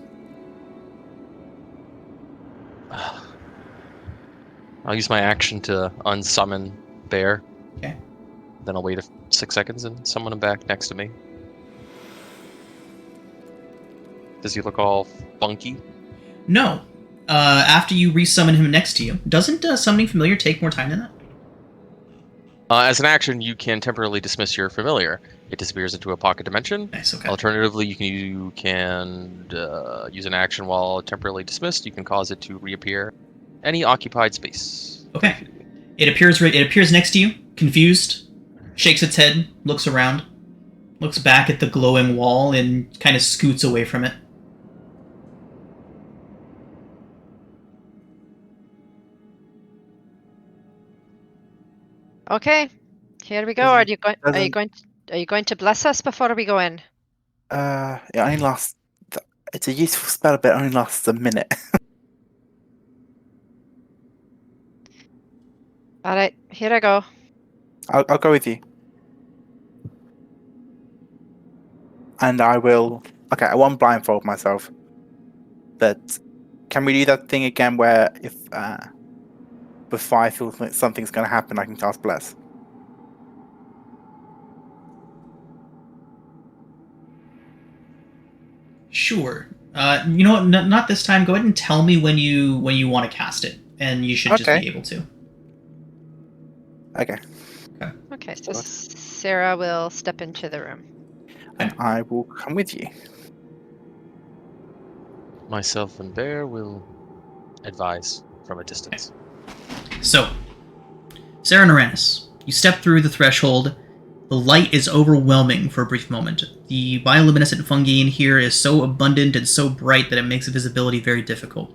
I'll use my action to unsummon Bear. Okay. Then I'll wait 6 seconds and summon him back next to me. Does he look all funky? No. After you resummon him next to you, doesn't summoning familiar take more time than that? As an action, you can temporarily dismiss your familiar. It disappears into a pocket dimension. Nice, okay. Alternatively, you can use an action while temporarily dismissed. You can cause it to reappear any occupied space. Okay. It appears next to you, confused, shakes its head, looks around, looks back at the glowing wall, and kind of scoots away from it. Okay, here we go. Are you going to bless us before we go in? It only lasts... It's a useful spell, but it only lasts a minute. All right, here I go. I'll go with you. And I will... Okay, I won't blindfold myself. But can we do that thing again where if before I feel like something's going to happen, I can cast Bless? Sure. You know what? Not this time. Go ahead and tell me when you want to cast it, and you should just Okay. be able to. Okay. Okay, so Sarah will step into the room. And I will come with you. Myself and Bear will advise from a distance. So, Sarah and Uranus, you step through the threshold. The light is overwhelming for a brief moment. The bioluminescent fungi in here is so abundant and so bright that it makes visibility very difficult.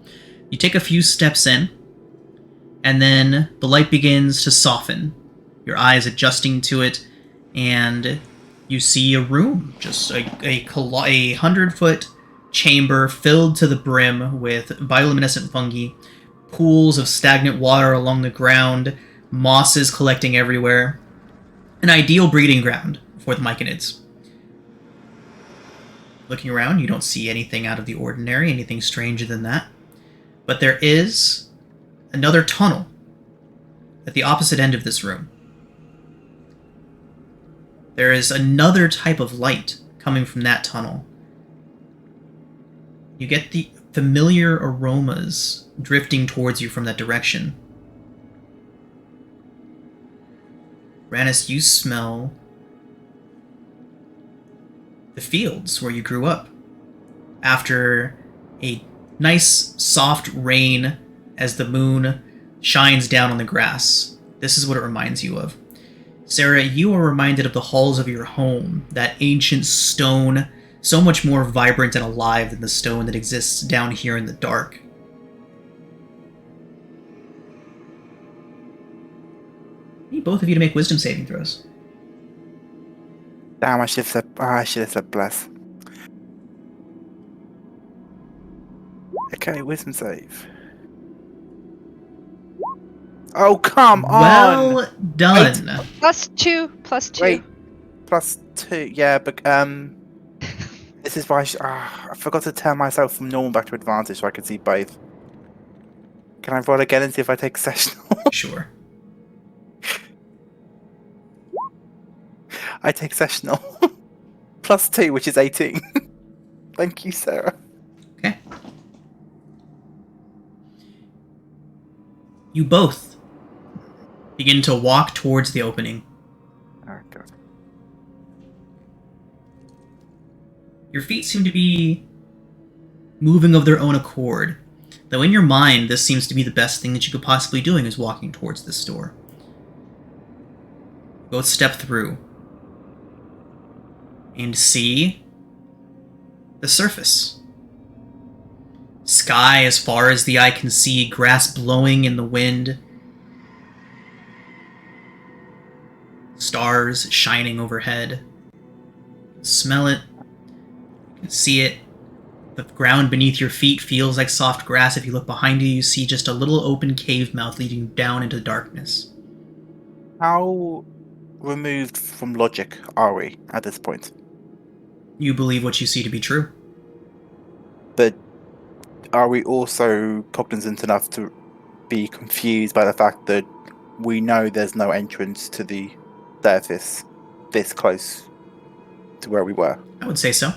You take a few steps in, and then the light begins to soften, your eyes adjusting to it, and You see a room, just a 100-foot chamber filled to the brim with bioluminescent fungi, pools of stagnant water along the ground, mosses collecting everywhere. An ideal breeding ground for the myconids. Looking around, you don't see anything out of the ordinary, anything stranger than that. But there is another tunnel at the opposite end of this room. There is another type of light coming from that tunnel. You get the familiar aromas drifting towards you from that direction. Rannis, you smell the fields where you grew up. After a nice soft rain as the moon shines down on the grass, this is what it reminds you of. Sarah, you are reminded of the halls of your home, that ancient stone, so much more vibrant and alive than the stone that exists down here in the dark. I need both of you to make wisdom saving throws. Damn, I should have said bless. Okay, wisdom save. Oh, come on! Well done. +2, +2. Wait, +2. Yeah, but this is why I forgot to turn myself from normal back to advantage so I could see both. Can I roll again and see if I take sessional? Sure. I take sessional. +2, which is 18. Thank you, Sarah. Okay. You both begin to walk towards the opening. Oh, God. Your feet seem to be moving of their own accord, though in your mind this seems to be the best thing that you could possibly doing is walking towards this door. Both step through and see the surface. Sky as far as the eye can see, grass blowing in the wind, stars shining overhead. You can smell it, you can see it. The ground beneath your feet feels like soft grass. If you look behind you, you see just a little open cave mouth leading down into the darkness. How removed from logic are we at this point? You believe what you see to be true. But are we also cognizant enough to be confused by the fact that we know there's no entrance to the surface this close to where we were? I would say so.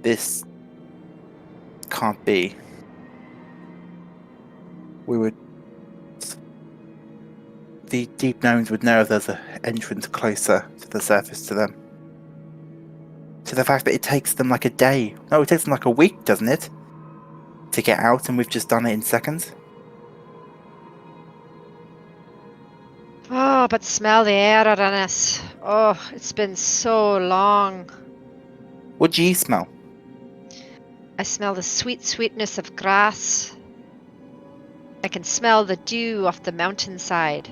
This can't be. We would. The deep gnomes would know if there's an entrance closer to the surface to them. To the fact that it takes them like a day. No, it takes them like a week, doesn't it? To get out, and we've just done it in seconds. Oh, but smell the air, Aranis. Oh, it's been so long. What do you smell? I smell the sweet sweetness of grass. I can smell the dew off the mountainside.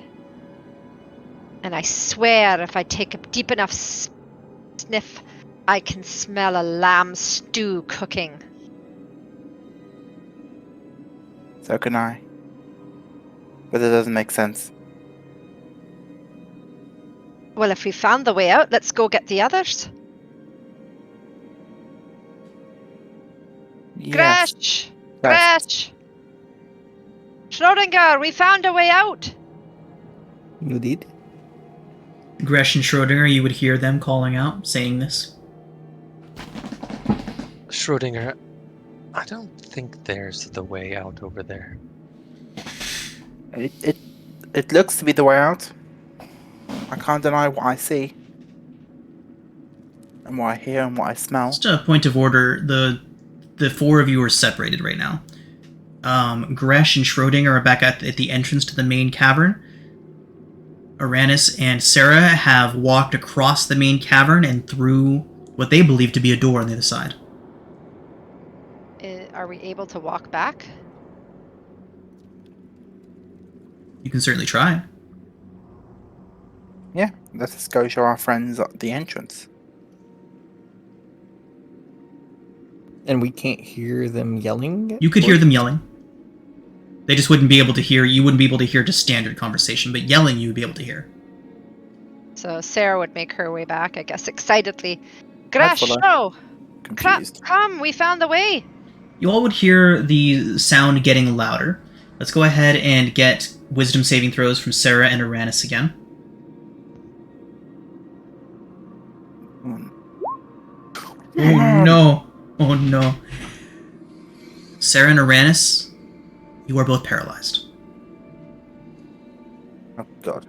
And I swear if I take a deep enough sniff, I can smell a lamb stew cooking. So can I. But it doesn't make sense. Well, if we found the way out, let's go get the others. Yes. Gresh! Yes. Gresh! Schrodinger, we found a way out! You did? Gresh and Schrodinger, you would hear them calling out, saying this. Schrodinger, I don't think there's the way out over there. It looks to be the way out. I can't deny what I see. And what I hear and what I smell. Just a point of order, the four of you are separated right now. Gresh and Schrodinger are back at the entrance to the main cavern. Aranis and Sarah have walked across the main cavern and through what they believe to be a door on the other side. Are we able to walk back? You can certainly try. Yeah, let us go show our friends at the entrance. And we can't hear them yelling? You could hear Or- them yelling. They just wouldn't be able to hear. You wouldn't be able to hear just standard conversation, but yelling you would be able to hear. So Sarah would make her way back, I guess, excitedly. I'd Grash, follow. no! Confused. Come, we found the way! You all would hear the sound getting louder. Let's go ahead and get wisdom saving throws from Sarah and Uranus again. Oh no! Oh no. Sarah and Uranus, you are both paralyzed. Oh god.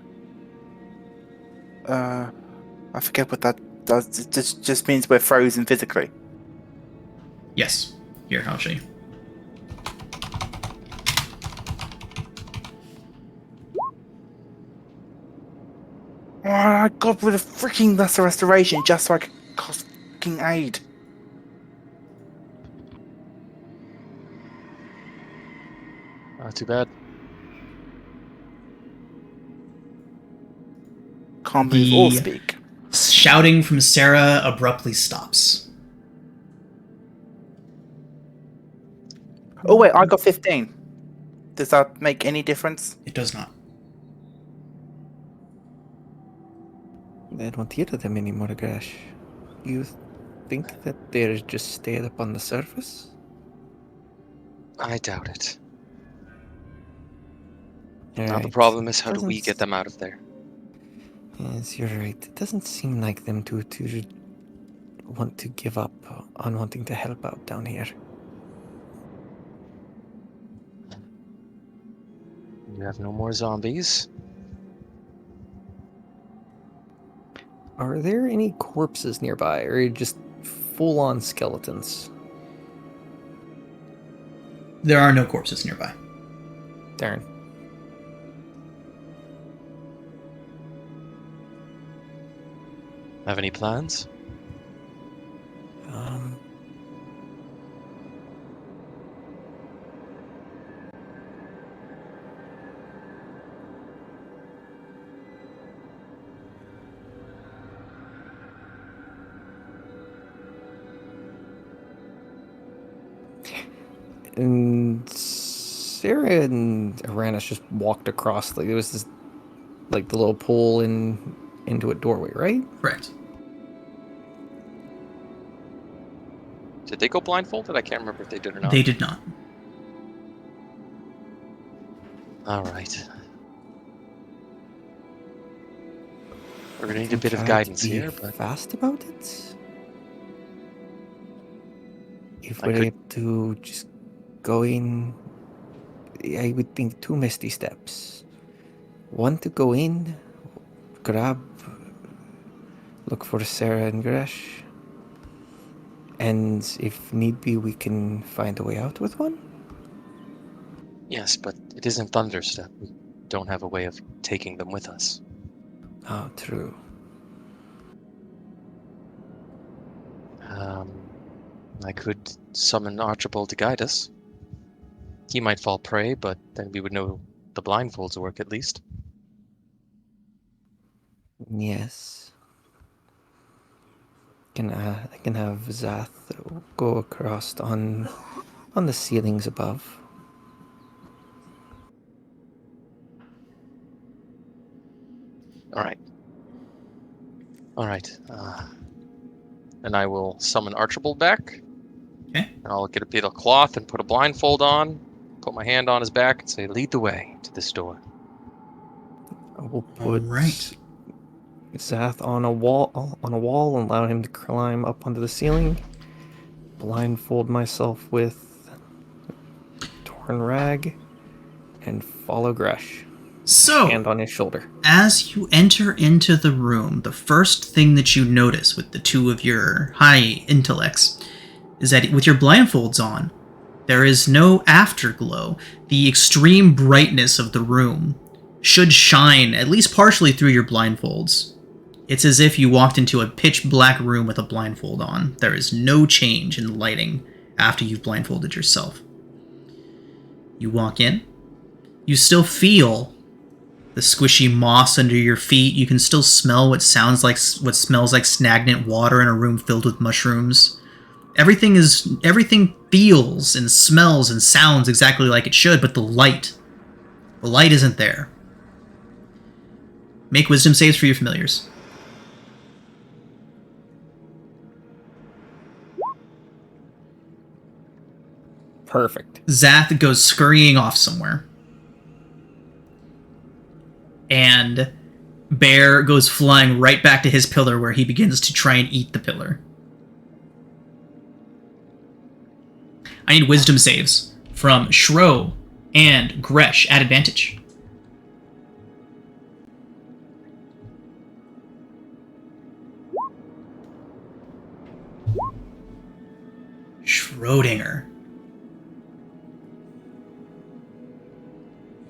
I forget what that does. It just means we're frozen physically. Yes. Here, I'll show you. Oh, I got rid of freaking lesser restoration just so I could cast fucking aid. Too bad. Can't move or The- speak. Shouting from Sarah abruptly stops. Oh wait, I got 15. Does that make any difference? It does not. I don't hear them anymore, Grash. You think that they're just stayed up on the surface? I doubt it. Now the Alright. problem is, how do Doesn't we get them out of there? Yes, you're right. It doesn't seem like them to want to give up on wanting to help out down here. You have no more zombies? Are there any corpses nearby, or just full-on skeletons? There are no corpses nearby. Darn. Have any plans? Um... And Sarah and Uranus just walked across. Like, there was this, like, the little pole into a doorway, right? Correct. Did they go blindfolded? I can't remember if they did or not. They did not. Alright. We're gonna need a I'm bit of trying guidance to be here, but fast about it. If I we're could- able to just go in, I would think 2 misty steps. One to go in, grab, look for Sarah and Gresh, and if need be, we can find a way out with one. yes, but it isn't Thunderstep. We don't have a way of taking them with us. Oh, true. I could summon Archibald to guide us. He might fall prey, but then we would know the blindfolds work at least. Yes. I can have Zath go across on the ceilings above. Alright. And I will summon Archibald back. Okay. And I'll get a bit of cloth and put a blindfold on, put my hand on his back, and say, "Lead the way to this door." I will put Right. Zath on a wall and allow him to climb up onto the ceiling. Blindfold myself with torn rag and follow Gresh. So, Hand on his shoulder. as you enter into the room, the first thing that you notice with the two of your high intellects is that with your blindfolds on, there is no afterglow. The extreme brightness of the room should shine at least partially through your blindfolds. It's as if you walked into a pitch black room with a blindfold on. There is no change in the lighting after you've blindfolded yourself. You walk in. You still feel the squishy moss under your feet. You can still smell what smells like stagnant water in a room filled with mushrooms. Everything feels and smells and sounds exactly like it should, but the light isn't there. Make wisdom saves for your familiars. Perfect. Zath goes scurrying off somewhere. And Bear goes flying right back to his pillar where he begins to try and eat the pillar. I need wisdom saves from Shro and Gresh at advantage. Schrodinger.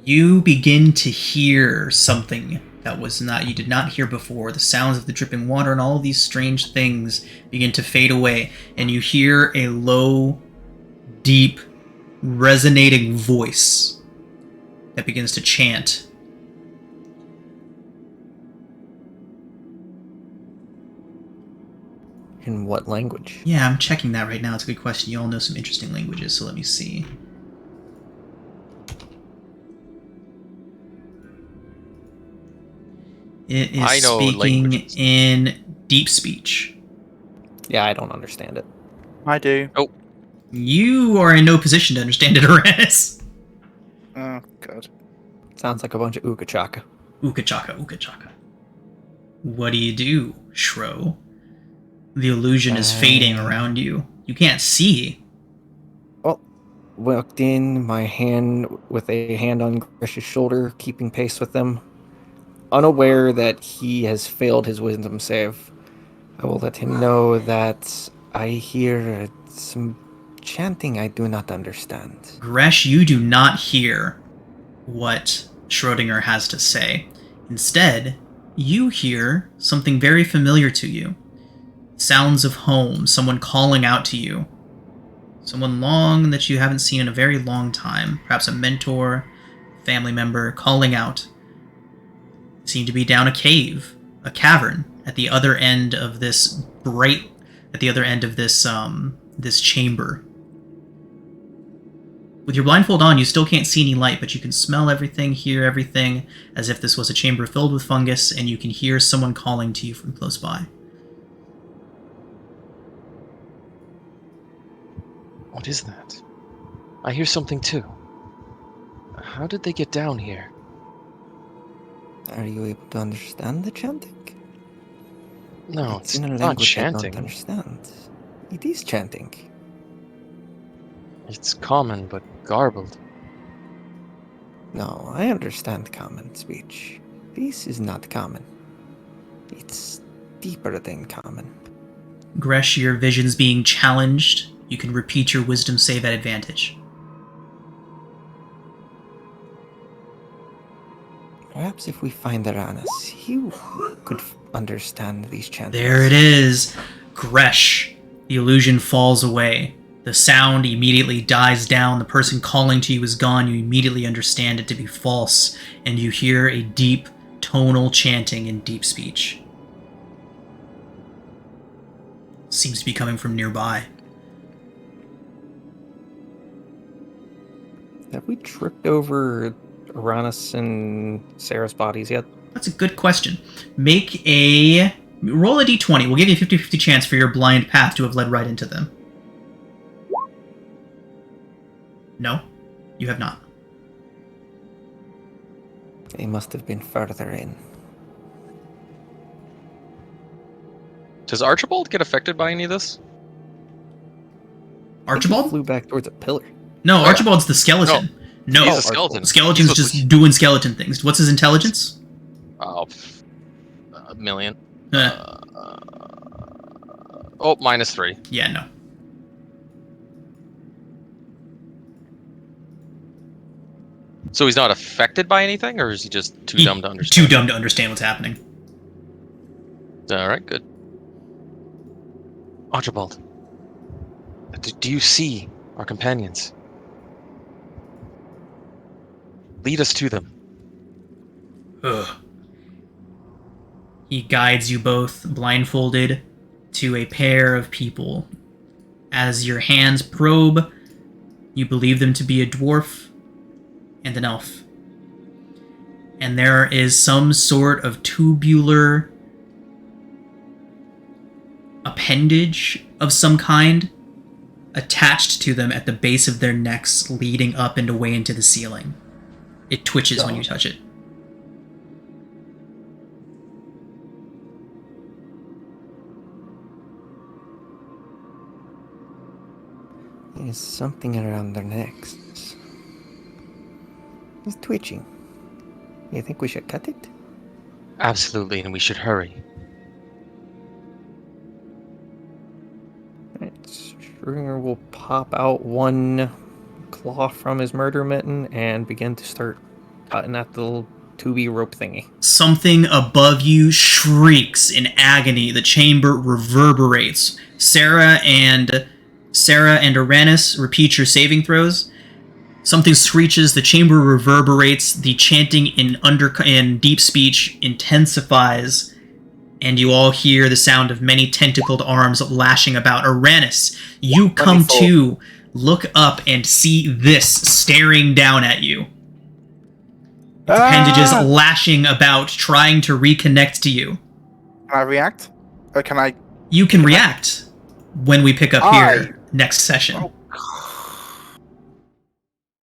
You begin to hear something that you did not hear before. The sounds of the dripping water and all of these strange things begin to fade away, and you hear a low, deep, resonating voice that begins to chant. In what language? Yeah, I'm checking that right now. It's a good question. You all know some interesting languages, so let me see. It is I know speaking languages. in deep speech. Yeah, I don't understand it. I do. You are in no position to understand it, Aranis. Oh, God. Sounds like a bunch of ooka chaka. Ooka chaka, ooka chaka. What do you do, Shro? The illusion is fading around you. You can't see. Well, walked in, my hand with a hand on Gresh's shoulder, keeping pace with them. Unaware that he has failed his wisdom save, I will let him know that I hear some chanting I do not understand. Gresh, you do not hear what Schrodinger has to say. Instead, you hear something very familiar to you. Sounds of home, someone calling out to you. Someone long that you haven't seen in a very long time. Perhaps a mentor, family member calling out. Seem to be down a cave, a cavern, at the other end of this this chamber. With your blindfold on, you still can't see any light, but you can smell everything, hear everything, as if this was a chamber filled with fungus, and you can hear someone calling to you from close by. What is that? I hear something too. How did they get down here? Are you able to understand the chanting? No, it's in a not language I chanting. don't understand. It is chanting. It's common but garbled. No, I understand common speech. This is not common. It's deeper than common. Gresh, your vision's being challenged. You can repeat your wisdom save at advantage. Perhaps if we find Aranis, he could understand these chants. There it is. Gresh. The illusion falls away. The sound immediately dies down. The person calling to you is gone. You immediately understand it to be false, and you hear a deep, tonal chanting in deep speech. Seems to be coming from nearby. Have we tripped over Aranis and Sarah's bodies yet? That's a good question. Roll a d20. We'll give you a 50-50 chance for your blind path to have led right into them. No, you have not. They must have been further in. Does Archibald get affected by any of this? He Archibald? flew back towards a pillar. No, Oh, yeah. Archibald's the skeleton. No, He's a skeleton. Skeleton's He's just doing skeleton things. What's his intelligence? Oh, a million. Eh, -3. yeah, no. So he's not affected by anything, or is he just too dumb to understand? Too dumb to understand what's happening. All right, good. Archibald, do you see our companions? Lead us to them. Ugh. He guides you both, blindfolded, to a pair of people. As your hands probe, you believe them to be a dwarf and an elf. And there is some sort of tubular appendage of some kind attached to them at the base of their necks, leading up and away into the ceiling. It twitches when you touch it. There's something around their necks. It's twitching. You think we should cut it? Absolutely, and we should hurry. Schrodinger will pop out one claw from his murder mitten and begin to start cutting at the little tubey rope thingy. Something above you shrieks in agony. The chamber reverberates. Sarah and Uranus, repeat your saving throws. Something screeches, the chamber reverberates, the chanting in deep speech intensifies, and you all hear the sound of many tentacled arms lashing about. Uranus, you come to, look up, and see this staring down at you. Appendages lashing about, trying to reconnect to you. Can I react? Or can I... You can react when we pick up here next session. Oh,